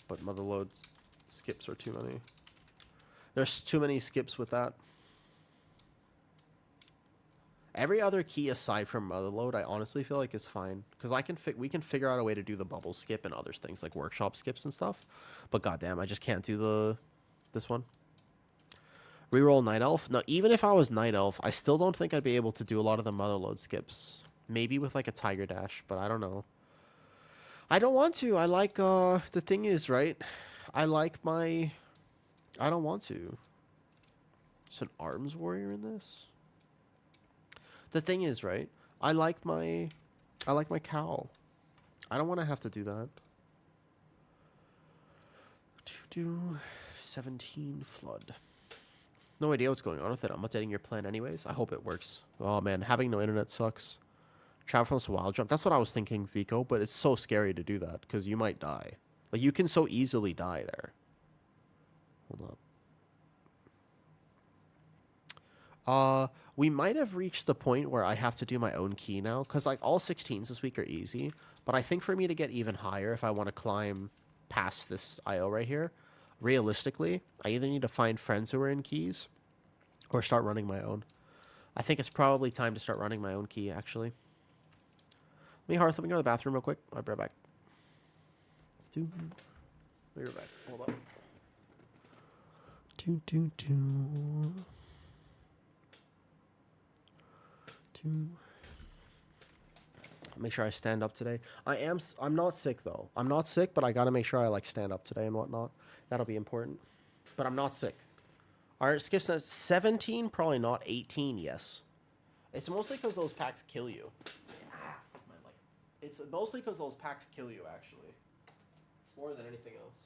But Motherload skips are too many. There's too many skips with that. Every other key aside from Motherload, I honestly feel like is fine because we can figure out a way to do the bubble skip and other things like workshop skips and stuff. But goddamn, I just can't do this one. Reroll Night Elf. No, even if I was Night Elf, I still don't think I'd be able to do a lot of the Motherload skips. Maybe with like a Tiger Dash, but I don't know. I don't want to. I like the thing is, right? I like my. I don't want to. It's an Arms Warrior in this. The thing is, right? I like my cow. I don't want to have to do that. 17 flood. No idea what's going on with it. I'm updating your plan anyways. I hope it works. Oh man, having no internet sucks. Travel from Wild Jump. That's what I was thinking, Vico, but it's so scary to do that because you might die. Like you can so easily die there. Hold up. We might have reached the point where I have to do my own key now, because like all 16s this week are easy, but I think for me to get even higher, if I want to climb past this IO right here, realistically, I either need to find friends who are in keys or start running my own. I think it's probably time to start running my own key, actually. Let me go to the bathroom real quick. I'll be right back. Be right back. Hold up. Make sure I stand up today. I'm not sick though. I'm not sick, but I gotta make sure I like stand up today and whatnot. That'll be important. But I'm not sick. Alright, skip says 17, probably not. 18, yes. It's mostly because those packs kill you. It's mostly because those packs kill you, actually. More than anything else.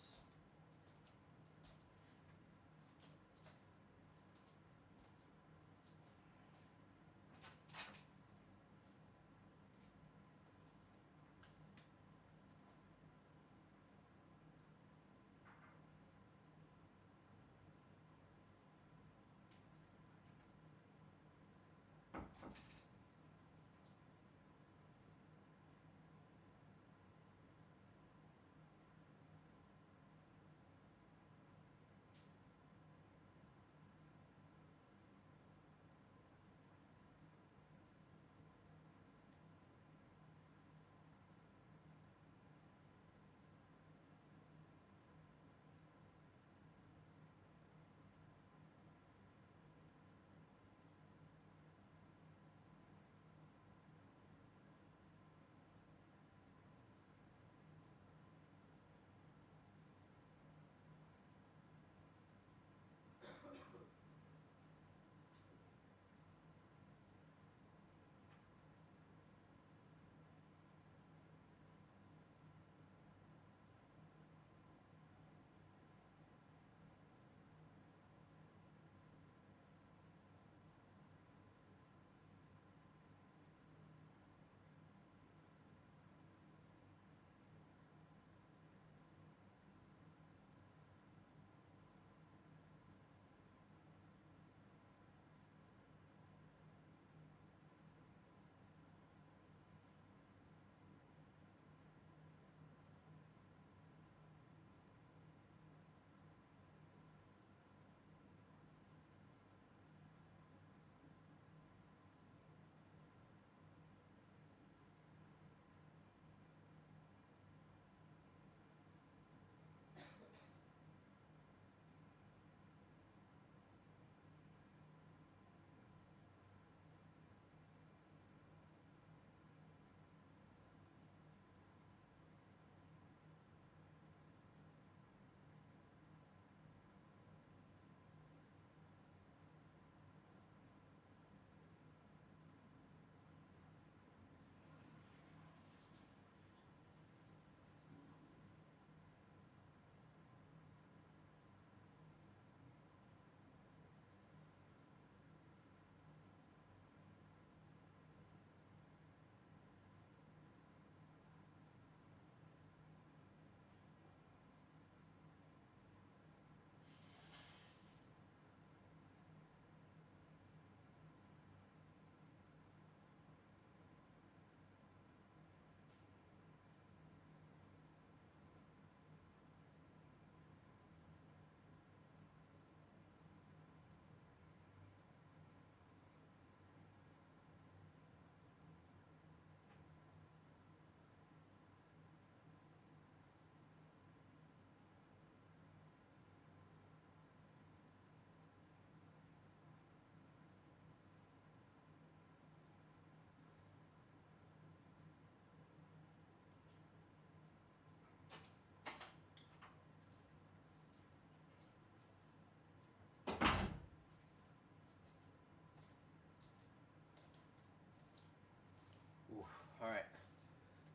Alright.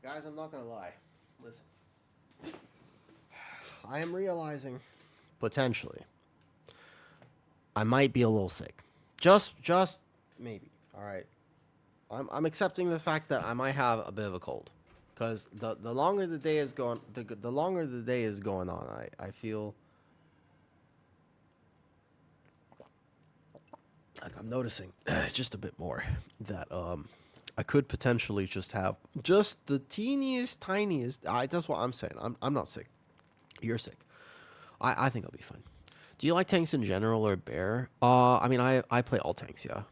Guys, I'm not gonna lie. Listen. I am realizing, potentially, I might be a little sick. Just maybe. Alright. I'm accepting the fact that I might have a bit of a cold. Because the longer the day is going, the longer the day is going on, I feel like I'm noticing just a bit more that I could potentially just have just the teeniest tiniest. That's what I'm saying. I'm not sick. You're sick. I think I'll be fine. Do you like tanks in general or bear? I mean I play all tanks. Yeah,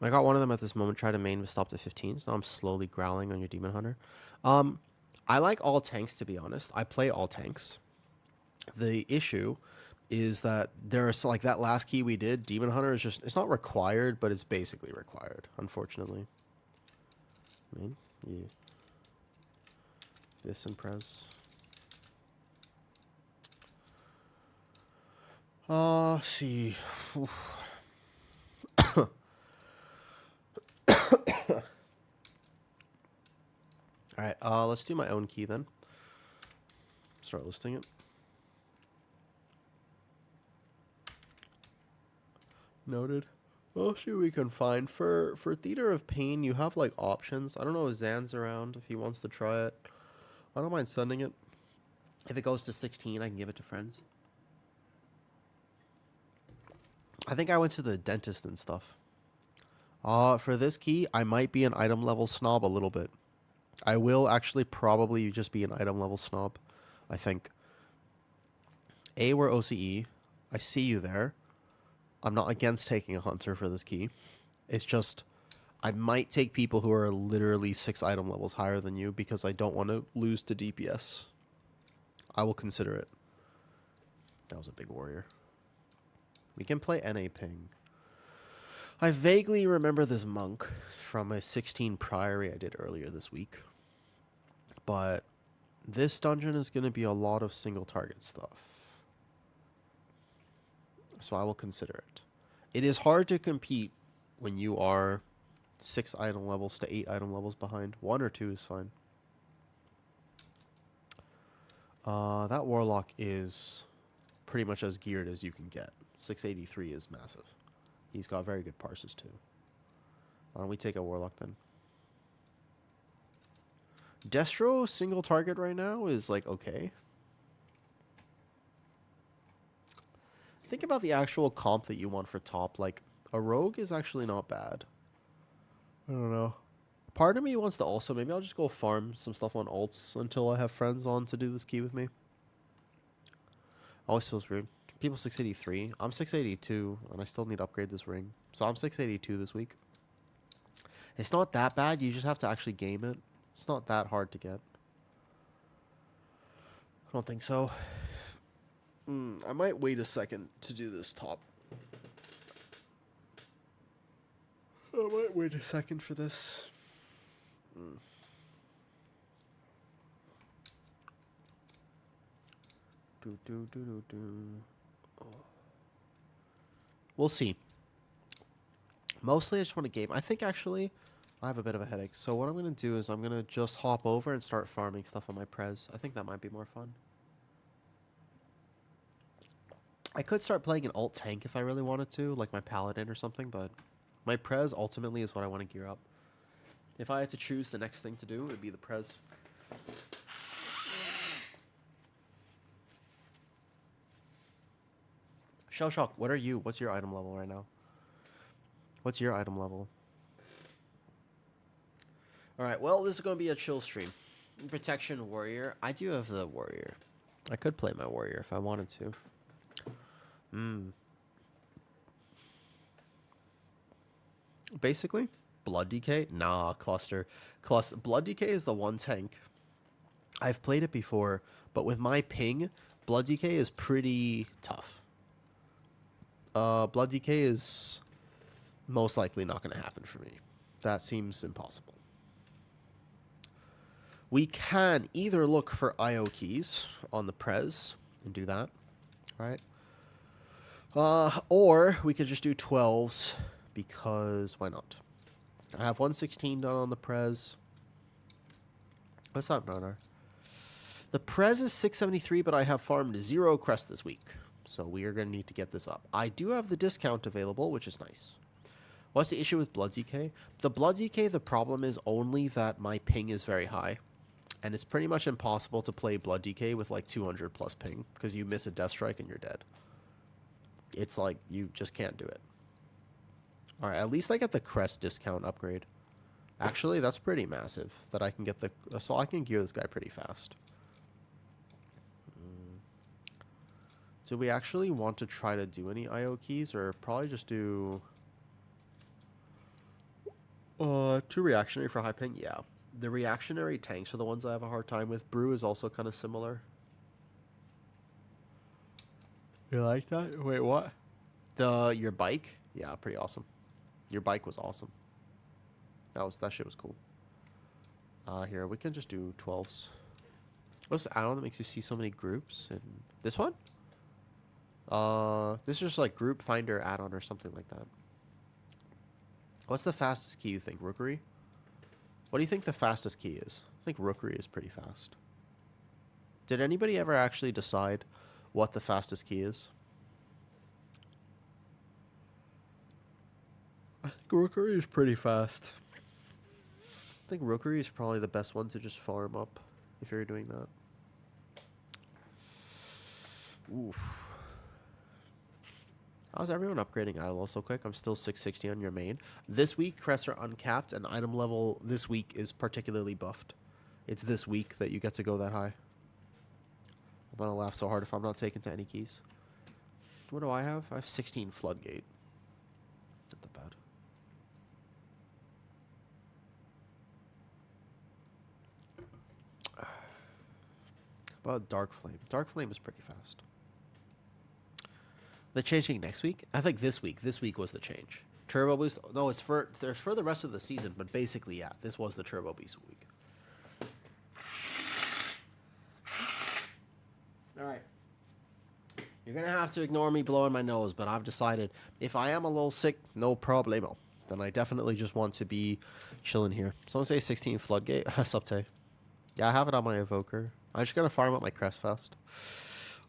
I got one of them at this moment. Try to main with stop to 15. So I'm slowly growling on your demon hunter. I like all tanks to be honest. I play all tanks. The issue is that there's like that last key we did, Demon Hunter is just it's not required, but it's basically required, unfortunately. I mean, yeah. This impress. See. Alright, let's do my own key then. Start listing it. Noted. Well, see what we can find. For Theater of Pain, you have, like, options. I don't know if Zan's around, if he wants to try it. I don't mind sending it. If it goes to 16, I can give it to friends. I think I went to the dentist and stuff. For this key, I might be an item level snob a little bit. I will actually probably just be an item level snob, I think. We're OCE. I see you there. I'm not against taking a hunter for this key. It's just, I might take people who are literally 6 item levels higher than you because I don't want to lose to DPS. I will consider it. That was a big warrior. We can play NA ping. I vaguely remember this monk from a 16 priory I did earlier this week. But this dungeon is going to be a lot of single target stuff. So I will consider it. It is hard to compete when you are 6 item levels to 8 item levels behind. 1 or 2 is fine. That warlock is pretty much as geared as you can get. 683 is massive. He's got very good parses too. Why don't we take a warlock then? Destro single target right now is like okay. Think about the actual comp that you want for top. Like, a rogue is actually not bad. I don't know. Part of me wants to also, maybe I'll just go farm some stuff on alts until I have friends on to do this key with me. Always feels weird. People 683. I'm 682, and I still need to upgrade this ring. So I'm 682 this week. It's not that bad. You just have to actually game it. It's not that hard to get. I don't think so. I might wait a second to do this top. I might wait a second for this. Oh. We'll see. Mostly I just want to game. I think actually I have a bit of a headache. So what I'm going to do is I'm going to just hop over and start farming stuff on my prez. I think that might be more fun. I could start playing an alt tank if I really wanted to, like my paladin or something, but my prez ultimately is what I want to gear up. If I had to choose the next thing to do, it would be the prez. Shell Shock, what are you? What's your item level right now? What's your item level? Alright, well, this is going to be a chill stream. Protection Warrior. I do have the Warrior. I could play my Warrior if I wanted to. Basically, Blood Decay? Nah, Cluster. Blood Decay is the one tank. I've played it before, but with my ping, Blood Decay is pretty tough. Blood Decay is most likely not going to happen for me. That seems impossible. We can either look for IO keys on the prez and do that, right? Or we could just do 12s because why not? I have 116 done on the prez. What's up, Nanar? The Prez is 673, but I have farmed 0 crest this week. So we are going to need to get this up. I do have the discount available, which is nice. What's the issue with Blood ZK? The Blood ZK, the problem is only that my ping is very high. And it's pretty much impossible to play Blood DK with like 200 plus ping. Because you miss a death strike and you're dead. It's like, you just can't do it. Alright, at least I get the crest discount upgrade. Actually, that's pretty massive. That I can get the... So I can gear this guy pretty fast. Do we actually want to try to do any IO keys? Or probably just do... 2 reactionary for high ping? Yeah. The reactionary tanks are the ones I have a hard time with. Brew is also kind of similar. You like that? Wait, what? Your bike? Yeah, pretty awesome. Your bike was awesome. That shit was cool. Here, we can just do 12s. What's the add-on that makes you see so many groups? And this one? This is just like group finder add-on or something like that. What's the fastest key you think? Rookery? What do you think the fastest key is? I think Rookery is pretty fast. Did anybody ever actually decide what the fastest key is? I think Rookery is pretty fast. I think Rookery is probably the best one to just farm up if you're doing that. Oof. How's everyone upgrading ILO so quick? I'm still 660 on your main. This week, crests are uncapped, and item level this week is particularly buffed. It's this week that you get to go that high. I'm gonna laugh so hard if I'm not taken to any keys. What do I have? I have 16 Floodgate. Not that bad. How about Dark Flame? Dark Flame is pretty fast. The changing next week? I think this week. This week was the change. Turbo Boost. No, it's for the rest of the season, but basically, yeah, this was the Turbo Boost week. All right. You're going to have to ignore me blowing my nose, but I've decided if I am a little sick, no problemo. Then I definitely just want to be chilling here. Someone say 16 Floodgate. Subte. Yeah, I have it on my Evoker. I'm just going to farm up my crest fast.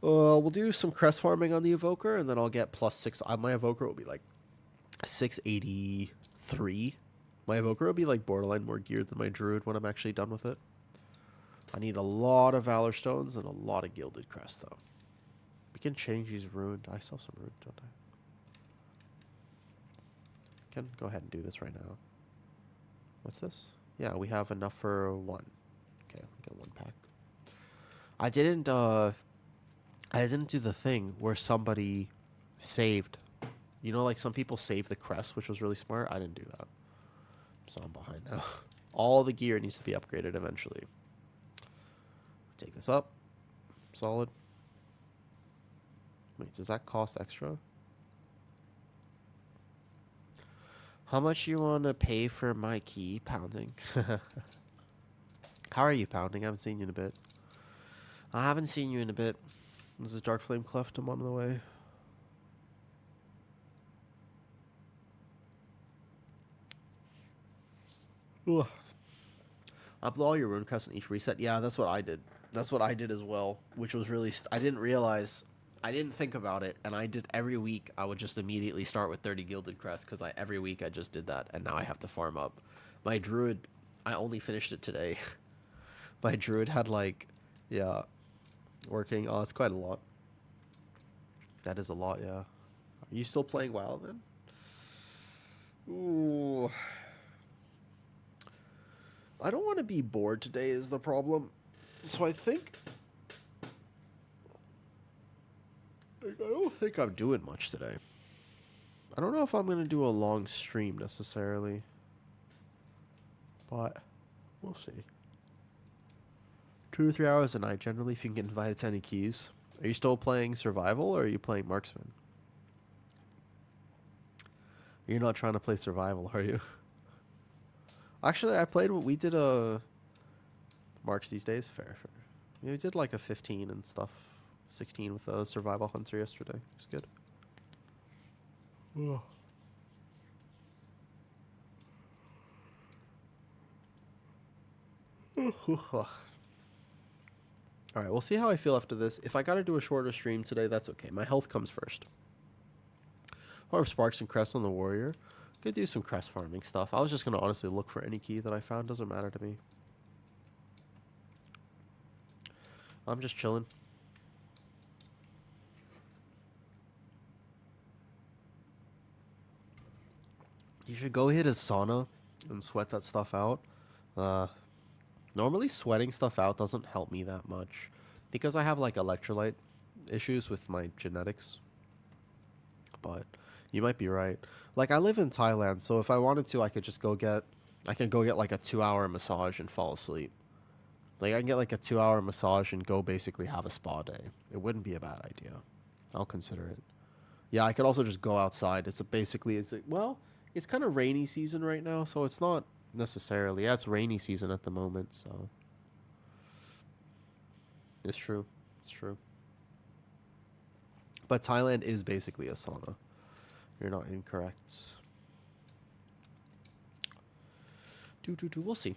We'll do some crest farming on the Evoker, and then I'll get +6. My Evoker will be like 683. My Evoker will be like borderline more geared than my Druid when I'm actually done with it. I need a lot of Valor Stones and a lot of Gilded Crest, though. We can change these Ruined. I still have some Ruined, don't I? Can go ahead and do this right now. What's this? Yeah, we have enough for 1. Okay, I'll get 1 pack. I didn't do the thing where somebody saved. You know, like some people save the crest, which was really smart. I didn't do that. So I'm behind now. All the gear needs to be upgraded eventually. Take this up. Solid. Wait, does that cost extra? How much you want to pay for my key pounding? How are you pounding? I haven't seen you in a bit. I haven't seen you in a bit. This is Dark Flame Cleft. I'm on the way. Ugh. Upload all your rune crests on each reset. Yeah, that's what I did. That's what I did as well, which was really... I didn't realize... I didn't think about it, and I did every week. I would just immediately start with 30 Gilded Crest, because every week I just did that, and now I have to farm up. My Druid... I only finished it today. My Druid had, like... Yeah... Working. Oh, it's quite a lot. That is a lot, yeah. Are you still playing WoW then? Ooh. I don't want to be bored today is the problem. So I think... I don't think I'm doing much today. I don't know if I'm going to do a long stream necessarily. But we'll see. 2 to 3 hours a night, generally, if you can get invited to any keys. Are you still playing Survival, or are you playing Marksman? You're not trying to play Survival, are you? Actually, I played what we did, Marks these days. Fair. Yeah, we did like a 15 and stuff. 16 with a Survival Hunter yesterday. It was good. Ugh. Alright, we'll see how I feel after this. If I gotta do a shorter stream today, that's okay. My health comes first. Or Sparks and Crest on the Warrior. Could do some crest farming stuff. I was just gonna honestly look for any key that I found. Doesn't matter to me. I'm just chilling. You should go hit a sauna and sweat that stuff out. Normally sweating stuff out doesn't help me that much because I have like electrolyte issues with my genetics. But you might be right. Like I live in Thailand, so if I wanted to, I could just go get like a 2-hour massage and fall asleep. Like I can get like a 2-hour massage and go basically have a spa day. It wouldn't be a bad idea. I'll consider it. Yeah, I could also just go outside. It's kind of rainy season right now, so it's not necessarily. Yeah, it's rainy season at the moment, so it's true. It's true. But Thailand is basically a sauna. You're not incorrect. We'll see.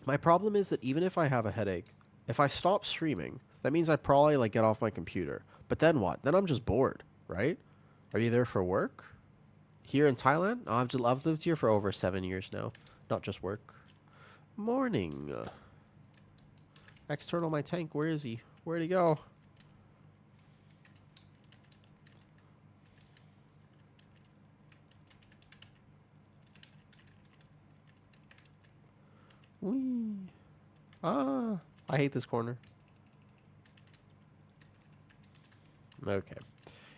My problem is that even if I have a headache, if I stop streaming, that means I probably like get off my computer. But then what? Then I'm just bored, right? Are you there for work? Here in Thailand? Oh, I've lived here for over 7 years now. Not just work. Morning. External my tank. Where is he? Where'd he go? Whee. Ah. I hate this corner. Okay.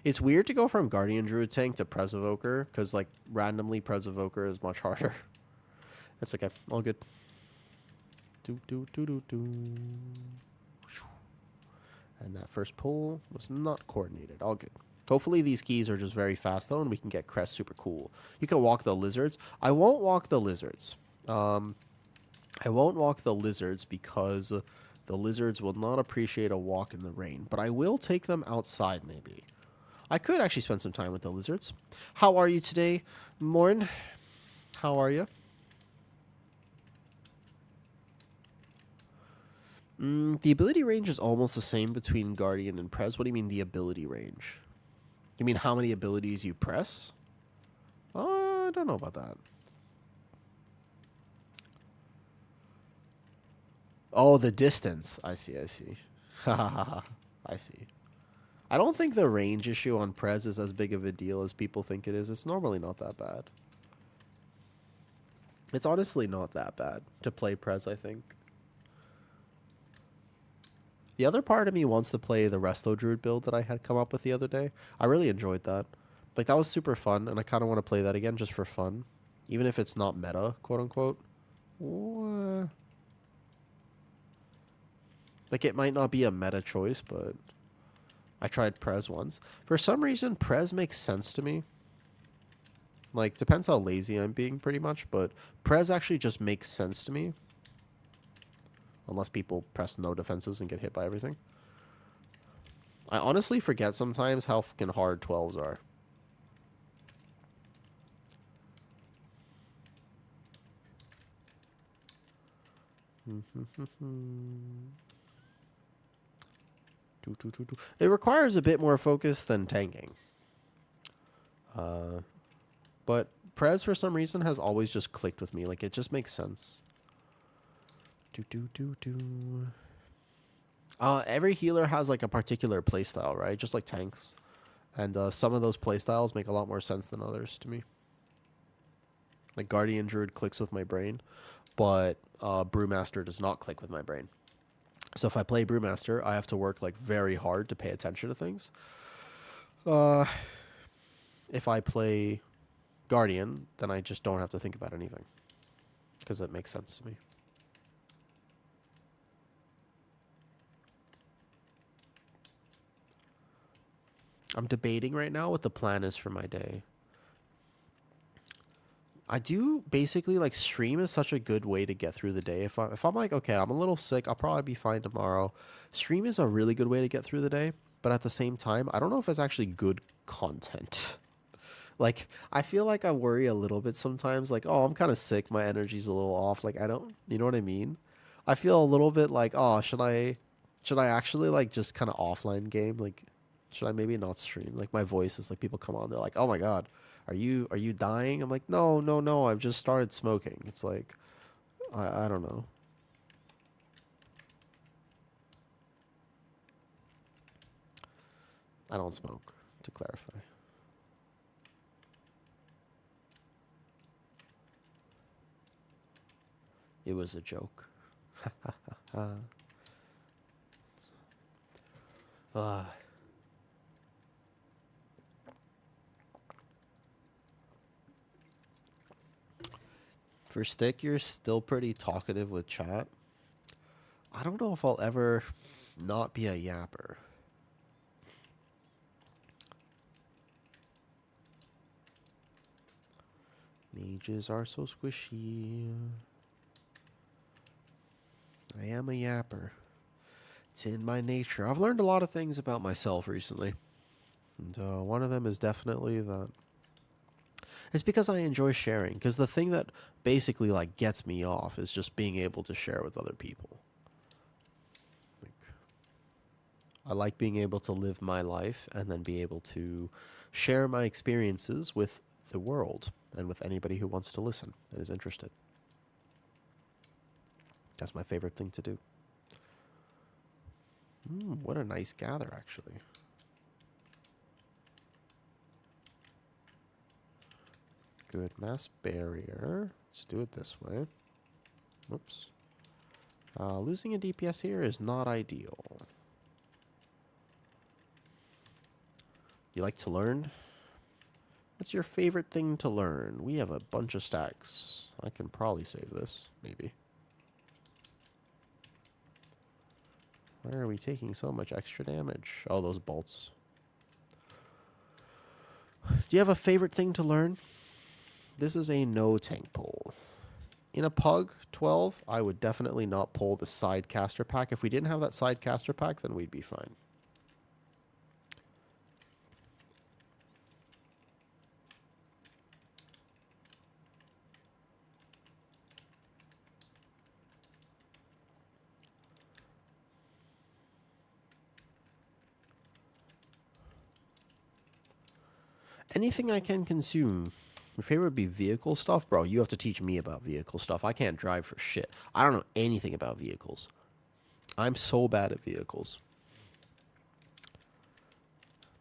It's weird to go from Guardian Druid tank to Prez Evoker, because, like, randomly Prez Evoker is much harder. That's okay. All good. And that first pull was not coordinated. All good. Hopefully these keys are just very fast, though, and we can get Crest super cool. You can walk the lizards. I won't walk the lizards. I won't walk the lizards because the lizards will not appreciate a walk in the rain. But I will take them outside, maybe. I could actually spend some time with the lizards. How are you today, Morn? How are you? The ability range is almost the same between Guardian and Prez. What do you mean the ability range? You mean how many abilities you press? I don't know about that. Oh, the distance. I see. I see. I see. I don't think the range issue on Prez is as big of a deal as people think it is. It's normally not that bad. It's honestly not that bad to play Prez, I think. The other part of me wants to play the Resto Druid build that I had come up with the other day. I really enjoyed that. Like, that was super fun, and I kind of want to play that again just for fun. Even if it's not meta, quote-unquote. Like, it might not be a meta choice, but I tried Prez once. For some reason, Prez makes sense to me. Like, depends how lazy I'm being, pretty much, but Prez actually just makes sense to me. Unless people press no defensives and get hit by everything. I honestly forget sometimes how fucking hard 12s are. It requires a bit more focus than tanking. But Prez, for some reason, has always just clicked with me. Like, it just makes sense. Every healer has, like, a particular playstyle, right? Just like tanks. And some of those playstyles make a lot more sense than others to me. Like, Guardian Druid clicks with my brain, but Brewmaster does not click with my brain. So if I play Brewmaster, I have to work, like, very hard to pay attention to things. If I play Guardian, then I just don't have to think about anything. Because it makes sense to me. I'm debating right now what the plan is for my day. I do basically, like, stream is such a good way to get through the day. If I'm like, okay, I'm a little sick, I'll probably be fine tomorrow. Stream is a really good way to get through the day, but at the same time, I don't know if it's actually good content. Like, I feel like I worry a little bit sometimes. Like, oh, I'm kind of sick. My energy's a little off. Like, I don't, you know what I mean? I feel a little bit like, oh, should I actually like just kind of offline game? Like, should I maybe not stream? Like, my voice is like, people come on, they're like, oh my God, are you dying? I'm like, no, no, no. I've just started smoking. It's like, I don't know. I don't smoke, to clarify. It was a joke. Uh, for Stick, you're still pretty talkative with chat. I don't know if I'll ever not be a yapper. Mages are so squishy. I am a yapper. It's in my nature. I've learned a lot of things about myself recently. And one of them is definitely that it's because I enjoy sharing. Because the thing that basically like gets me off is just being able to share with other people. Like, I like being able to live my life and then be able to share my experiences with the world and with anybody who wants to listen and is interested. That's my favorite thing to do. What a nice gather, actually. Good mass barrier. Let's do it this way. Whoops. Losing a DPS here is not ideal. You like to learn? What's your favorite thing to learn? We have a bunch of stacks. I can probably save this, maybe. Why are we taking so much extra damage? Oh, those bolts. Do you have a favorite thing to learn? This is a no tank pull. In a Pug 12, I would definitely not pull the side caster pack. If we didn't have that side caster pack, then we'd be fine. Anything I can consume. Your favorite would be vehicle stuff? Bro, you have to teach me about vehicle stuff. I can't drive for shit. I don't know anything about vehicles. I'm so bad at vehicles.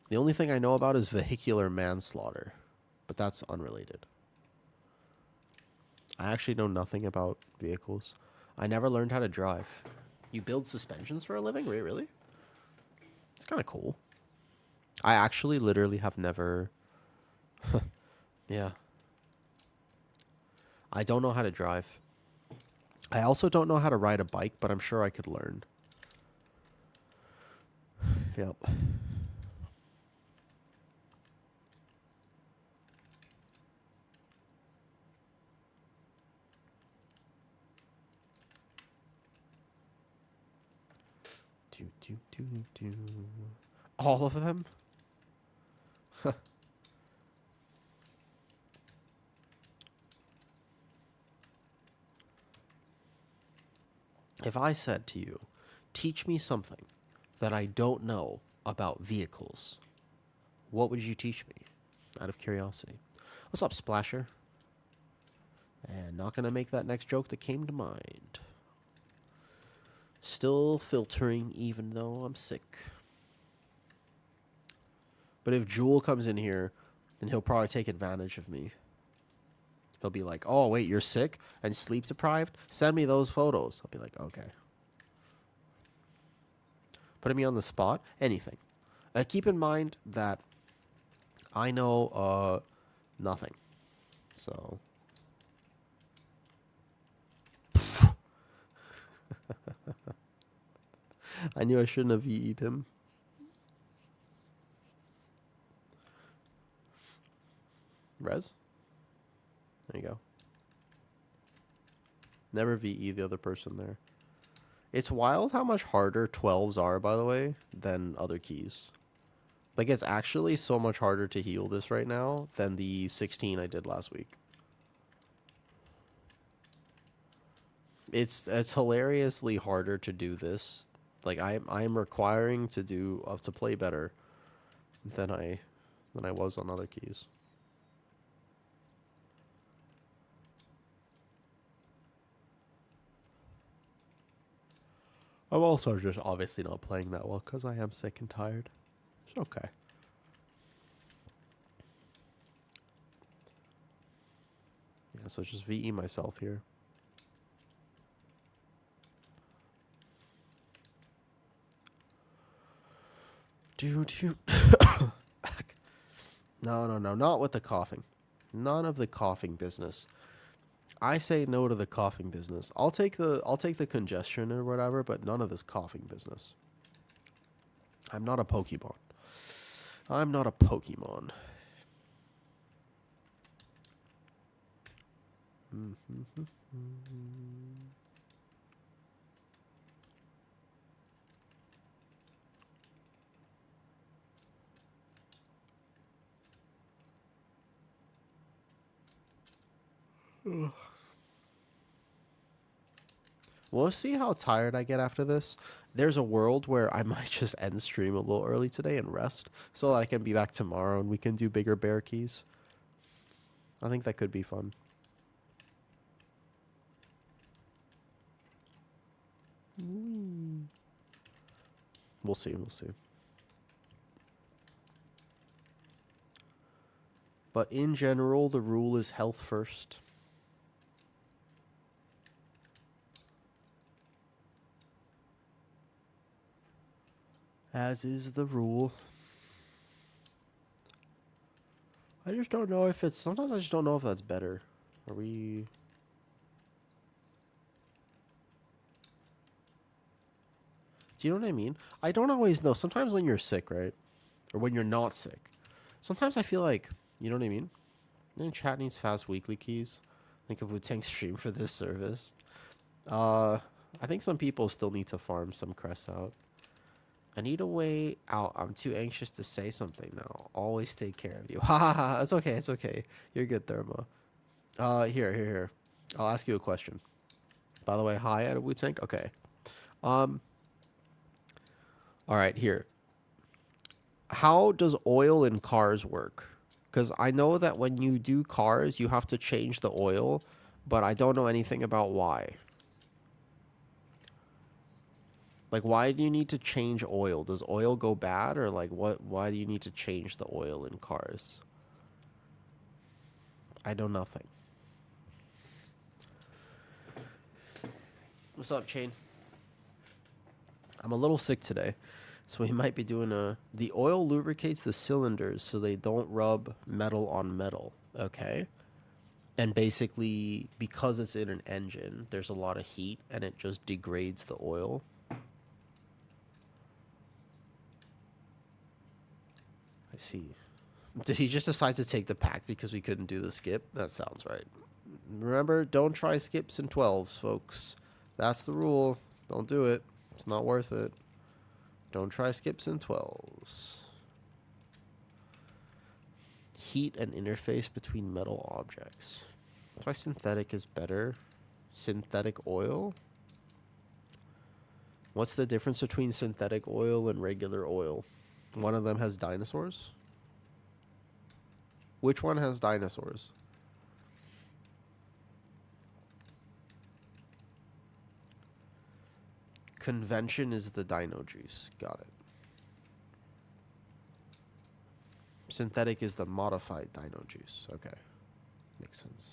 The only thing I know about is vehicular manslaughter, but that's unrelated. I actually know nothing about vehicles. I never learned how to drive. You build suspensions for a living? Really? It's kind of cool. I actually literally have never... Yeah. I don't know how to drive. I also don't know how to ride a bike, but I'm sure I could learn. Yep. All of them? If I said to you, teach me something that I don't know about vehicles, what would you teach me? Out of curiosity. What's up, Splasher? And not gonna make that next joke that came to mind. Still filtering even though I'm sick. But if Jewel comes in here, then he'll probably take advantage of me. He'll be like, oh, wait, you're sick and sleep deprived? Send me those photos. I'll be like, okay. Putting me on the spot? Anything. Keep in mind that I know nothing. So... I knew I shouldn't have VE'd him. Res? There you go. Never VE the other person there. It's wild how much harder 12s are, by the way, than other keys. Like, it's actually so much harder to heal this right now than the 16 I did last week. It's hilariously harder to do this. Like, I'm requiring to play better than I was on other keys. I'm also just obviously not playing that well because I am sick and tired. It's okay. Yeah, so just VE myself here. Do. No, not with the coughing. None of the coughing business. I say no to the coughing business. I'll take the congestion or whatever, but none of this coughing business. I'm not a Pokemon. I'm not a Pokemon. We'll see how tired I get after this. There's a world where I might just end stream a little early today and rest so that I can be back tomorrow and we can do bigger bear keys. I think that could be fun. We'll see. But in general, the rule is health first. As is the rule. I just don't know if it's... Sometimes I just don't know if that's better. Are we... Do you know what I mean? I don't always know. Sometimes when you're sick, right? Or when you're not sick. Sometimes I feel like... You know what I mean? And chat needs fast weekly keys. I think if we tank stream for this service. I think some people still need to farm some crests out. I need a way out. I'm too anxious to say something now. Always take care of you. Ha ha ha. It's okay. It's okay. You're good, Therma. Here. I'll ask you a question. By the way, hi at Awoo Tank. Okay. All right, here. How does oil in cars work? Because I know that when you do cars, you have to change the oil, but I don't know anything about why. Like, why do you need to change oil? Does oil go bad, or like what? Why do you need to change the oil in cars? I know nothing. What's up, Chain? I'm a little sick today, so we might be doing a... The oil lubricates the cylinders so they don't rub metal on metal, okay? And basically, because it's in an engine, there's a lot of heat, and it just degrades the oil. I see. Did he just decide to take the pack because we couldn't do the skip? That sounds right. Remember, don't try skips in 12s, folks. That's the rule. Don't do it. It's not worth it. Don't try skips in 12s. Heat and interface between metal objects. That's why synthetic is better. Synthetic oil? What's the difference between synthetic oil and regular oil? One of them has dinosaurs? Which one has dinosaurs? Convention is the dino juice. Got it. Synthetic is the modified dino juice. Okay. Makes sense.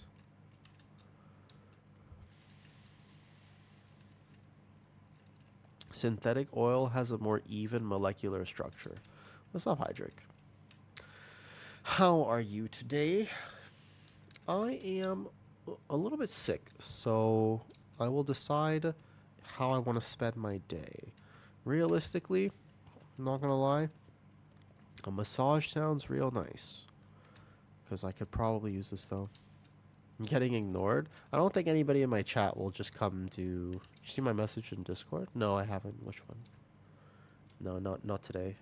Synthetic oil has a more even molecular structure. What's up, Hydric? How are you today? I am a little bit sick, so I will decide how I want to spend my day. Realistically, I'm not gonna lie, a massage sounds real nice. Because I could probably use this though. I'm getting ignored. I don't think anybody in my chat will just come to... Did you see my message in Discord? No, I haven't. Which one? No, not today.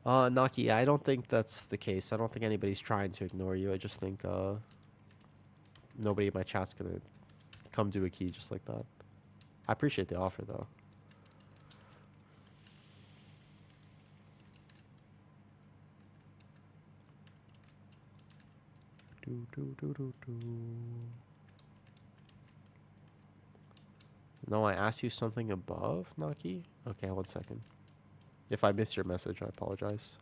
Naki, I don't think that's the case. I don't think anybody's trying to ignore you. I just think, nobody in my chat's gonna come do a key just like that. I appreciate the offer, though. Do, do, do, do, do. No, I asked you something above, Naki? Okay, 1 second. If I missed your message, I apologize.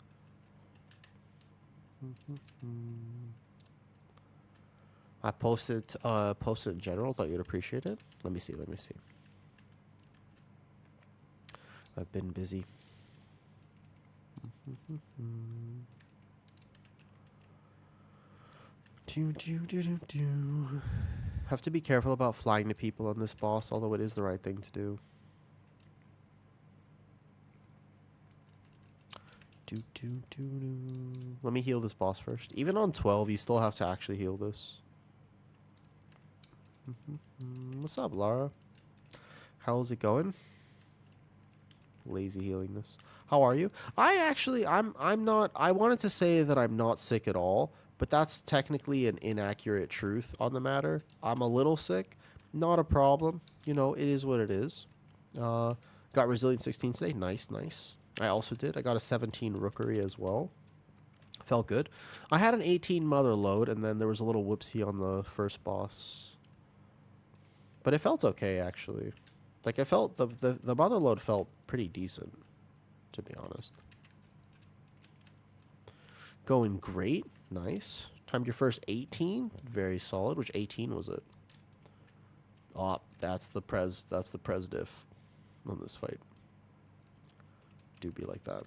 I posted in general. Thought you'd appreciate it. Let me see. Let me see. I've been busy. Do. Have to be careful about flying to people on this boss, although it is the right thing to do. Let me heal this boss first. Even on 12, you still have to actually heal this. What's up, Lara? How's it going? Lazy healing this. How are you? I'm not. I wanted to say that I'm not sick at all, but that's technically an inaccurate truth on the matter. I'm a little sick. Not a problem. You know, it is what it is. Got Resilient 16 today. Nice, nice. I also did. I got a 17 Rookery as well. Felt good. I had an 18 Mother load, and then there was a little whoopsie on the first boss. But it felt okay, actually. Like, I felt the Mother load felt pretty decent, to be honest. Going great. Nice. Timed your first 18. Very solid. Which 18 was it? Oh, that's the Prez diff on this fight. Do be like that.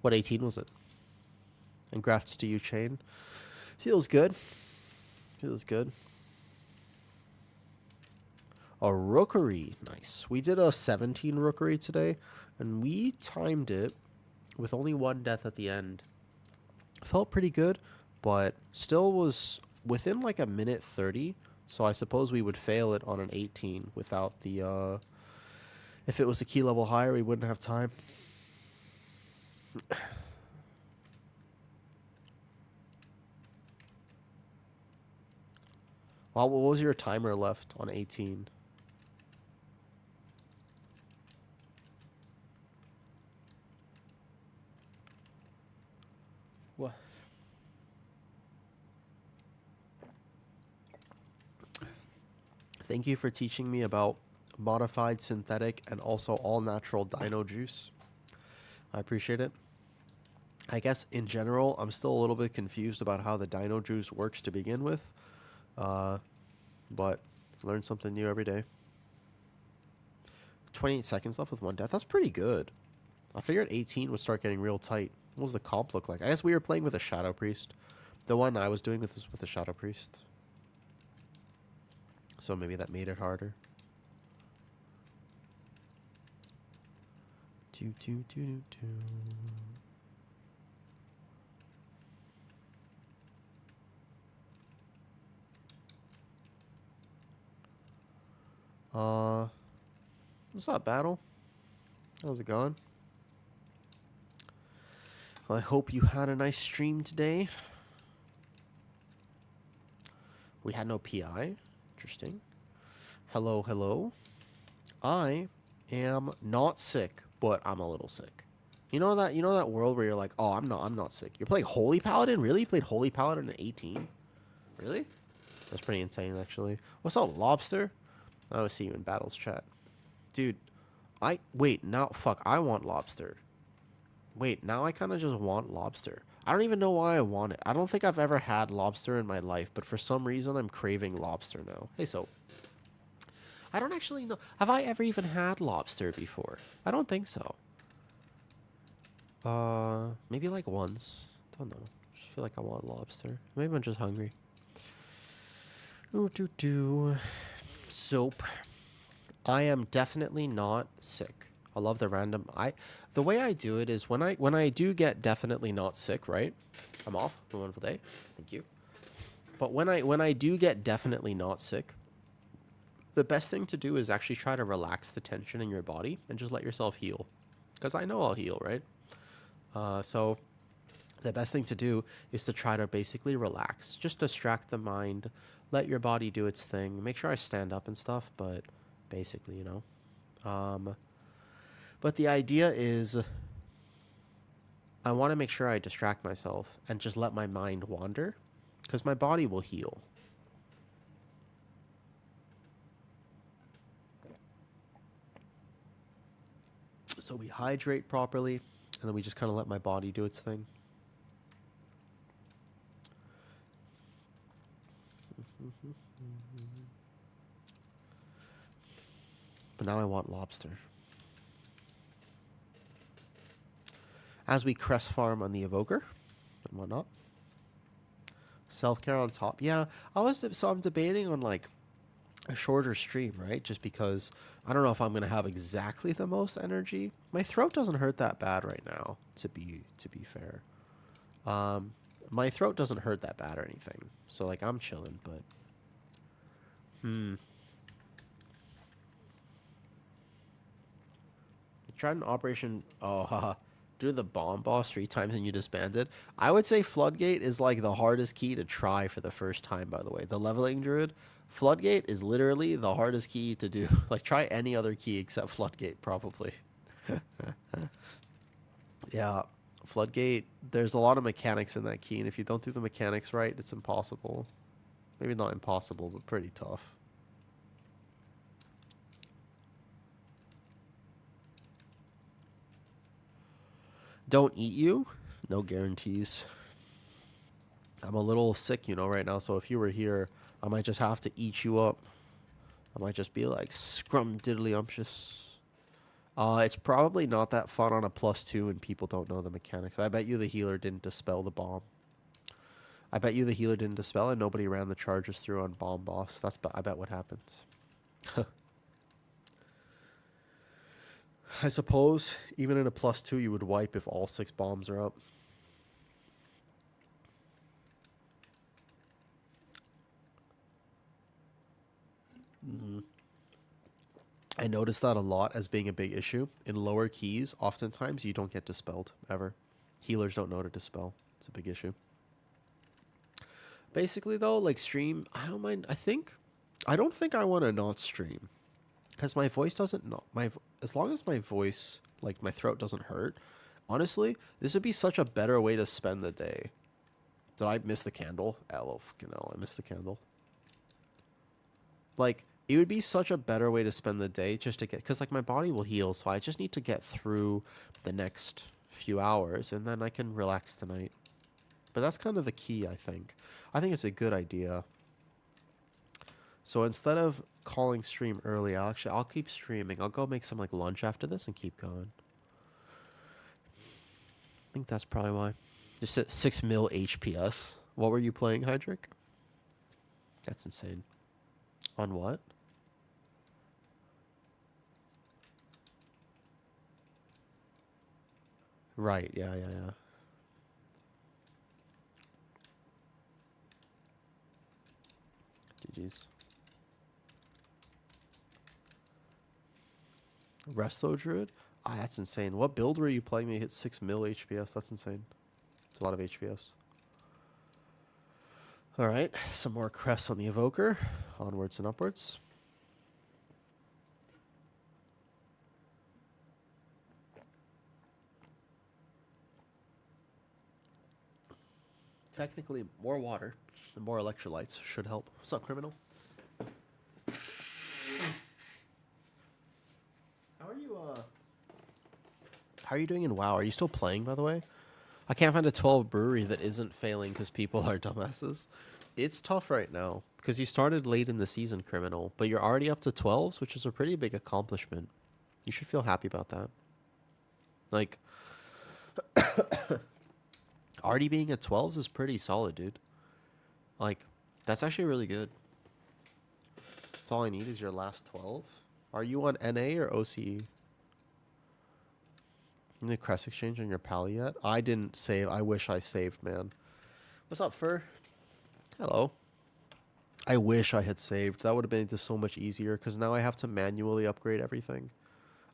What 18 was it? And grafts to you, Chain. Feels good. Feels good. A Rookery. Nice. We did a 17 Rookery today, and we timed it with only one death at the end. Felt pretty good, but still was within like a minute 30. So I suppose we would fail it on an 18 without the, if it was a key level higher, we wouldn't have time. Well, what was your timer left on 18? What? Thank you for teaching me about modified synthetic and also all natural dino juice. I appreciate it. I guess in general, I'm still a little bit confused about how the dino juice works to begin with. But learn something new every day. 28 seconds left with one death. That's pretty good. I figured 18 would start getting real tight. What does the comp look like? I guess we were playing with a Shadow Priest. The one I was doing was with a Shadow Priest. So maybe that made it harder. What's up, Battle? How's it going? Well, I hope you had a nice stream today. We had no PI. Interesting. Hello, hello. I am not sick, but I'm a little sick. You know that world where you're like, oh, I'm not sick. You're playing Holy Paladin? Really? You played Holy Paladin at 18? Really? That's pretty insane, actually. What's up, Lobster? I will see you in Battles chat. Dude, fuck, I want Lobster. Wait, now I kind of just want Lobster. I don't even know why I want it. I don't think I've ever had Lobster in my life, but for some reason I'm craving Lobster now. Hey, so, I don't actually know. Have I ever even had Lobster before? I don't think so. Maybe like once. Don't know. Just feel like I want Lobster. Maybe I'm just hungry. Soap. I am definitely not sick. I love the random. The way I do it is when I do get definitely not sick, right? I'm off. Have a wonderful day. Thank you. But when I do get definitely not sick, the best thing to do is actually try to relax the tension in your body and just let yourself heal. Because I know I'll heal, right? So the best thing to do is to try to basically relax, just distract the mind, let your body do its thing. Make sure I stand up and stuff, but basically, you know. But the idea is I want to make sure I distract myself and just let my mind wander because my body will heal. So we hydrate properly and then we just kind of let my body do its thing. But now I want lobster. As we crest farm on the evoker and whatnot. Self-care on top. Yeah, I'm debating on like a shorter stream, right? Just because I don't know if I'm gonna have exactly the most energy. My throat doesn't hurt that bad right now, to be fair. My throat doesn't hurt that bad or anything. So like I'm chilling, but tried an operation. Oh, haha. Do the bomb boss 3 times and you disbanded. I would say Floodgate is like the hardest key to try for the first time, by the way. The leveling druid, Floodgate is literally the hardest key to do. Like, try any other key except Floodgate, probably. Yeah, Floodgate, there's a lot of mechanics in that key, and if you don't do the mechanics right, it's impossible. Maybe not impossible, but pretty tough. Don't eat you? No guarantees. I'm a little sick, you know, right now, so if you were here, I might just have to eat you up. I might just be like scrum diddly umptious. It's probably not that fun on a +2 and people don't know the mechanics. I bet you the healer didn't dispel the bomb. I bet you the healer didn't dispel and nobody ran the charges through on bomb boss. I bet what happens. I suppose even in a +2 you would wipe if all 6 bombs are up. I noticed that a lot as being a big issue. In lower keys, oftentimes you don't get dispelled, ever. Healers don't know to dispel. It's a big issue. Basically, though, like stream, I don't mind. I don't think I want to not stream. Because my voice doesn't, as long as my voice, like my throat doesn't hurt, honestly, this would be such a better way to spend the day. Did I miss the candle? Oh, fucking hell, I missed the candle. Like, it would be such a better way to spend the day just to get, because like my body will heal, so I just need to get through the next few hours and then I can relax tonight. But that's kind of the key, I think. I think it's a good idea. So instead of calling stream early, I'll keep streaming. I'll go make some like lunch after this and keep going. I think that's probably why. Just at 6 mil HPS. What were you playing, Hydric? That's insane. On what? Right, yeah. GG's. Resto Druid? Ah, that's insane. What build were you playing that hit 6 mil HPS? That's insane. It's a lot of HPS. Alright, some more crests on the Evoker. Onwards and upwards. Technically, more water and more electrolytes should help. What's up, criminal? How are you doing in WoW? Are you still playing, by the way? I can't find a 12 brewery that isn't failing because people are dumbasses. It's tough right now because you started late in the season, criminal, but you're already up to 12s, which is a pretty big accomplishment. You should feel happy about that. Like, already being at 12s is pretty solid, dude. Like, that's actually really good. That's all I need is your last 12. Are you on NA or OCE? Any crest exchange on your pal yet? I didn't save. I wish I saved, man. What's up, Fur? Hello. I wish I had saved. That would have made this so much easier, because now I have to manually upgrade everything.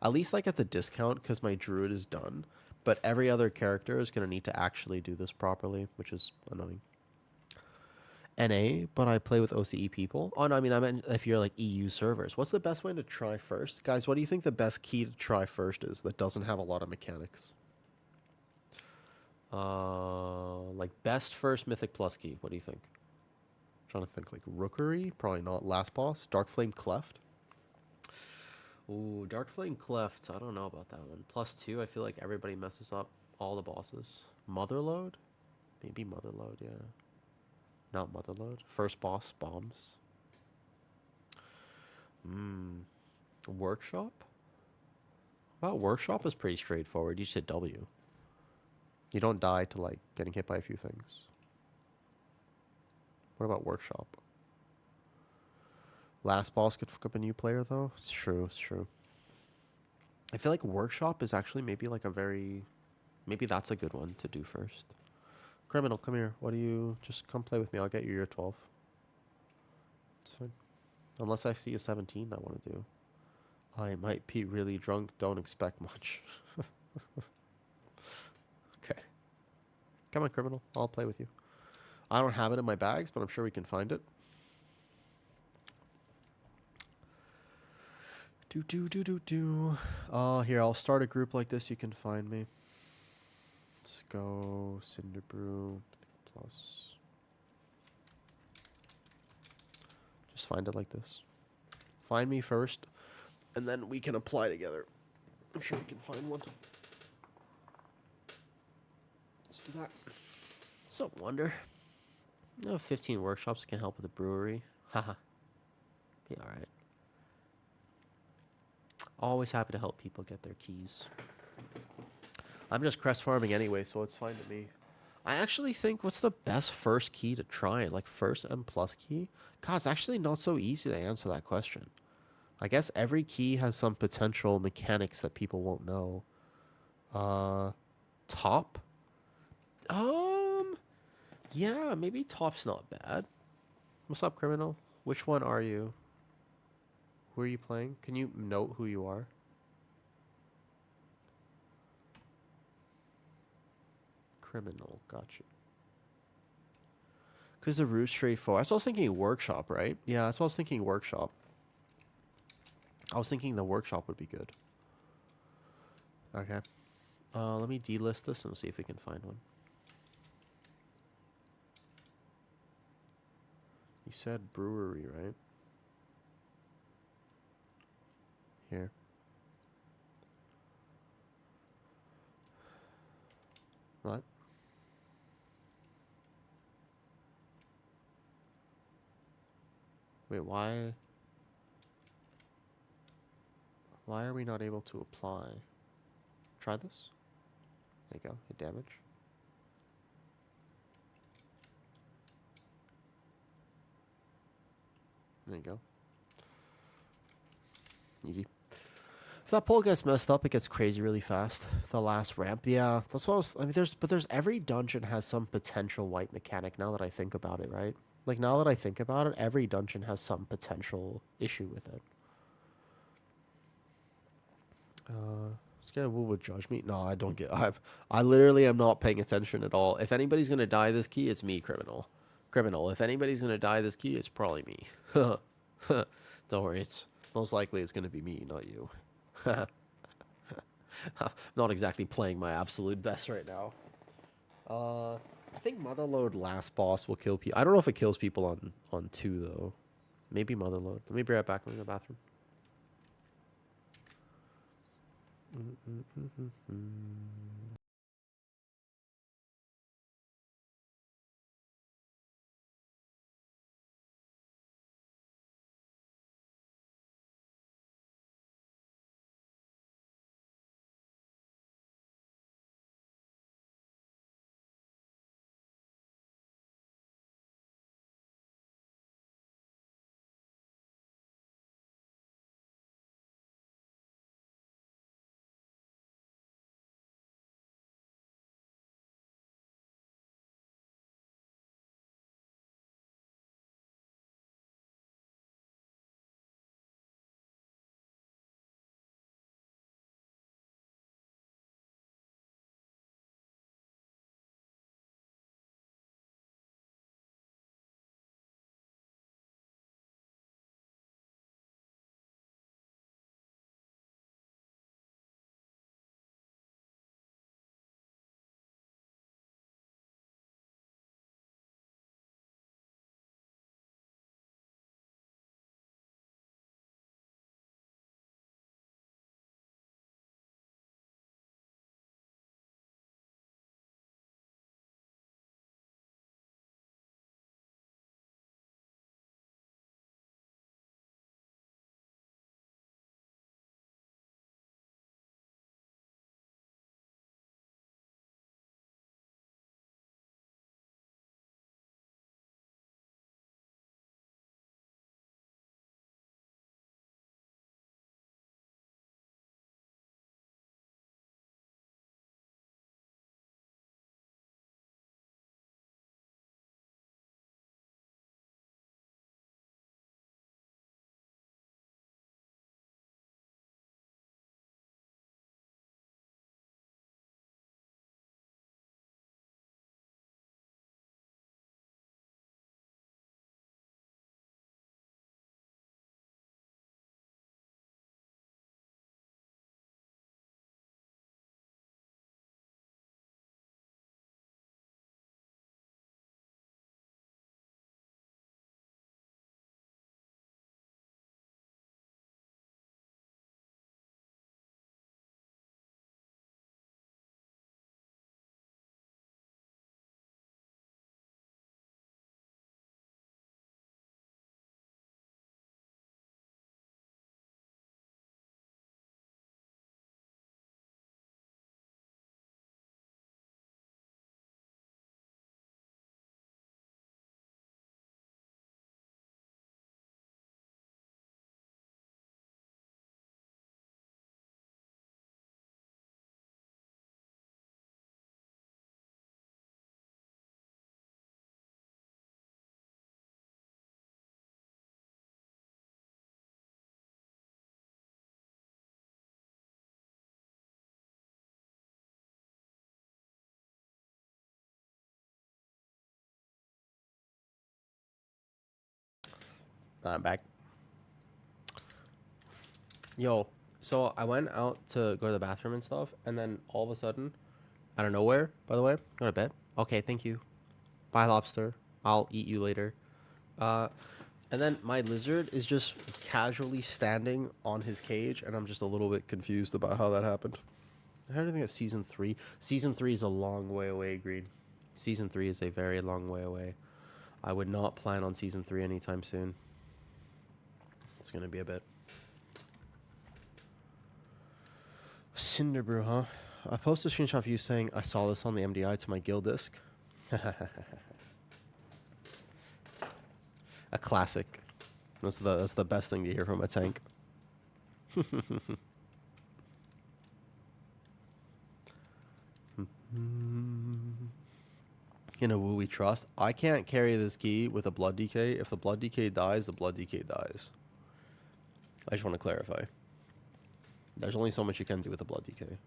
At least I get the discount, because my druid is done. But every other character is going to need to actually do this properly, which is annoying. NA, but I play with OCE people. Oh, no, I mean, I meant if you're like EU servers. What's the best way to try first? Guys, what do you think the best key to try first is that doesn't have a lot of mechanics? Like best first Mythic Plus key. What do you think? Trying to think like Rookery, probably not. Last boss, Dark Flame Cleft. Ooh, Dark Flame Cleft. I don't know about that one. +2. I feel like everybody messes up all the bosses. Motherload, maybe Motherload. Yeah, not Motherload. First boss bombs. Workshop. Well, Workshop is pretty straightforward. You just hit W. You don't die to like getting hit by a few things. What about Workshop? Last boss could fuck up a new player though. It's true. It's true. I feel like Workshop is actually maybe like a very, maybe that's a good one to do first. Criminal, come here. What do you, just come play with me. I'll get you your 12. It's fine. Unless I see a 17 I want to do. I might be really drunk. Don't expect much. Okay. Come on, criminal. I'll play with you. I don't have it in my bags, but I'm sure we can find it. Here, I'll start a group like this. You can find me. Let's go Cinder Brew plus. Just find it like this. Find me first, and then we can apply together. I'm sure we can find one. Let's do that. It's no wonder. 15 workshops can help with the brewery. Haha. Be alright. Always happy to help people get their keys. I'm just crest farming anyway, so it's fine to me. I actually think, what's the best first key to try? Like first M plus key? God, it's actually not so easy to answer that question. I guess every key has some potential mechanics that people won't know. Top? Yeah, maybe top's not bad. What's up, criminal? Which one are you? Who are you playing? Can you note who you are? Criminal, gotcha. Because the root's straightforward. I was thinking workshop, right? Yeah, that's what I was thinking workshop. I was thinking the workshop would be good. Okay. Let me delist this and see if we can find one. You said brewery, right? Here. What? Wait, why? Why are we not able to apply? Try this. There you go. Hit damage. There you go. Easy. If that pole gets messed up, it gets crazy really fast. The last ramp, yeah, that's what I was. I mean, there's every dungeon has some potential white mechanic. Now that I think about it, right? Like now that I think about it, every dungeon has some potential issue with it. This guy would judge me. No, I don't get. I literally am not paying attention at all. If anybody's gonna die this key, it's me, criminal. Criminal. If anybody's gonna die this key, it's probably me. Don't worry. It's most likely it's gonna be me, not you. I'm not exactly playing my absolute best right now. I think Motherload last boss will kill people. I don't know if it kills people on 2 though. Maybe Motherload. Let me be right back. I'm in the bathroom. I'm back. Yo, so I went out to go to the bathroom and stuff, and then all of a sudden, out of nowhere, by the way, go to bed. Okay, thank you. Bye, lobster. I'll eat you later. Uh, and then my lizard is just casually standing on his cage, and I'm just a little bit confused about how that happened. How do you think of season 3? Season 3 is a long way away, Green. Season 3 is a very long way away. I would not plan on season 3 anytime soon. It's going to be a bit. Cinder Brew, huh? I posted a screenshot of you saying I saw this on the MDI to my guild disc. A classic. That's the best thing to hear from a tank. In Awoo we trust. I can't carry this key with a blood DK. If the blood DK dies, the blood DK dies. I just want to clarify. There's only so much you can do with a blood DK.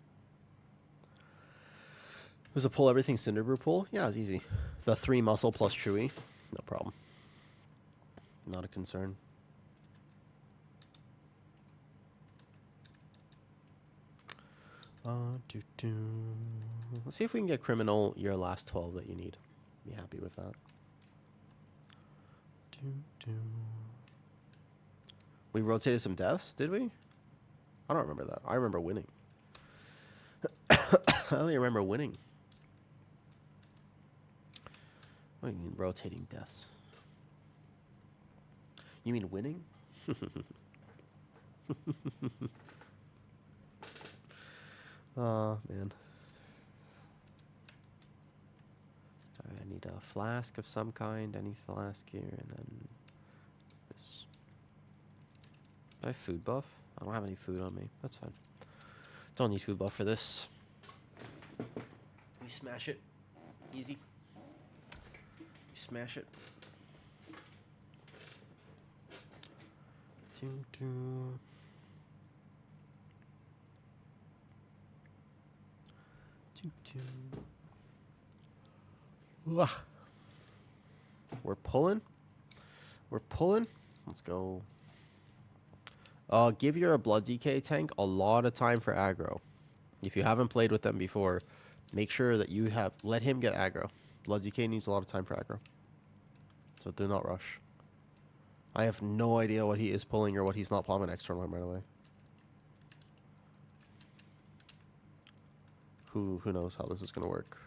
Was a pull everything Cinderbrew pull? Yeah, it's easy. The 3 muscle plus Chewy. No problem. Not a concern. Let's see if we can get criminal your last 12 that you need. Be happy with that. We rotated some deaths, did we? I don't remember that. I remember winning. I only remember winning. What do you mean rotating deaths? You mean winning? Oh, man. I need a flask of some kind. Any flask here, and then this. Do I have food buff? I don't have any food on me. That's fine. Don't need food buff for this. We smash it. Easy. We smash it. We're pulling. We're pulling. Let's go. Give your blood DK tank a lot of time for aggro. If you haven't played with them before, make sure that you have let him get aggro. Blood DK needs a lot of time for aggro. So do not rush. I have no idea what he is pulling or what he's not palming extra arm right away. Who knows how this is gonna work.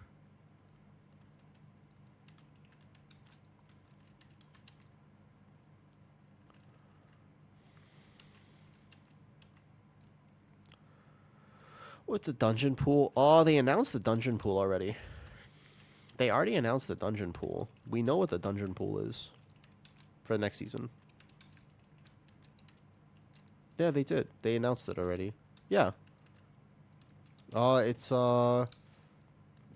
With the dungeon pool. Oh, they announced the dungeon pool already. They already announced the dungeon pool. We know what the dungeon pool is for next season. Yeah, they did. They announced it already. Yeah. It's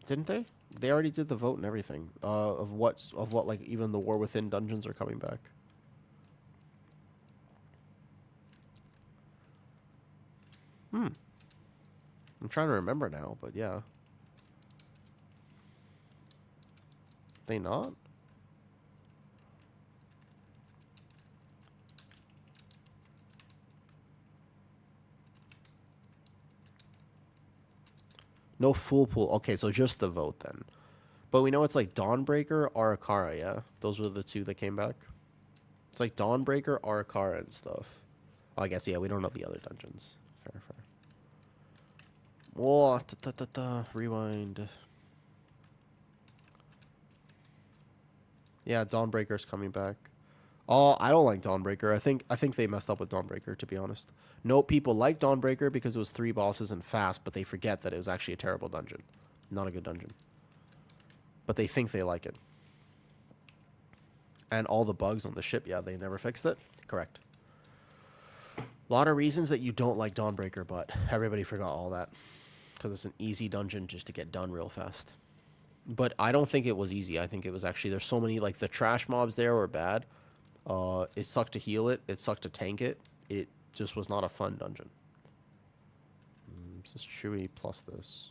didn't they? They already did the vote and everything. Of what like even the War Within dungeons are coming back. I'm trying to remember now, but yeah. They not? No full pool. Okay, so just the vote then. But we know it's like Dawnbreaker, Arakara, yeah? Those were the 2 that came back. It's like Dawnbreaker, Arakara, and stuff. Oh, I guess, yeah, we don't know the other dungeons. Fair. Whoa, rewind. Yeah, Dawnbreaker's coming back. Oh, I don't like Dawnbreaker. I think they messed up with Dawnbreaker, to be honest. No, people like Dawnbreaker because it was 3 bosses and fast, but they forget that it was actually a terrible dungeon. Not a good dungeon. But they think they like it. And all the bugs on the ship, yeah, they never fixed it. Correct. A lot of reasons that you don't like Dawnbreaker, but everybody forgot all that. Because it's an easy dungeon just to get done real fast. But I don't think it was easy. I think it was actually, there's so many, like, the trash mobs there were bad. It sucked to heal it. It sucked to tank it. It just was not a fun dungeon. This is Chewy plus this.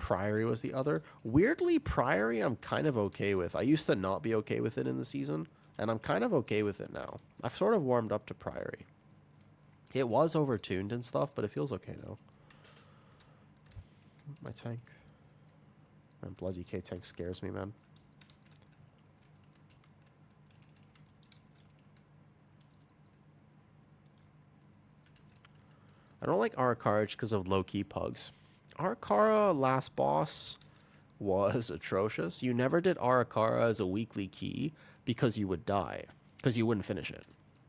Priory was the other. Weirdly, Priory I'm kind of okay with. I used to not be okay with it in the season, and I'm kind of okay with it now. I've sort of warmed up to Priory. It was overtuned and stuff, but it feels okay now. My tank. Man, bloody K tank scares me, man. I don't like Arakara because of low-key pugs. Arakara last boss was atrocious. You never did Arakara as a weekly key because you would die. Because you wouldn't finish it.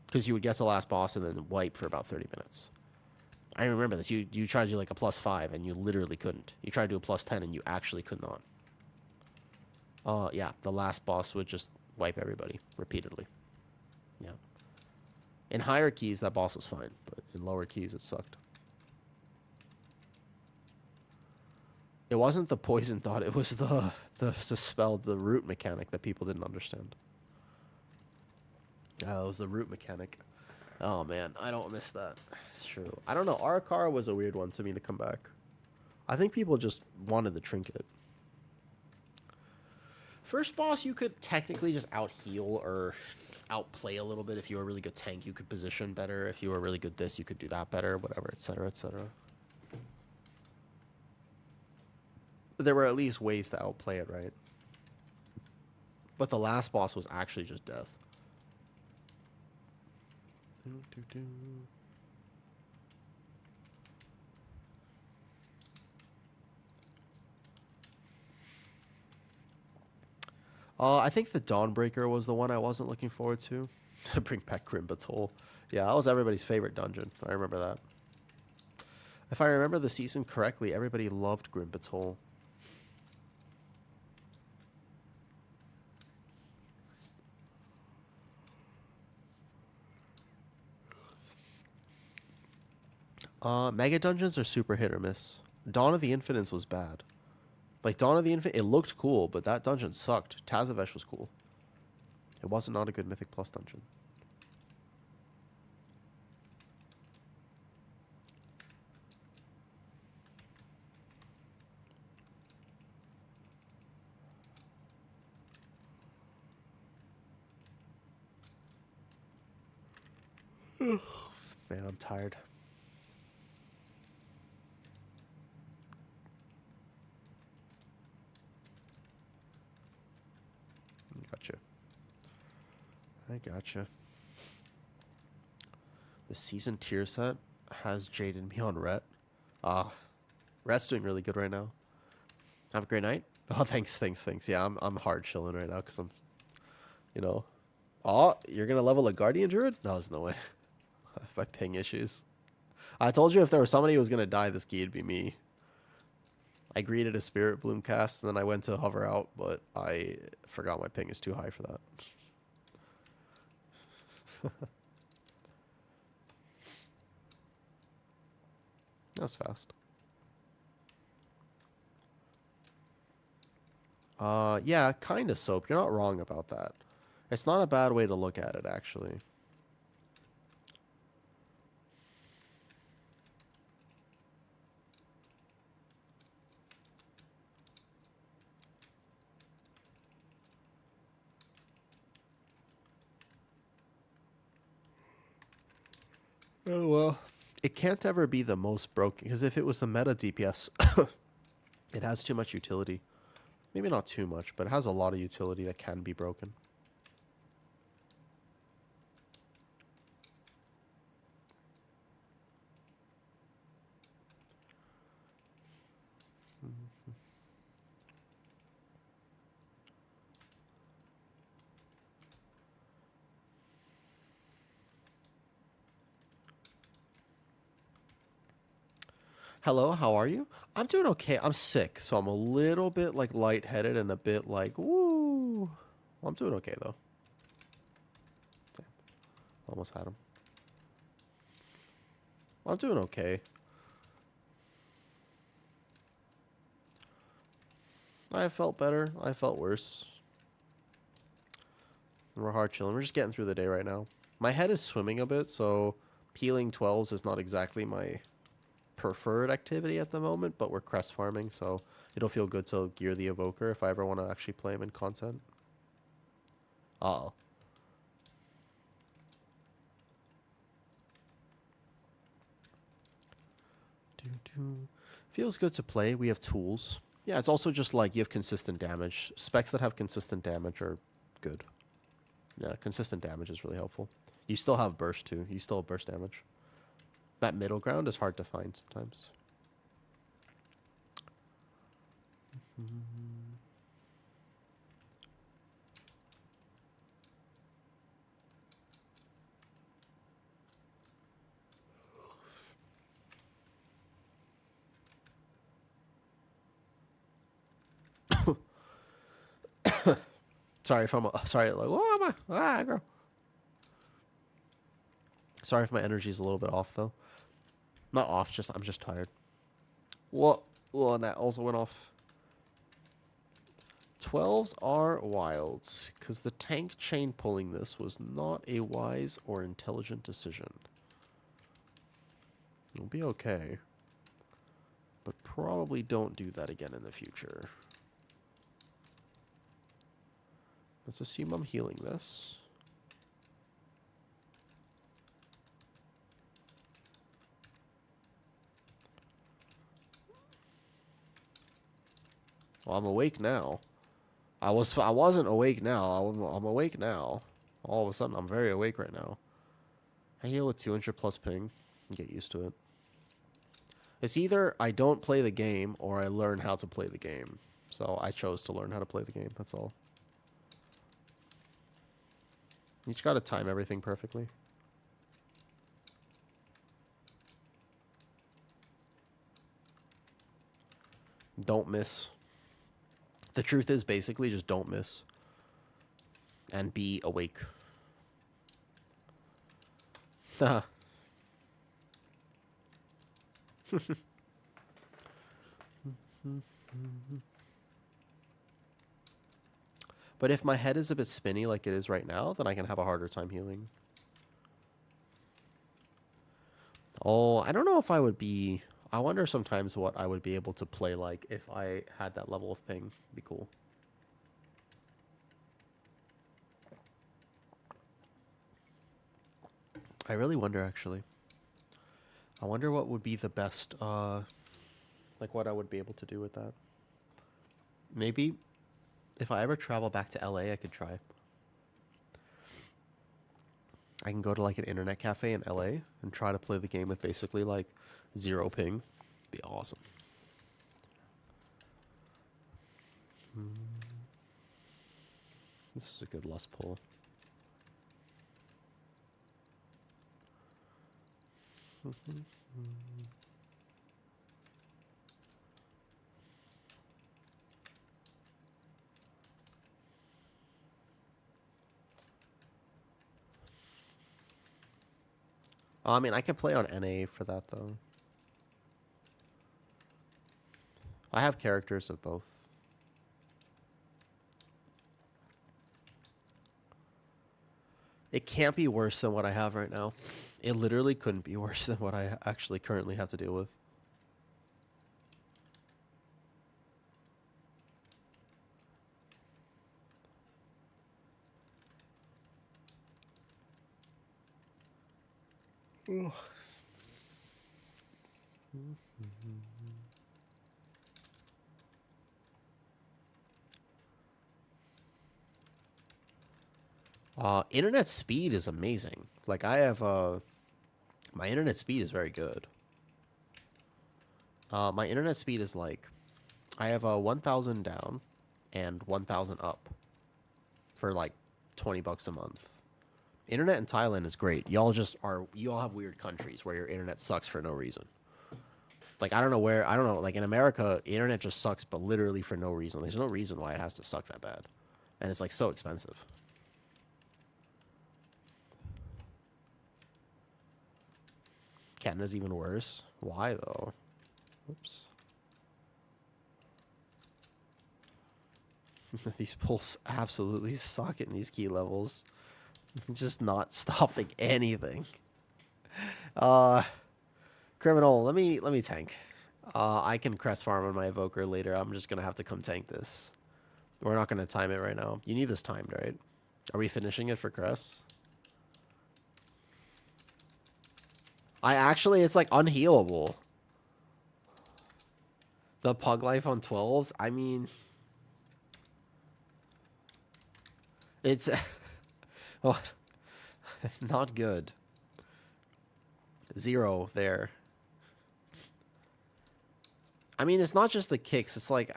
Because you would get to last boss and then wipe for about 30 minutes. I remember this. You tried to do like a +5 and you literally couldn't. You tried to do a +10 and you actually could not. Yeah, the last boss would just wipe everybody repeatedly. Yeah. In higher keys, that boss was fine, but in lower keys, it sucked. It wasn't the poison thought, it was the spell, the root mechanic that people didn't understand. Oh, it was the root mechanic. Oh man, I don't miss that. It's true. I don't know, Arakara was a weird one to me to come back. I think people just wanted the trinket. First boss, you could technically just out-heal or outplay a little bit. If you were a really good tank, you could position better. If you were really good this, you could do that better, whatever, etc., etc. There were at least ways to outplay it, right? But the last boss was actually just death. I think the Dawnbreaker was the one I wasn't looking forward to. Bring back Grim Battle. Yeah, that was everybody's favorite dungeon. I remember that. If I remember the season correctly, everybody loved Grim Battle. Mega dungeons are super hit or miss. Dawn of the Infinites was bad. Like, Dawn of the Infinite, it looked cool, but that dungeon sucked. Tazavesh was cool. It wasn't not a good Mythic Plus dungeon. Man, I'm tired. Gotcha. I gotcha. The season tier set has Jade and me on Rhett. Rhett's doing really good right now. Have a great night. Oh, thanks. Yeah, I'm hard chilling right now because I'm, you know. Oh, you're gonna level a Guardian Druid? No, there's no way. My ping issues. I told you if there was somebody who was gonna die, this key would be me. I greeted a Spirit Bloom cast, and then I went to hover out, but I forgot my ping is too high for that. That was fast. Yeah, kind of soap. You're not wrong about that. It's not a bad way to look at it, actually. Oh, well. It can't ever be the most broken, because if it was the meta DPS, it has too much utility. Maybe not too much, but it has a lot of utility that can be broken. Hello, how are you? I'm doing okay. I'm sick, so I'm a little bit like lightheaded and a bit like, woo. Well, I'm doing okay though. Damn. Almost had him. Well, I'm doing okay. I felt better. I felt worse. We're hard chilling. We're just getting through the day right now. My head is swimming a bit, so peeling 12s is not exactly my preferred activity at the moment, but we're crest farming, so It'll feel good to gear the evoker if I ever want to actually play him in content. Uh oh. Feels good to play. We have tools. Yeah, it's also just like you have consistent damage. Specs that have consistent damage are good. Yeah, consistent damage is really helpful. You still have burst too. You still have burst damage. That middle ground is hard to find sometimes. Sorry if I'm sorry. Like, oh am I? Girl. Sorry if my energy is a little bit off though. Not off. Just I'm just tired. What? Well, and that also went off. 12s are wilds, because the tank chain pulling this was not a wise or intelligent decision. It'll be okay. But probably don't do that again in the future. Let's assume I'm healing this. Well, I'm awake now. I wasn't awake now. I'm awake now. All of a sudden, I'm very awake right now. I heal with 200 plus ping. Get used to it. It's either I don't play the game or I learn how to play the game. So I chose to learn how to play the game. That's all. You just gotta time everything perfectly. Don't miss. The truth is basically just don't miss. And be awake. Haha. But if my head is a bit spinny like it is right now, then I can have a harder time healing. Oh, I don't know if I would be... I wonder sometimes what I would be able to play like if I had that level of ping. Be cool. I really wonder, actually. I wonder what would be the best, like what I would be able to do with that. Maybe if I ever travel back to LA, I could try. I can go to like an internet cafe in LA and try to play the game with basically like 0 ping. Be awesome. This is a good lust pull. I mean, I could play on NA for that, though. I have characters of both. It can't be worse than what I have right now. It literally couldn't be worse than what I actually currently have to deal with. Internet speed is amazing. Like I have my internet speed is very good. My internet speed is like I have a 1,000 down and 1,000 up for like $20 a month. Internet in Thailand is great. You all have weird countries where your internet sucks for no reason. Like I don't know, like in America, internet just sucks but literally for no reason. There's no reason why it has to suck that bad. And it's like so expensive. Canada's even worse. Why though? Oops. These pulls absolutely suck in these key levels. Just not stopping anything. Criminal, let me tank. I can crest farm on my evoker later. I'm just gonna have to come tank this. We're not gonna time it right now. You need this timed, right? Are we finishing it for crest? It's like unhealable. The pug life on 12s, I mean, it's oh, not good. 0 there. I mean, it's not just the kicks. It's like,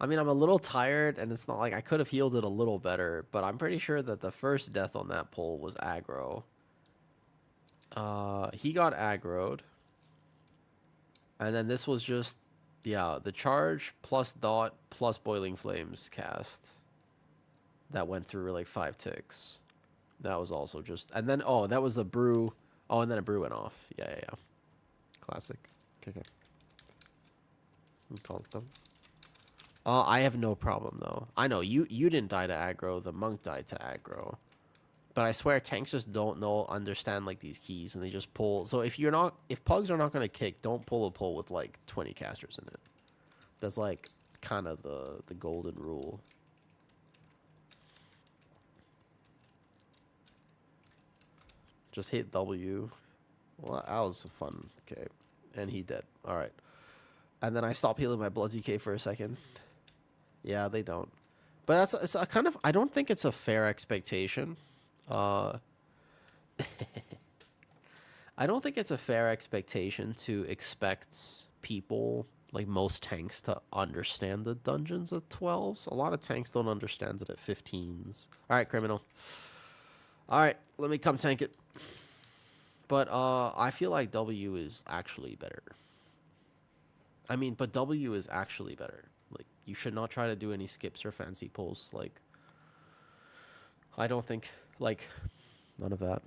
I mean, I'm a little tired, and it's not like I could have healed it a little better, but I'm pretty sure that the first death on that pull was aggro. He got aggroed. And then this was just, yeah, the charge plus dot plus boiling flames cast. That went through like 5 ticks. That was also just, and then, oh, that was the brew. Oh, and then a brew went off. Yeah, yeah, yeah. Classic. Okay. Call it them. I have no problem though. I know you didn't die to aggro. The monk died to aggro. But I swear tanks just don't understand like these keys, and they just pull. So if pugs are not gonna kick, don't pull a pull with like 20 casters in it. That's like kind of the golden rule. Just hit W. Well, that was fun. Okay, and he dead. All right. And then I stop healing my blood DK for a second. Yeah, they don't. But it's a kind of, I don't think it's a fair expectation. I don't think it's a fair expectation to expect people, like most tanks, to understand the dungeons at 12s. A lot of tanks don't understand it at 15s. All right, criminal. All right, let me come tank it. But I feel like W is actually better. I mean, but W is actually better. Like, you should not try to do any skips or fancy pulls. Like, I don't think, like, none of that.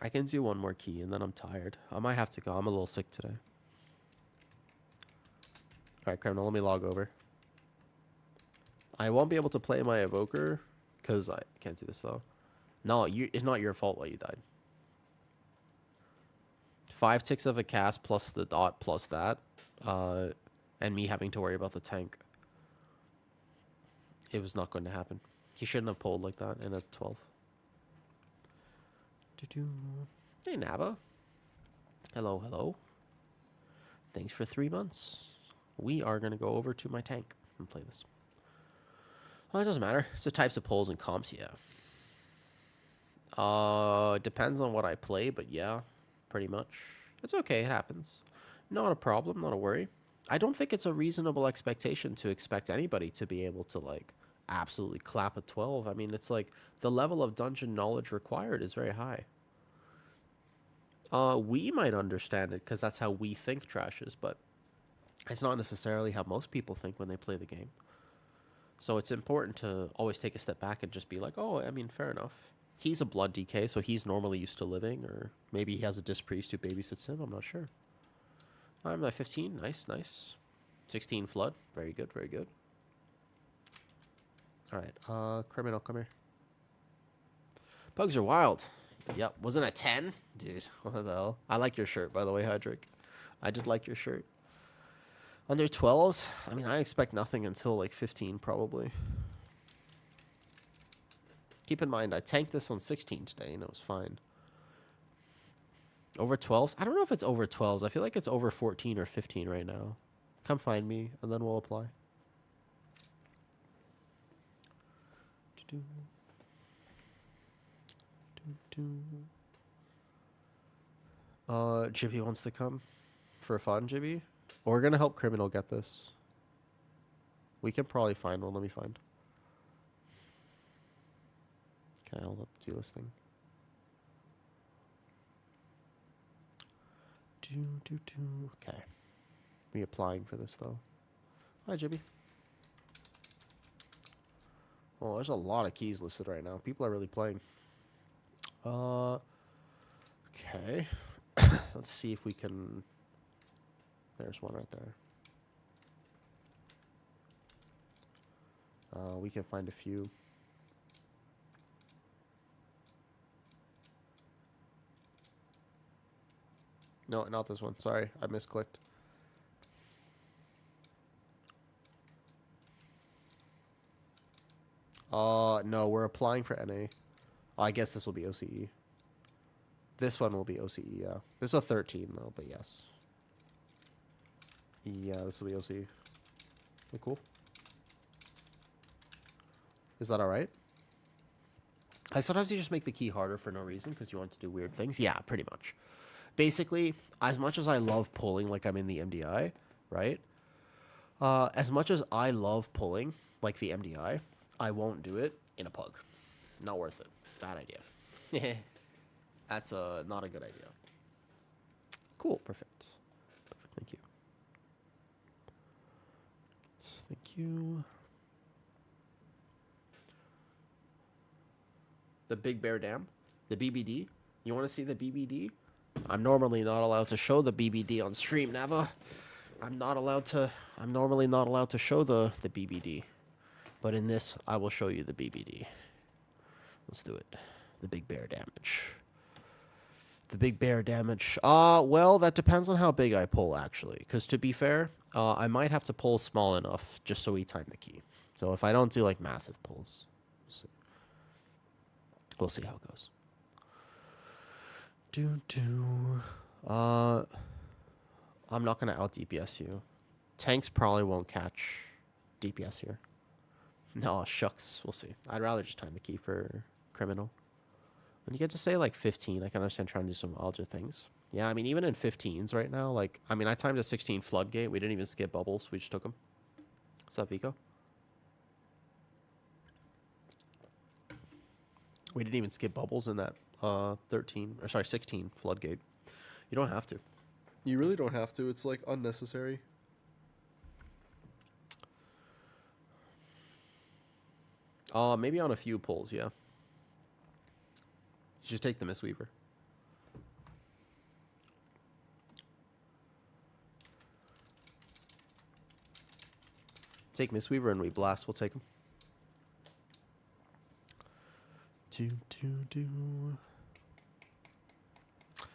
I can do one more key, and then I'm tired. I might have to go. I'm a little sick today. All right, criminal, let me log over. I won't be able to play my evoker, because I can't do this, though. No, it's not your fault why you died. 5 ticks of a cast plus the dot plus that. And me having to worry about the tank. It was not going to happen. He shouldn't have pulled like that in a 12. Hey, Naba. Hello, hello. Thanks for 3 months. We are going to go over to my tank and play this. Well, it doesn't matter. It's the types of pulls and comps, yeah. Depends on what I play, but yeah, pretty much. It's okay, it happens. Not a problem, not a worry. I don't think it's a reasonable expectation to expect anybody to be able to, like, absolutely clap a 12. I mean, it's like the level of dungeon knowledge required is very high. We might understand it because that's how we think trash is, but it's not necessarily how most people think when they play the game. So it's important to always take a step back and just be like, oh, I mean, fair enough. He's a blood DK, so he's normally used to living, or maybe he has a disc priest who babysits him. I'm not sure. I'm at 15. Nice, nice. 16 flood. Very good, very good. All right, criminal, come here. Pugs are wild. Yep, wasn't it 10? Dude, what the hell? I like your shirt, by the way, Hydric. I did like your shirt. Under 12s? I mean, I expect nothing until like 15, probably. Keep in mind, I tanked this on 16 today, and it was fine. Over 12s? I don't know if it's over 12s. I feel like it's over 14 or 15 right now. Come find me, and then we'll apply. Jibby wants to come for fun, Jibby. Well, we're gonna help criminal get this. We can probably find one. Let me find. Okay, hold up. Delisting. Okay. We applying for this though. Hi, Jibby. Oh, there's a lot of keys listed right now. People are really playing. Okay. Let's see if we can. There's one right there. We can find a few. No, not this one. Sorry, I misclicked. No, we're applying for NA. Oh, I guess this will be OCE. This one will be OCE, yeah. This is a 13, though, but yes. Yeah, this will be OCE. Oh, cool. Is that alright? Sometimes you just make the key harder for no reason because you want to do weird things. Yeah, pretty much. Basically, as much as I love pulling like I'm in the MDI, right? As much as I love pulling like the MDI, I won't do it in a pug. Not worth it. Bad idea. That's not a good idea. Cool. Perfect. Perfect. Thank you. Thank you. The Big Bear Dam. The BBD. You want to see the BBD? I'm normally not allowed to show the BBD on stream, Nava. I'm normally not allowed to show the BBD. But in this, I will show you the BBD. Let's do it. The Big Bear damage. The Big Bear damage. Well, that depends on how big I pull, actually. Because to be fair, I might have to pull small enough just so we time the key. So if I don't do, like, massive pulls, we'll see how it goes. I'm not going to out DPS you. Tanks probably won't catch DPS here. No, shucks. We'll see. I'd rather just time the key for criminal. When you get to say like 15, I can understand trying to do some alger things. Yeah, I mean, even in 15s right now, like, I mean, I timed a 16 floodgate. We didn't even skip bubbles. We just took them. What's up, Vico? We didn't even skip bubbles in that 16 floodgate. You don't have to. You really don't have to. It's like unnecessary. Maybe on a few pulls, yeah. You just take the Mistweaver. Take Mistweaver and we blast. We'll take him.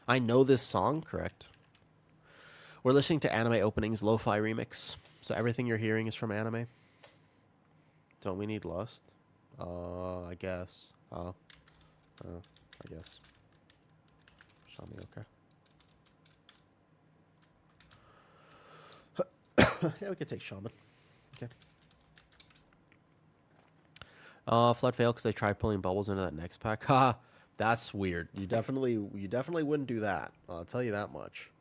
I know this song, correct. We're listening to Anime Openings Lo-Fi Remix. So everything you're hearing is from anime. Don't we need Lust? I guess. I guess. Shami, okay. Yeah, we could take Shaman. Okay. Flood failed because they tried pulling bubbles into that next pack. Ha! That's weird. You definitely wouldn't do that. I'll tell you that much.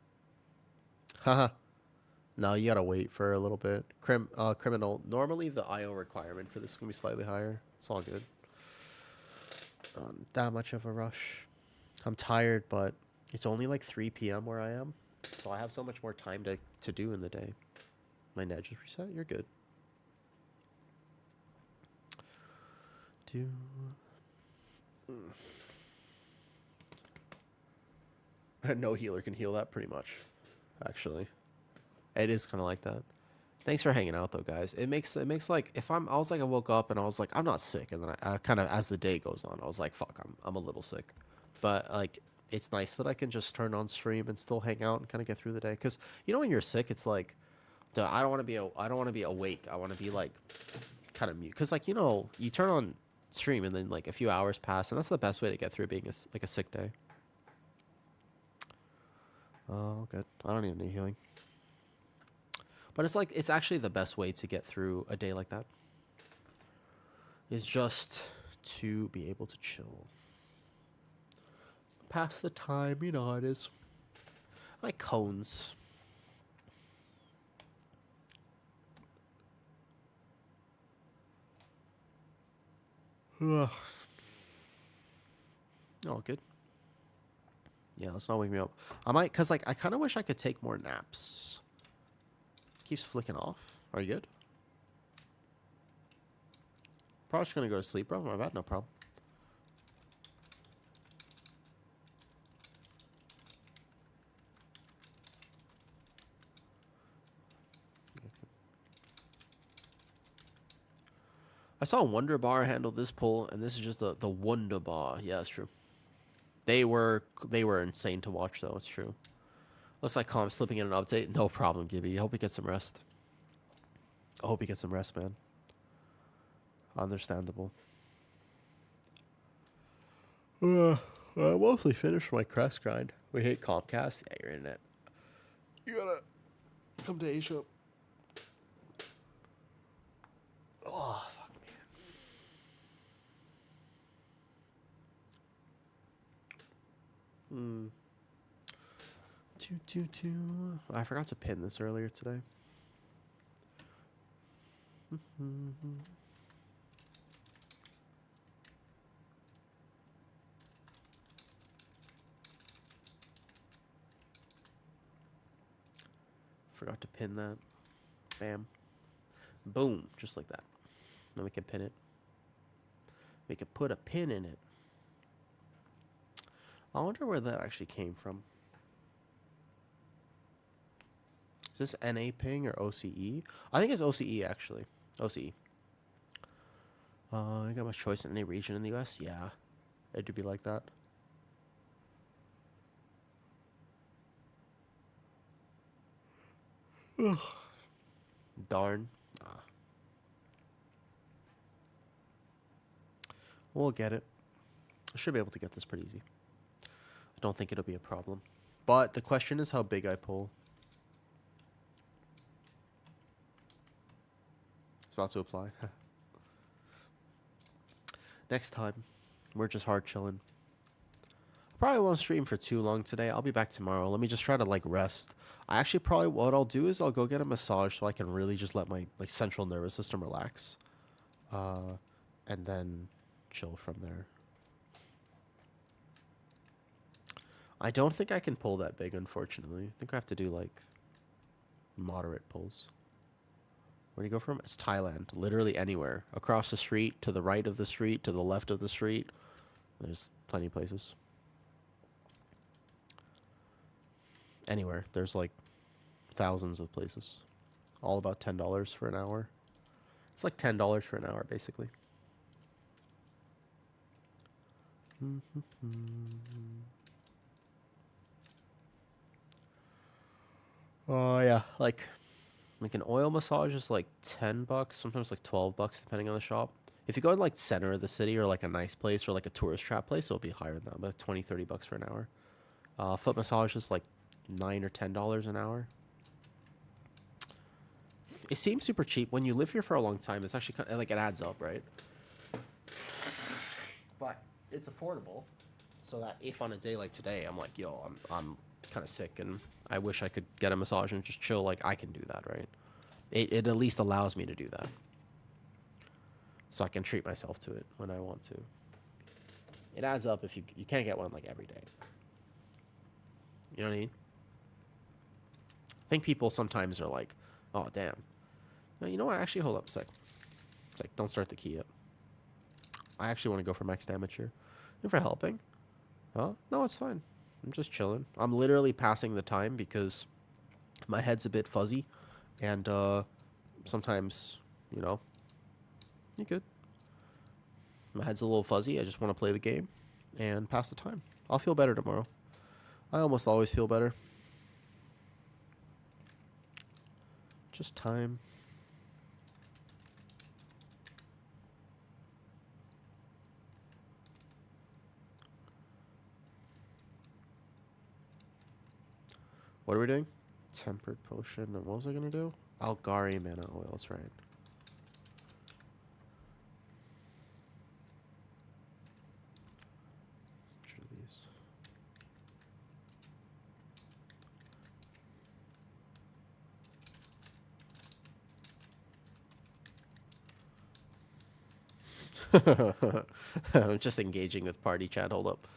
Haha. No, you gotta wait for a little bit. Criminal. Normally the IO requirement for this is gonna be slightly higher. It's all good. Not that much of a rush. I'm tired, but it's only like 3 p.m. where I am, so I have so much more time to do in the day. My net just reset. You're good. No healer can heal that pretty much. Actually, it is kind of like that. Thanks for hanging out though, guys. It makes like if I woke up and I was like I'm not sick, and then I kind of as the day goes on I was like fuck I'm a little sick, but like it's nice that I can just turn on stream and still hang out and kind of get through the day. Because you know when you're sick, it's like I don't want to be awake. I want to be like kind of mute. Because like you turn on stream and then like a few hours pass, and that's the best way to get through being a sick day. Oh, good. I don't need any healing. But it's actually the best way to get through a day like that. Is just to be able to chill. Pass the time, you know how it is. I like cones. Ugh. Oh, good. Yeah, let's not wake me up. I might, because like I kind of wish I could take more naps. Keeps flicking off. Are you good? Probably just gonna go to sleep, bro. My bad, no problem. I saw Wonder Bar handle this pull, and this is just the Wonder Bar. Yeah, that's true. They were insane to watch, though. It's true. Looks like Calm slipping in an update. No problem, Gibby. I hope you get some rest. I hope you get some rest, man. Understandable. I mostly finished my Crest grind. We hate Comcast. Yeah, your internet. You gotta come to Asia. Oh, fuck, man. I forgot to pin this earlier today. Forgot to pin that. Bam. Boom. Just like that. Then we can pin it. We can put a pin in it. I wonder where that actually came from. Is this NA ping or OCE? I think it's OCE, actually. OCE. I got my choice in any region in the US? Yeah. It would be like that. Ugh. Darn. We'll get it. I should be able to get this pretty easy. I don't think it'll be a problem. But the question is how big I pull. It's about to apply. Next time, we're just hard chilling. I probably won't stream for too long today. I'll be back tomorrow. Let me just try to like rest. I actually probably what I'll do is I'll go get a massage so I can really just let my like central nervous system relax. And then chill from there. I don't think I can pull that big, unfortunately. I think I have to do like moderate pulls. Where do you go from? It's Thailand. Literally anywhere. Across the street, to the right of the street, to the left of the street. There's plenty of places. Anywhere. There's like thousands of places. All about $10 for an hour. It's like $10 for an hour, basically. Oh, yeah. Like an oil massage is like $10, sometimes like $12 depending on the shop. If you go in like center of the city or like a nice place or like a tourist trap place, it'll be higher than that, about $20-30 for an hour. Foot massage is like $9 or $10 an hour. It seems super cheap when you live here for a long time. It's actually kind of, like it adds up, right? But it's affordable, so that if on a day like today I'm like, yo, I'm kind of sick and I wish I could get a massage and just chill, like I can do that, right? It at least allows me to do that, so I can treat myself to it when I want to. It adds up if you can't get one like every day. You know what I mean? I think people sometimes are like, oh damn. No, you know what? Actually, hold up a sec. It's like, don't start the key yet. I actually want to go for max damage here. And for helping? Huh? No, it's fine. I'm just chilling. I'm literally passing the time because my head's a bit fuzzy. And sometimes, you know, you good. My head's a little fuzzy. I just want to play the game and pass the time. I'll feel better tomorrow. I almost always feel better. Just time. What are we doing? Tempered potion. And what was I going to do? Algari mana oil. That's right. Which are these? I'm just engaging with party chat. Hold up.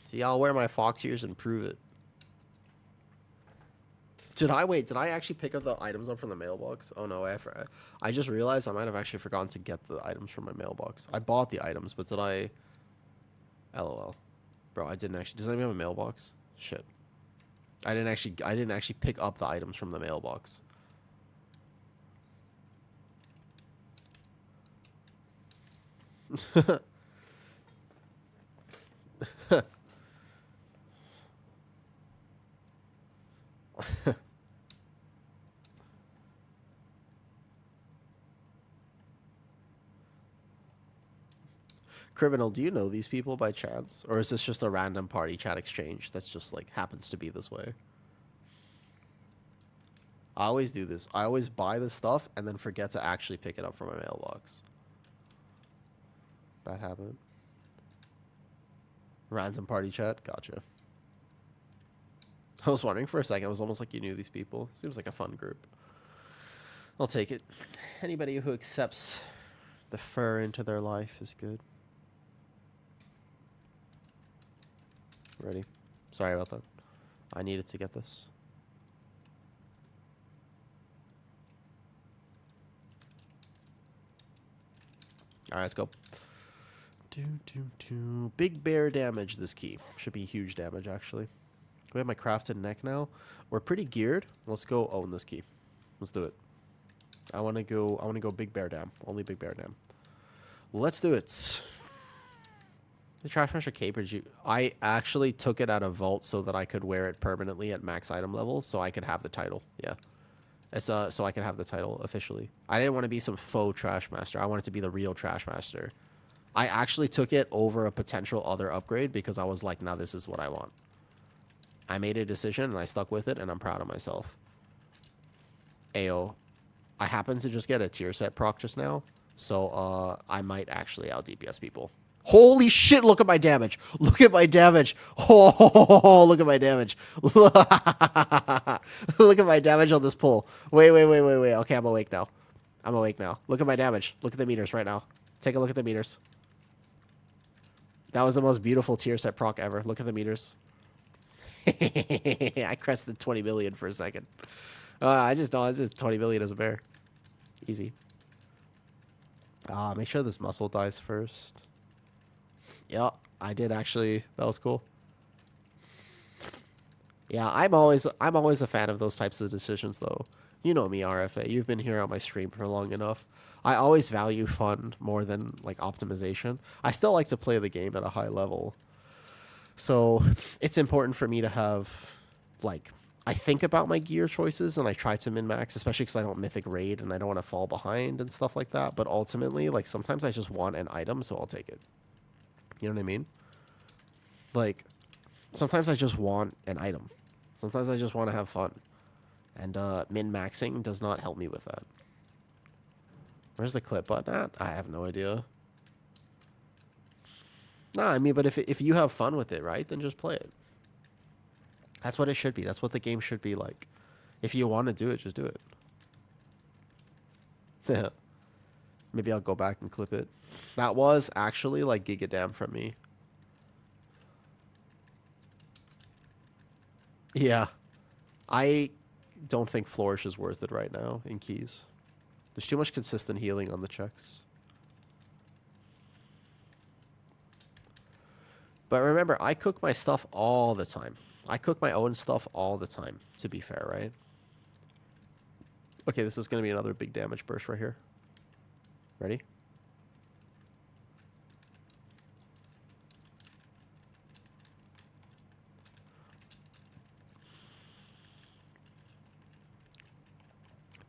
See, I'll wear my fox ears and prove it. Did I actually pick up the items up from the mailbox? Oh no, I just realized I might have actually forgotten to get the items from my mailbox. I bought the items, but did I... LOL. Bro, I didn't actually... Does anybody have a mailbox? Shit. I didn't actually pick up the items from the mailbox. Criminal, do you know these people by chance? Or is this just a random party chat exchange that's just like happens to be this way? I always do this. I always buy the stuff and then forget to actually pick it up from my mailbox. That happened. Random party chat? Gotcha. I was wondering for a second. It was almost like you knew these people. Seems like a fun group. I'll take it. Anybody who accepts the fur into their life is good. Ready? Sorry about that. I needed to get this. Alright, let's go. Big bear damage this key. Should be huge damage, actually. We have my crafted neck now. We're pretty geared. Let's go own this key. Let's do it. I want to go big bear dam. Only big bear dam. Let's do it. The trash master cape. I actually took it out of vault so that I could wear it permanently at max item level, so I could have the title. Yeah, it's so I could have the title officially. I didn't want to be some faux trash master. I wanted to be the real trash master. I actually took it over a potential other upgrade because I was like, nah, this is what I want. I made a decision and I stuck with it, and I'm proud of myself. Ayo, I happened to just get a tier set proc just now, so I might actually out DPS people. Holy shit, look at my damage. Look at my damage. Oh, look at my damage. Look at my damage on this pull. Wait. Okay, I'm awake now. Look at my damage. Look at the meters right now. Take a look at the meters. That was the most beautiful tier set proc ever. Look at the meters. I crested 20 million for a second. I just know this is 20 million as a bear. Easy. Make sure this muscle dies first. Yep, I did actually. That was cool. Yeah, I'm always a fan of those types of decisions, though. You know me, RFA. You've been here on my stream for long enough. I always value fun more than like optimization. I still like to play the game at a high level. So it's important for me to have, like, I think about my gear choices and I try to min-max, especially because I don't mythic raid and I don't want to fall behind and stuff like that. But ultimately, like, sometimes I just want an item, so I'll take it. You know what I mean? Like, sometimes I just want an item. Sometimes I just want to have fun. And min-maxing does not help me with that. Where's the clip button at? I have no idea. Nah, I mean, but if you have fun with it, right, then just play it. That's what it should be. That's what the game should be like. If you want to do it, just do it. Yeah. Maybe I'll go back and clip it. That was actually like gigadam from me. Yeah. I don't think Flourish is worth it right now in keys. There's too much consistent healing on the checks. But remember, I cook my stuff all the time. I cook my own stuff all the time, to be fair, right? Okay, this is going to be another big damage burst right here. Ready?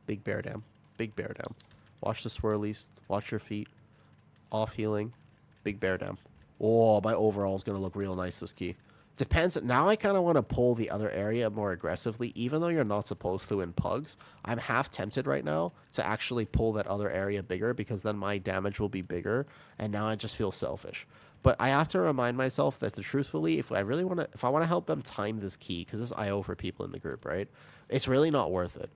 Big bear dam. Big bear dam. Watch the swirlies. Watch your feet. Off healing. Big bear dam. Oh, my overall is going to look real nice this key. Depends. Now I kind of want to pull the other area more aggressively, even though you're not supposed to in pugs. I'm half tempted right now to actually pull that other area bigger because then my damage will be bigger, and now I just feel selfish. But I have to remind myself that truthfully, if I want to help them time this key, because this is IO for people in the group, right? It's really not worth it.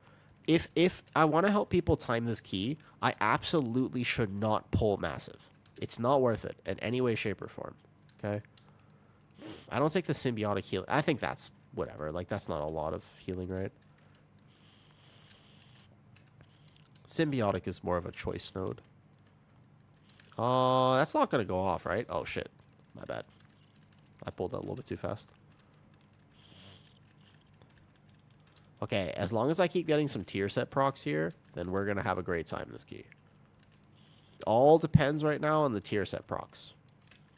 If I want to help people time this key, I absolutely should not pull massive. It's not worth it in any way, shape, or form. Okay? I don't take the symbiotic healing. I think that's whatever. Like, that's not a lot of healing, right? Symbiotic is more of a choice node. Oh, that's not going to go off, right? Oh, shit. My bad. I pulled that a little bit too fast. Okay, as long as I keep getting some tier set procs here, then we're going to have a great time this key. All depends right now on the tier set procs.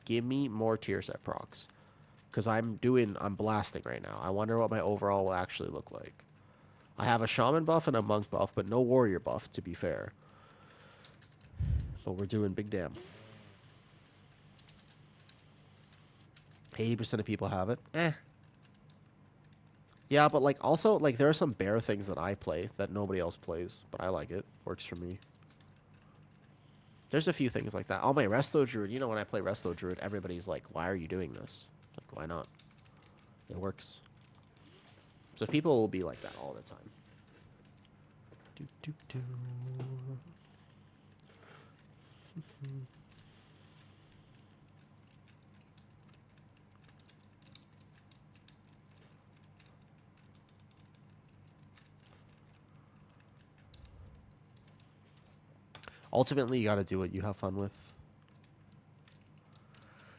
Give me more tier set procs. Because I'm blasting right now. I wonder what my overall will actually look like. I have a shaman buff and a monk buff, but no warrior buff, to be fair. But we're doing big damn. 80% of people have it. Yeah, but like also like there are some bear things that I play that nobody else plays, but I like it. Works for me. There's a few things like that. Oh, my Resto Druid. You know, when I play Resto Druid, everybody's like, why are you doing this? Like, why not? It works. So people will be like that all the time. Do, do, do. Ultimately, you gotta do what you have fun with.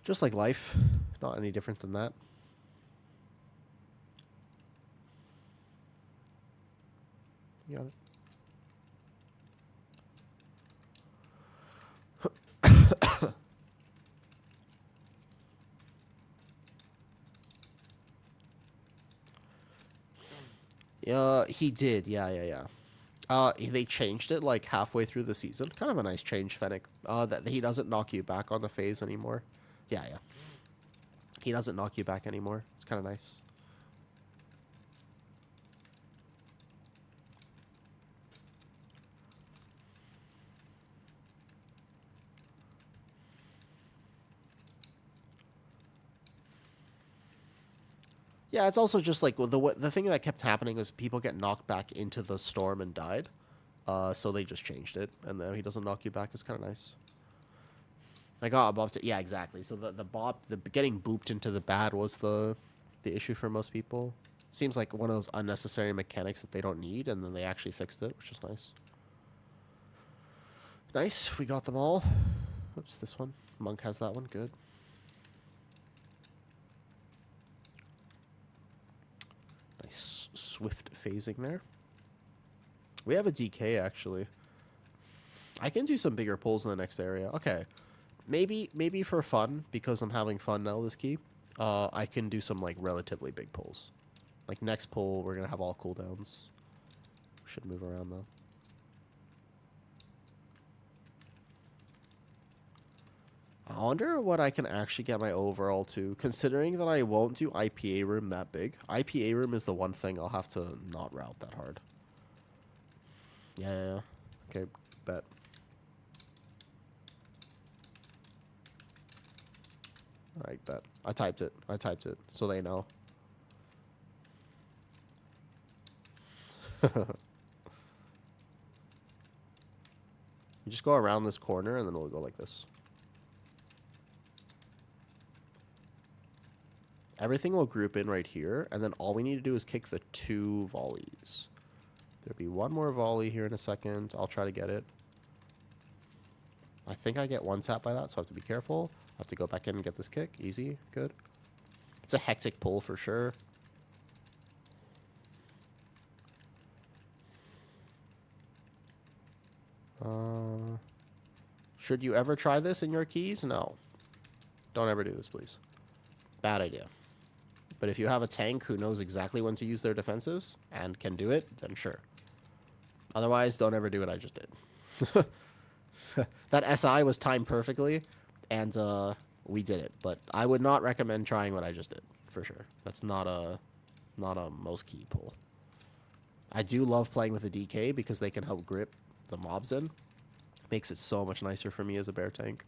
Just like life. Not any different than that. You got it. Yeah, he did. Yeah. They changed it like halfway through the season. Kind of a nice change, Fennec. That he doesn't knock you back on the phase anymore. Yeah. He doesn't knock you back anymore. It's kind of nice. Yeah, it's also just like the thing that kept happening is people get knocked back into the storm and died. So they just changed it, and then he doesn't knock you back. It's kind of nice. I got a bop. Yeah, exactly. So the getting booped into the bad was the issue for most people. Seems like one of those unnecessary mechanics that they don't need, and then they actually fixed it, which is nice. Nice, we got them all. Oops, this one. Monk has that one. Good. Nice swift phasing there. We have a DK, actually. I can do some bigger pulls in the next area. Okay. Maybe for fun, because I'm having fun now this key, I can do some, like, relatively big pulls. Like, next pull, we're going to have all cooldowns. Should move around, though. I wonder what I can actually get my overall to, considering that I won't do IPA room that big. IPA room is the one thing I'll have to not route that hard. Yeah. Okay, bet. Alright, bet. I typed it, so they know. You just go around this corner, and then we'll go like this. Everything will group in right here, and then all we need to do is kick the 2 volleys. There'll be one more volley here in a second. I'll try to get it. I think I get one tap by that, so I have to be careful. I have to go back in and get this kick. Easy. Good. It's a hectic pull for sure. Should you ever try this in your keys? No. Don't ever do this, please. Bad idea. But if you have a tank who knows exactly when to use their defensives and can do it, then sure. Otherwise, don't ever do what I just did. That SI was timed perfectly, and we did it. But I would not recommend trying what I just did, for sure. That's not a most key pull. I do love playing with a DK because they can help grip the mobs in. Makes it so much nicer for me as a bear tank.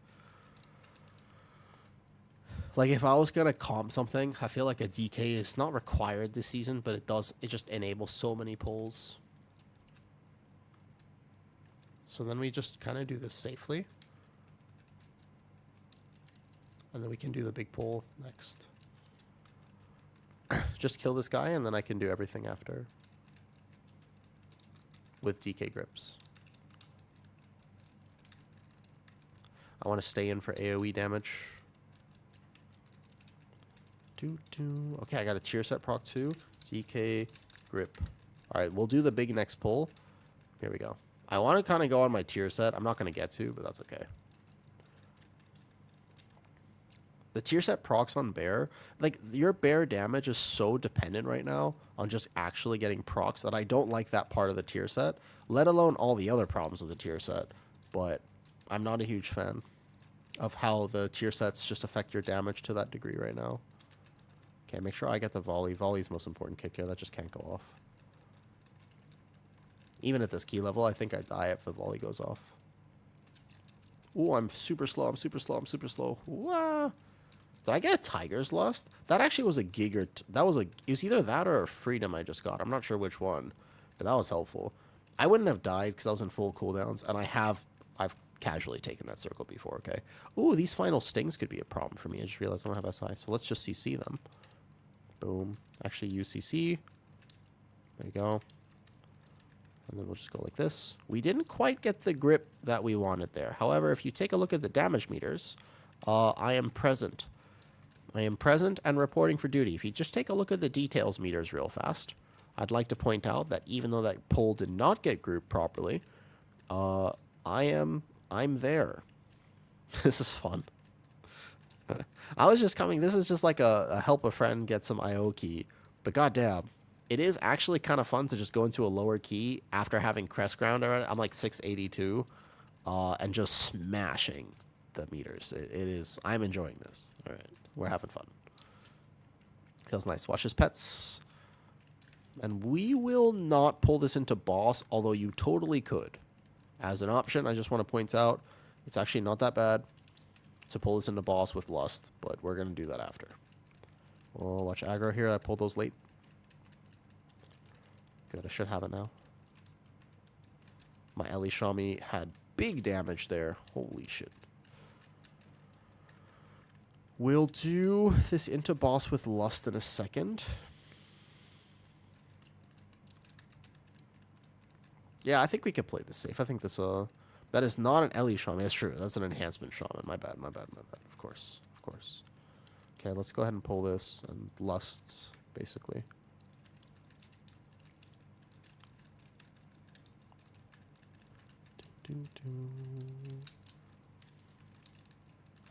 Like, if I was going to comp something, I feel like a DK is not required this season, but it just enables so many pulls. So then we just kind of do this safely. And then we can do the big pull next. Just kill this guy, and then I can do everything after. With DK grips. I want to stay in for AoE damage. Okay, I got a tier set proc 2. DK grip. Alright, we'll do the big next pull. Here we go. I want to kind of go on my tier set. I'm not going to get to, but that's okay. The tier set procs on bear, like your bear damage is so dependent right now on just actually getting procs that I don't like that part of the tier set, let alone all the other problems with the tier set. But I'm not a huge fan of how the tier sets just affect your damage to that degree right now. Okay, make sure I get the volley. Volley's the most important kick here. That just can't go off. Even at this key level, I think I die if the volley goes off. Ooh, I'm super slow. I'm super slow. I'm super slow. Wah! Did I get a Tiger's Lust? That actually was a gig or... that was a... it was either that or a Freedom I just got. I'm not sure which one. But that was helpful. I wouldn't have died because I was in full cooldowns. And I've casually taken that circle before, okay? Ooh, these final stings could be a problem for me. I just realized I don't have SI. So let's just CC them. Boom. Actually, UCC. There you go. And then we'll just go like this. We didn't quite get the grip that we wanted there. However, if you take a look at the damage meters, I am present. I am present and reporting for duty. If you just take a look at the details meters real fast, I'd like to point out that even though that pole did not get grouped properly, I'm there. This is fun. I was just coming. This is just like a help a friend get some IO key. But goddamn, it is actually kind of fun to just go into a lower key after having crest ground already. I'm like 682, and just smashing the meters. It is. I'm enjoying this. All right, we're having fun. Feels nice. Watch his pets. And we will not pull this into boss, although you totally could. As an option, I just want to point out, it's actually not that bad to pull this into boss with Lust, but we're going to do that after. Oh, watch aggro here. I pulled those late. Good, I should have it now. My Ellie Shami had big damage there. Holy shit. We'll do this into boss with Lust in a second. Yeah, I think we could play this safe. I think this, that is not an Ellie Shaman. That's true. That's an enhancement Shaman. My bad, my bad, my bad. Of course, of course. Okay, let's go ahead and pull this and Lust, basically.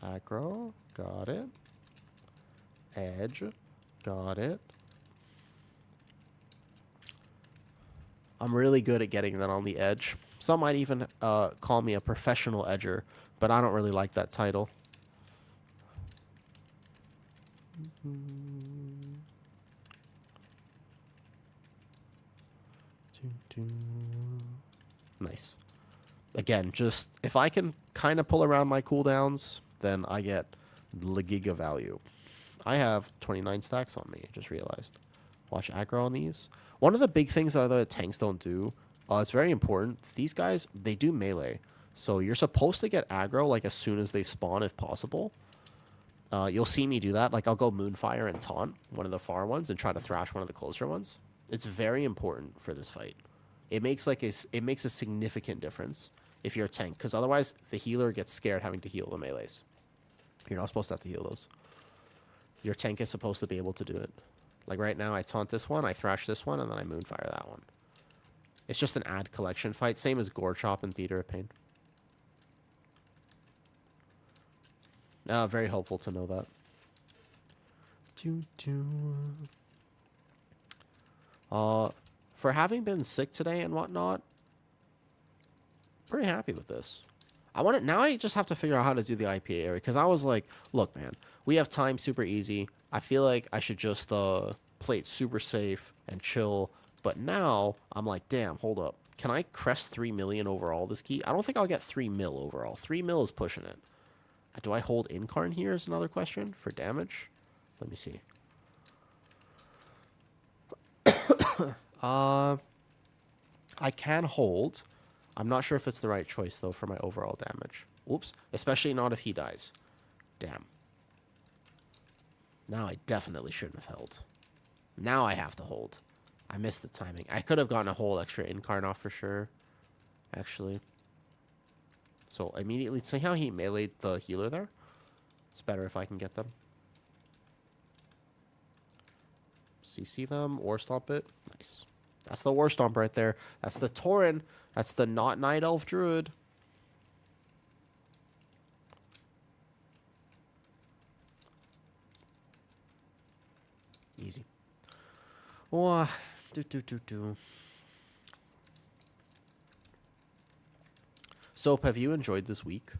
Aggro, got it. Edge, got it. I'm really good at getting that on the edge. Some might even call me a professional edger, but I don't really like that title. Nice. Again, just if I can kind of pull around my cooldowns, then I get the giga value. I have 29 stacks on me, I just realized. Watch aggro on these. One of the big things that other tanks don't do, it's very important. These guys, they do melee. So you're supposed to get aggro like as soon as they spawn if possible. You'll see me do that. Like I'll go Moonfire and taunt one of the far ones and try to thrash one of the closer ones. It's very important for this fight. It makes a significant difference if you're a tank, because otherwise the healer gets scared having to heal the melees. You're not supposed to have to heal those. Your tank is supposed to be able to do it. Like right now, I taunt this one, I thrash this one, and then I Moonfire that one. It's just an ad collection fight, same as Gore Chop in Theater of Pain. Very helpful to know that. For having been sick today and whatnot, pretty happy with this. Now I just have to figure out how to do the IPA area, because I was like, look, man, we have time super easy. I feel like I should just play it super safe and chill. But now I'm like, damn, hold up. Can I crest 3 million overall this key? I don't think I'll get 3 mil overall. 3 mil is pushing it. Do I hold Incarn here is another question for damage. Let me see. I can hold. I'm not sure if it's the right choice, though, for my overall damage. Oops. Especially not if he dies. Damn. Now I definitely shouldn't have held. Now I have to hold. I missed the timing. I could have gotten a whole extra Incarn off for sure. Actually. So immediately, see how he meleeed the healer there? It's better if I can get them. CC them or stomp it. Nice. That's the War Stomp right there. That's the Tauren. That's the not Night Elf Druid. Easy. Oh, do. Soap, have you enjoyed this week?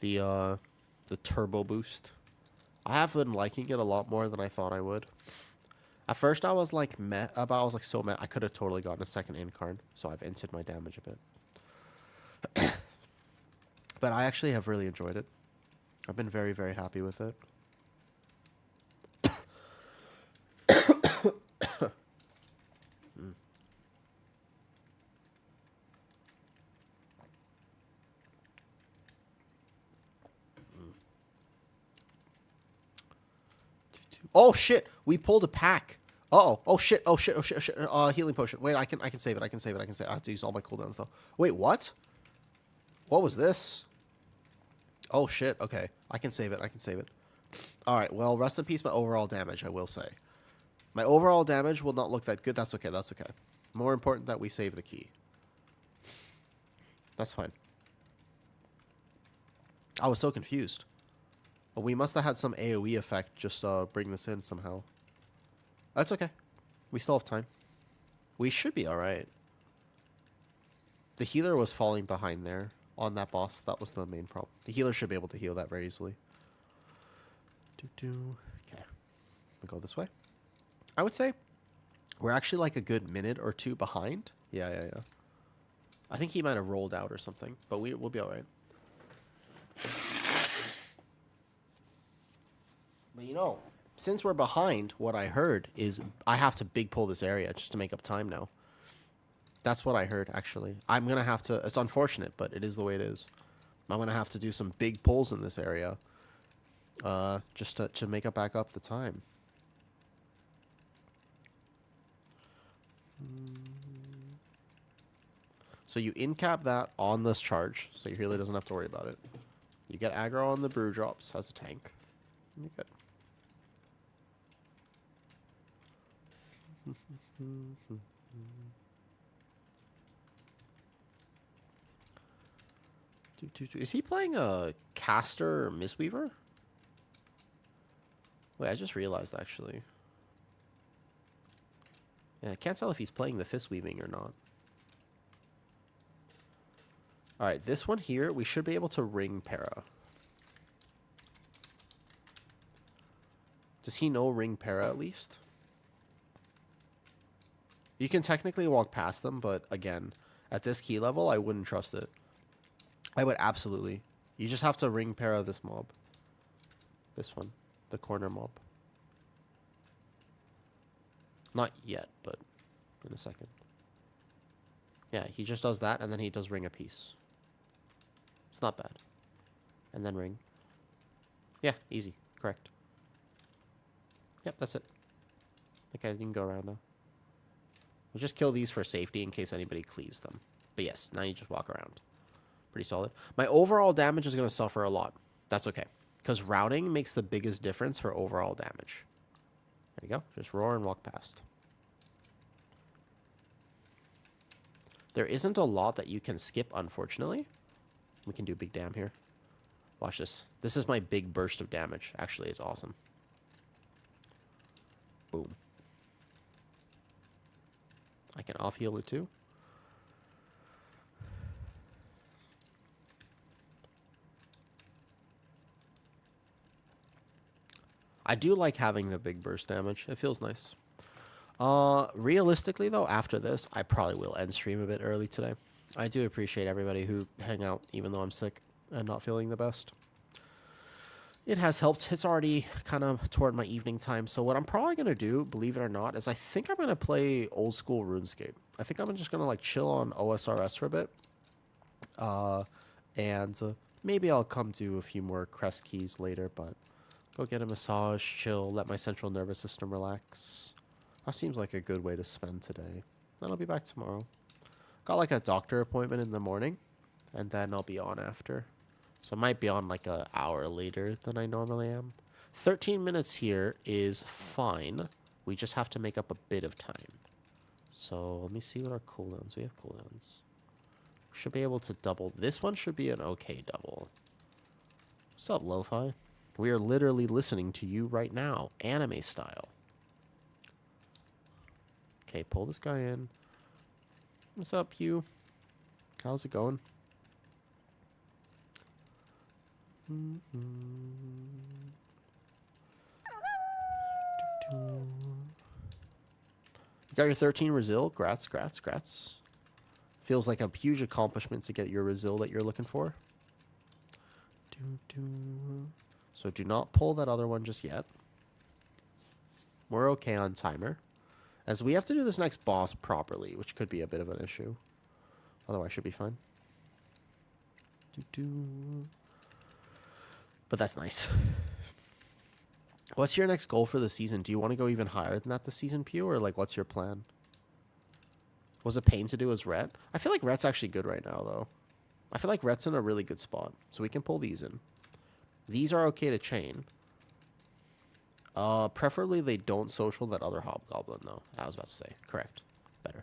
The turbo boost? I have been liking it a lot more than I thought I would. At first I was like so mad. I could have totally gotten a second in card, so I've inted my damage a bit. But I actually have really enjoyed it. I've been very, very happy with it. Oh shit! We pulled a pack. Uh-oh. Oh shit. Oh shit. Oh shit. Oh shit. Healing potion. Wait, I can save it. I can save it. I have to use all my cooldowns though. Wait, what? What was this? Oh shit. Okay. I can save it. I can save it. Alright, well, rest in peace my overall damage, I will say. My overall damage will not look that good. That's okay. That's okay. More important that we save the key. That's fine. I was so confused. But we must have had some AoE effect just bring this in somehow. That's okay. We still have time. We should be alright. The healer was falling behind there on that boss. That was the main problem. The healer should be able to heal that very easily. Okay. We go this way. I would say we're actually like a good minute or two behind. Yeah. I think he might have rolled out or something, but we'll be alright. But you know, since we're behind, what I heard is I have to big pull this area just to make up time now. That's what I heard, actually. I'm going to have to... It's unfortunate, but it is the way it is. I'm going to have to do some big pulls in this area. Just to make up back up the time. So you in-cap that on this charge, so your healer doesn't have to worry about it. You get aggro on the brew drops as a tank. You're good. Is he playing a caster or Mistweaver? Wait, I just realized actually. Yeah, I can't tell if he's playing the fist weaving or not. Alright, this one here, we should be able to ring para. Does he know ring para at least? You can technically walk past them, but again, at this key level, I wouldn't trust it. I would absolutely. You just have to ring para this mob. This one. The corner mob. Not yet, but in a second. Yeah, he just does that, and then he does ring a piece. It's not bad. And then ring. Yeah, easy. Correct. Yep, that's it. Okay, you can go around now. We'll just kill these for safety in case anybody cleaves them. But yes, now you just walk around. Pretty solid. My overall damage is going to suffer a lot. That's okay. Because routing makes the biggest difference for overall damage. There you go. Just roar and walk past. There isn't a lot that you can skip, unfortunately. We can do big dam here. Watch this. This is my big burst of damage. Actually, it's awesome. Boom. I can off heal it too. I do like having the big burst damage. It feels nice. Realistically though, after this, I probably will end stream a bit early today. I do appreciate everybody who hang out even though I'm sick and not feeling the best. It has helped. It's already kind of toward my evening time. So what I'm probably going to do, believe it or not, is I think I'm going to play old school RuneScape. I think I'm just going to like chill on OSRS for a bit. And maybe I'll come do a few more crest keys later, but go get a massage, chill, let my central nervous system relax. That seems like a good way to spend today. Then I'll be back tomorrow. Got like a doctor appointment in the morning, and then I'll be on after. So I might be on like an hour later than I normally am. 13 minutes here is fine. We just have to make up a bit of time. So let me see what our cooldowns. We have cooldowns. Should be able to double. This one should be an okay double. What's up, Lo-Fi? We are literally listening to you right now, anime style. Okay, pull this guy in. What's up, Hugh? How's it going? You got your 13 Resil. Grats, grats, grats. Feels like a huge accomplishment to get your Resil that you're looking for. So do not pull that other one just yet. We're okay on timer. As we have to do this next boss properly, which could be a bit of an issue. Otherwise, should be fine. But that's nice. What's your next goal for the season? Do you want to go even higher than that this season, Pew? Or, like, what's your plan? Was it pain to do as Rhett? I feel like Rhett's actually good right now, though. I feel like Rhett's in a really good spot. So we can pull these in. These are okay to chain. Preferably they don't social that other hobgoblin, though. I was about to say. Correct. Better.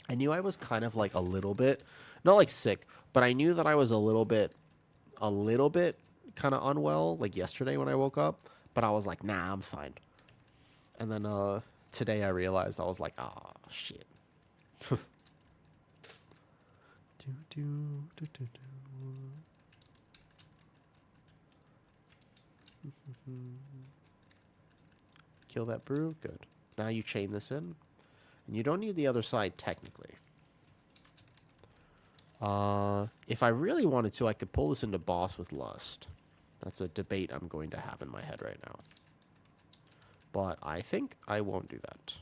I knew I was kind of like a little bit, not like sick, but I knew that I was a little bit kind of unwell, like yesterday when I woke up. But I was like, nah, I'm fine. And then today I realized I was like, ah, shit. Kill that brew. Good. Now you chain this in. And you don't need the other side technically. If I really wanted to, I could pull this into boss with lust. That's a debate I'm going to have in my head right now. But I think I won't do that.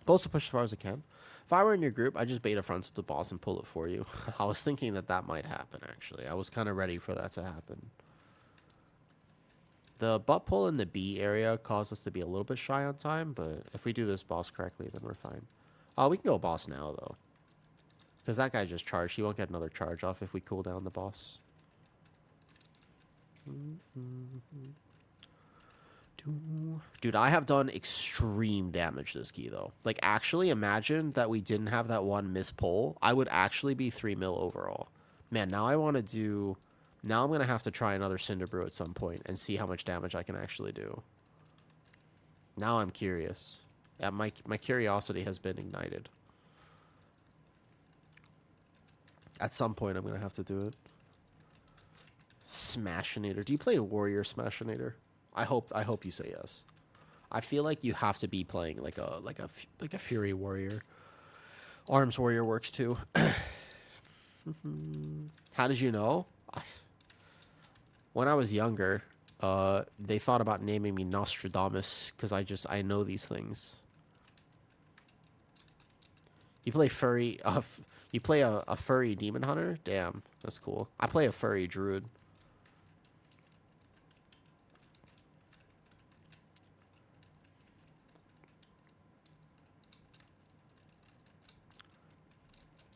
Goals to push as far as I can. If I were in your group, I'd just beta frontal the boss and pull it for you. I was thinking that that might happen, actually. I was kind of ready for that to happen. The butt pull in the B area caused us to be a little bit shy on time, but if we do this boss correctly, then we're fine. We can go boss now, though. Because that guy just charged. He won't get another charge off if we cool down the boss. Dude, I have done extreme damage this key, though. Like, actually, imagine that we didn't have that one miss pull. I would actually be 3 mil overall. Man, now I want to do... Now I'm going to have to try another Cinder Brew at some point and see how much damage I can actually do. Now I'm curious. Yeah, my curiosity has been ignited. At some point, I'm going to have to do it. Smashinator. Do you play Warrior Smashinator? I hope you say yes. I feel like you have to be playing like a Fury Warrior. Arms Warrior works too. How did you know? When I was younger, they thought about naming me Nostradamus because I know these things. You play furry. You play a furry demon hunter? Damn, that's cool. I play a furry druid.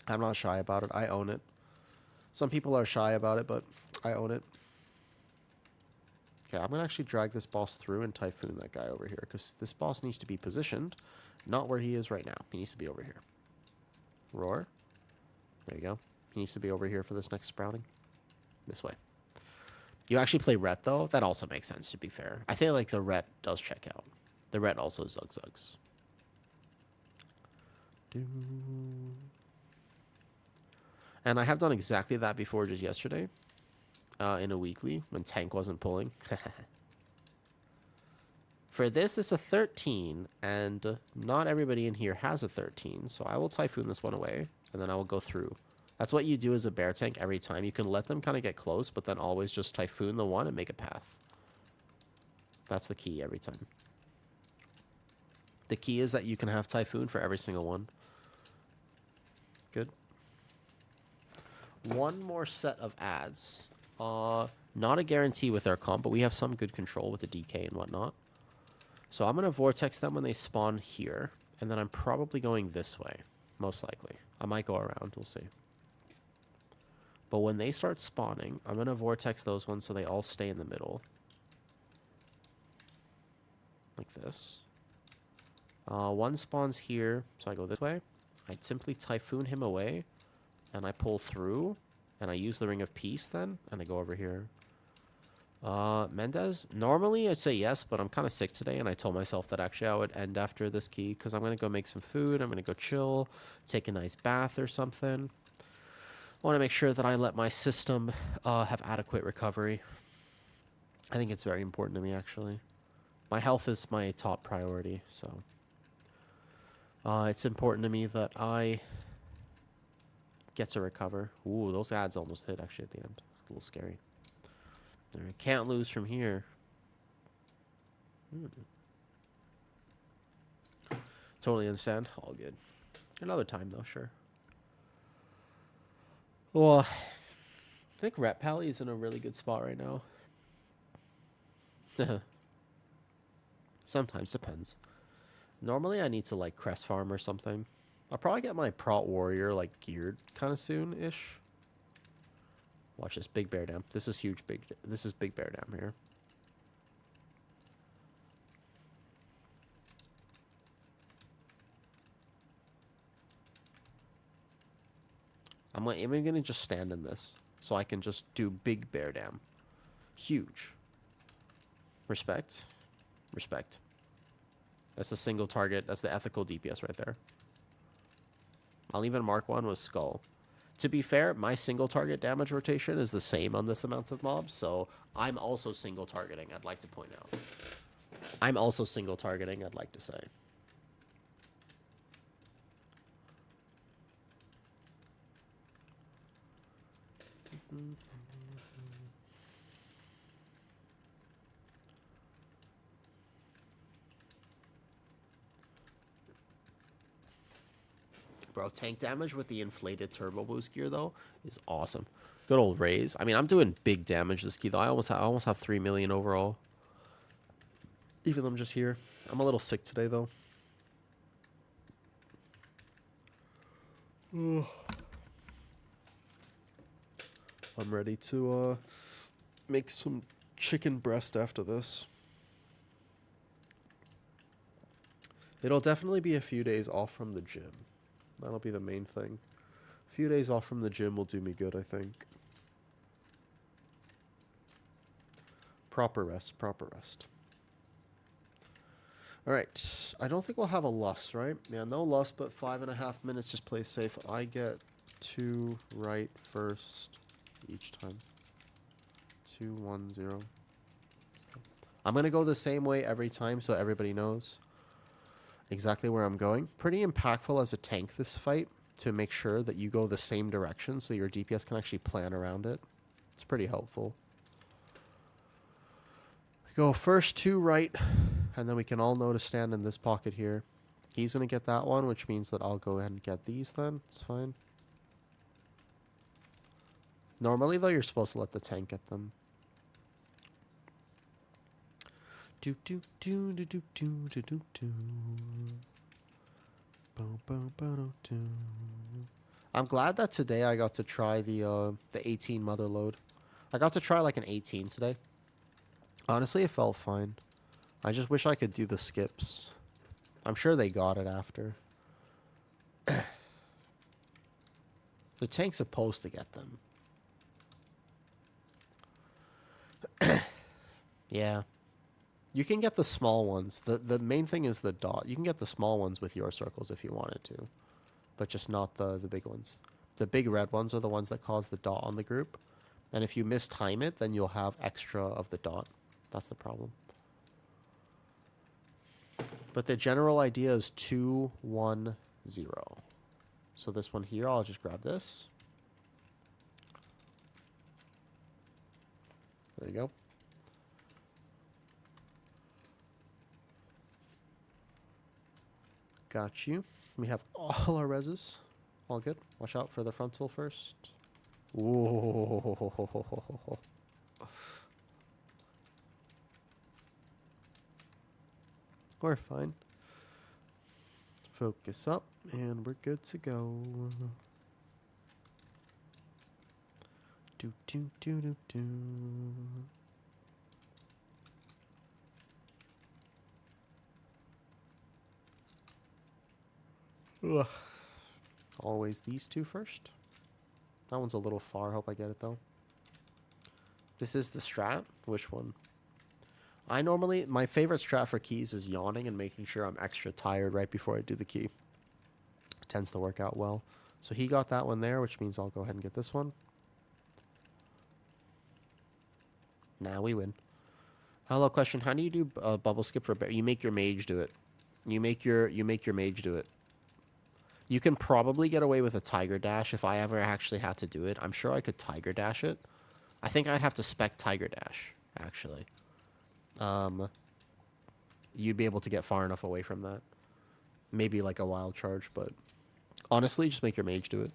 I'm not shy about it. I own it. Some people are shy about it, but I own it. Okay, I'm going to actually drag this boss through and Typhoon that guy over here, because this boss needs to be positioned, not where he is right now. He needs to be over here. Roar. There you go. He needs to be over here for this next sprouting. This way. You actually play Rhett, though? That also makes sense, to be fair. I feel like the Rhett does check out. The Rhett also Zugzugs. And I have done exactly that before just yesterday. In a weekly, when Tank wasn't pulling. For this, it's a 13, and not everybody in here has a 13, so I will Typhoon this one away, and then I will go through. That's what you do as a bear tank every time. You can let them kind of get close, but then always just Typhoon the one and make a path. That's the key every time. The key is that you can have Typhoon for every single one. one more set of ads. Not a guarantee with our comp, but we have some good control with the DK and whatnot. So I'm going to vortex them when they spawn here, and then I'm probably going this way, most likely. I might go around, we'll see. But when they start spawning, I'm going to vortex those ones so they all stay in the middle. Like this. One spawns here, so I go this way. I simply Typhoon him away, and I pull through, and I use the Ring of Peace then, and I go over here. Mendez? Normally I'd say yes, but I'm kind of sick today, and I told myself that actually I would end after this key, because I'm going to go make some food, I'm going to go chill, take a nice bath or something. I want to make sure that I let my system have adequate recovery. I think it's very important to me, actually. My health is my top priority, so... it's important to me that I get to recover. Ooh, those ads almost hit, actually, at the end. A little scary. Right, can't lose from here. Totally understand. All good. Another time, though, sure. Well, I think Rep Pally is in a really good spot right now. Sometimes depends. Normally, I need to, like, crest farm or something. I'll probably get my Prot Warrior, like, geared kind of soon-ish. Watch this, Big Bear Dam. This is huge, this is Big Bear Dam here. I'm even going to just stand in this, so I can just do Big Bear Dam. Huge. Respect. Respect. That's the single target. That's the ethical DPS right there. I'll even mark one with Skull. To be fair, my single target damage rotation is the same on this amount of mobs, so I'm also single targeting, I'd like to point out. I'm also single targeting, I'd like to say. Bro, tank damage with the inflated turbo boost gear, though, is awesome. Good old Raze. I mean, I'm doing big damage this key, though. I almost have 3 million overall. Even though I'm just here. I'm a little sick today, though. I'm ready to make some chicken breast after this. It'll definitely be a few days off from the gym. That'll be the main thing. A few days off from the gym will do me good, I think. Proper rest, proper rest. Alright, I don't think we'll have a lust, right? Yeah, no lust, but 5.5 minutes, just play safe. I get 2 right first each time. 2, 1, 0. I'm going to go the same way every time so everybody knows exactly where I'm going. Pretty impactful as a tank this fight to make sure that you go the same direction so your DPS can actually plan around it. It's pretty helpful. Go first 2 right, and then we can all know to stand in this pocket here. He's going to get that one, which means that I'll go ahead and get these then. It's fine. Normally, though, you're supposed to let the tank get them. Do do do do do do do do do. I'm glad that today I got to try the 18 mother load. I got to try like an 18 today. Honestly, it felt fine. I just wish I could do the skips. I'm sure they got it after. The tank's supposed to get them. Yeah. You can get the small ones. The main thing is the dot. You can get the small ones with your circles if you wanted to. But just not the big ones. The big red ones are the ones that cause the dot on the group. And if you mistime it, then you'll have extra of the dot. That's the problem. But the general idea is 2, 1, 0. So this one here, I'll just grab this. There you go. Got you. We have all our reses. All good. Watch out for the frontal first. Whoa. We're fine. Focus up, and we're good to go. Do do do do do. Ugh. Always these two first. That one's a little far. Hope I get it though. This is the strat. Which one? My favorite strat for keys is yawning and making sure I'm extra tired right before I do the key. It tends to work out well. So he got that one there, which means I'll go ahead and get this one. Now we win. Hello, question. How do you do bubble skip for bear? You make your mage do it. You make your mage do it. You can probably get away with a tiger dash if I ever actually had to do it. I'm sure I could tiger dash it. I think I'd have to spec tiger dash, actually. You'd be able to get far enough away from that. Maybe like a wild charge, but honestly, just make your mage do it.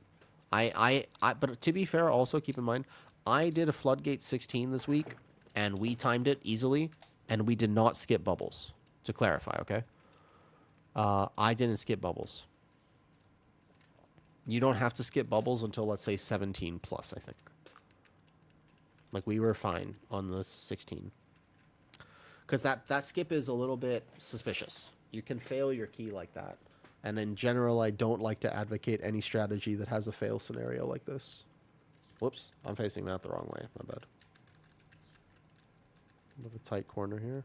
But to be fair, also keep in mind, I did a Floodgate 16 this week, and we timed it easily, and we did not skip bubbles. To clarify, okay? I didn't skip bubbles. You don't have to skip bubbles until, let's say, 17 plus, I think. Like, we were fine on the 16. Because that skip is a little bit suspicious. You can fail your key like that. And in general, I don't like to advocate any strategy that has a fail scenario like this. Whoops, I'm facing that the wrong way. My bad. Bit of a tight corner here.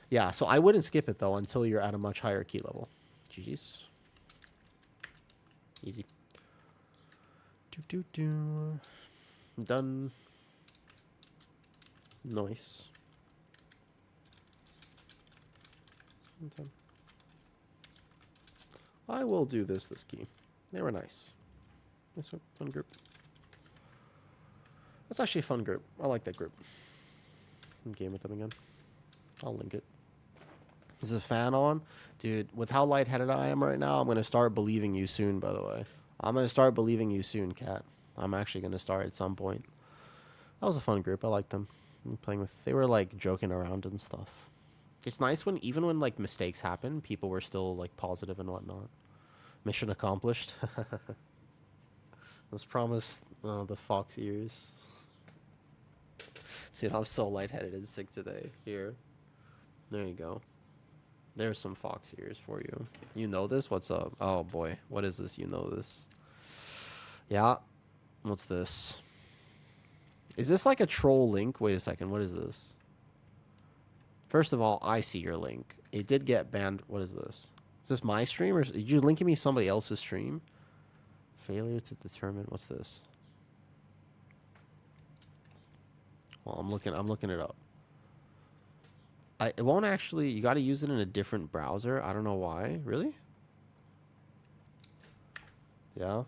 Yeah, so I wouldn't skip it, though, until you're at a much higher key level. GG's. Easy. Done. Nice. Done. I will do this key. They were nice. Nice one. Fun group. That's actually a fun group. I like that group. Game with them again. I'll link it. Is the fan on? Dude, with how lightheaded I am right now, I'm going to start believing you soon, by the way. I'm going to start believing you soon, Kat. I'm actually going to start at some point. That was a fun group. I liked them. I'm playing with... They were, like, joking around and stuff. It's nice when... Even when, like, mistakes happen, people were still, like, positive and whatnot. Mission accomplished. Let's promise the fox ears. Dude, I'm so lightheaded and sick today. Here. There you go. There's some fox ears for you. You know this? What's up? Oh, boy. What is this? You know this. Yeah. What's this? Is this like a troll link? Wait a second. What is this? First of all, I see your link. It did get banned. What is this? Is this my stream? Or did you link me somebody else's stream? Failure to determine. What's this? Well, I'm looking it up. It won't actually... You got to use it in a different browser. I don't know why. Really? Yeah.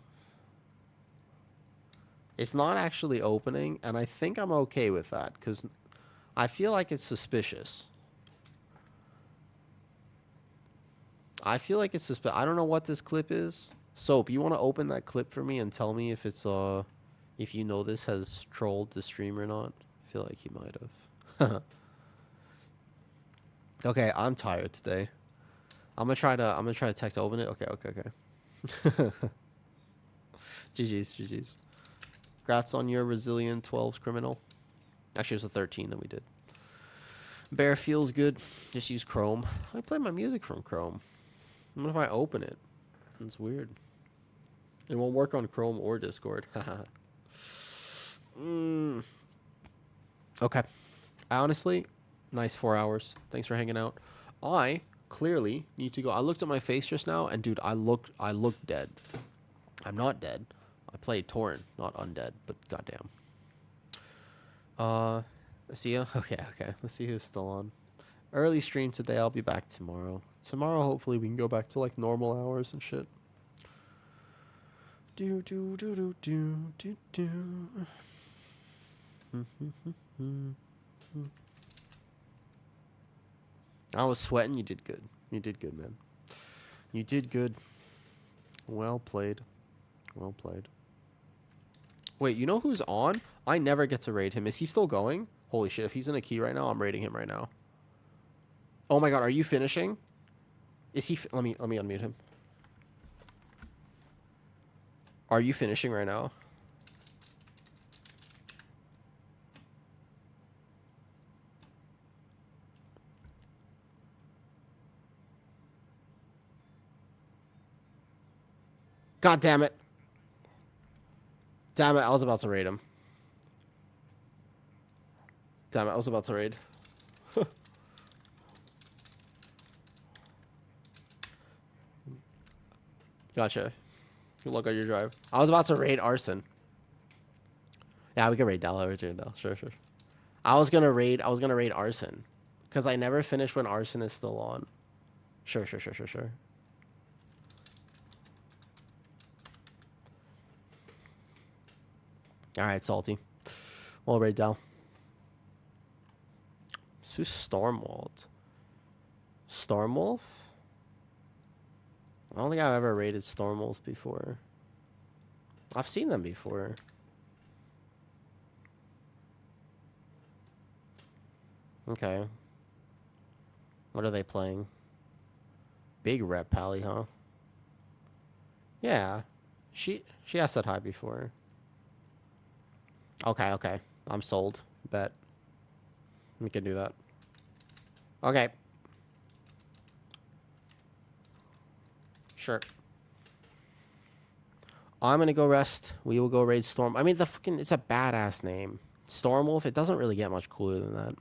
It's not actually opening, and I think I'm okay with that, because I feel like it's suspicious. I feel like it's suspicious. I don't know what this clip is. Soap, you want to open that clip for me and tell me if it's, if you know this has trolled the stream or not? I feel like he might have. Okay, I'm tired today. I'm gonna try to text to open it. Okay. GG's. Congrats on your resilient 12s, criminal. Actually, it was a 13 that we did. Bear feels good. Just use Chrome. I play my music from Chrome. What if I open it? It's weird. It won't work on Chrome or Discord. Okay. Honestly, nice 4 hours. Thanks for hanging out. I clearly need to go. I looked at my face just now, and dude, I look dead. I'm not dead. I played Torrent, not undead, but goddamn. See ya? Okay. Let's see who's still on. Early stream today. I'll be back tomorrow. Tomorrow, hopefully, we can go back to like normal hours and shit. Do. I was sweating. You did good. You did good, man. You did good. Well played. Wait, you know who's on? I never get to raid him. Is he still going? Holy shit, if he's in a key right now, I'm raiding him right now. Oh my god, are you finishing? Is he... let me unmute him. Are you finishing right now? God damn it. Damn it, I was about to raid him. Damn it, I was about to raid. Gotcha. Good luck on your drive. I was about to raid Arson. Yeah, we can raid Dell. Sure, sure. I was gonna raid Arson. Because I never finish when Arson is still on. Sure. Alright, Salty. We'll raid Dell. Who's Stormwald? Stormwolf? I don't think I've ever raided Stormwolf before. I've seen them before. Okay. What are they playing? Big rep Pally, huh? Yeah. She has said hi before. Okay. I'm sold. Bet. We can do that. Okay. Sure. I'm gonna go rest. We will go raid Storm. I mean, it's a badass name. Stormwolf, it doesn't really get much cooler than that.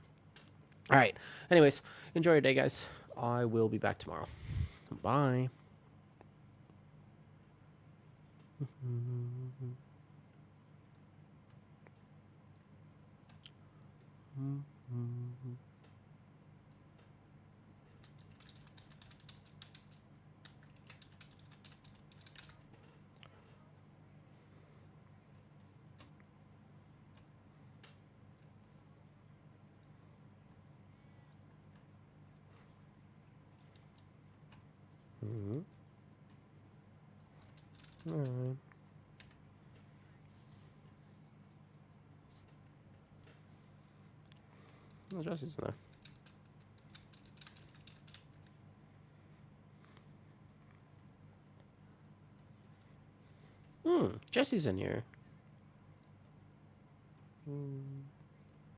Alright. Anyways, enjoy your day, guys. I will be back tomorrow. Bye. Alright. Oh, Jesse's in there. Jesse's in here.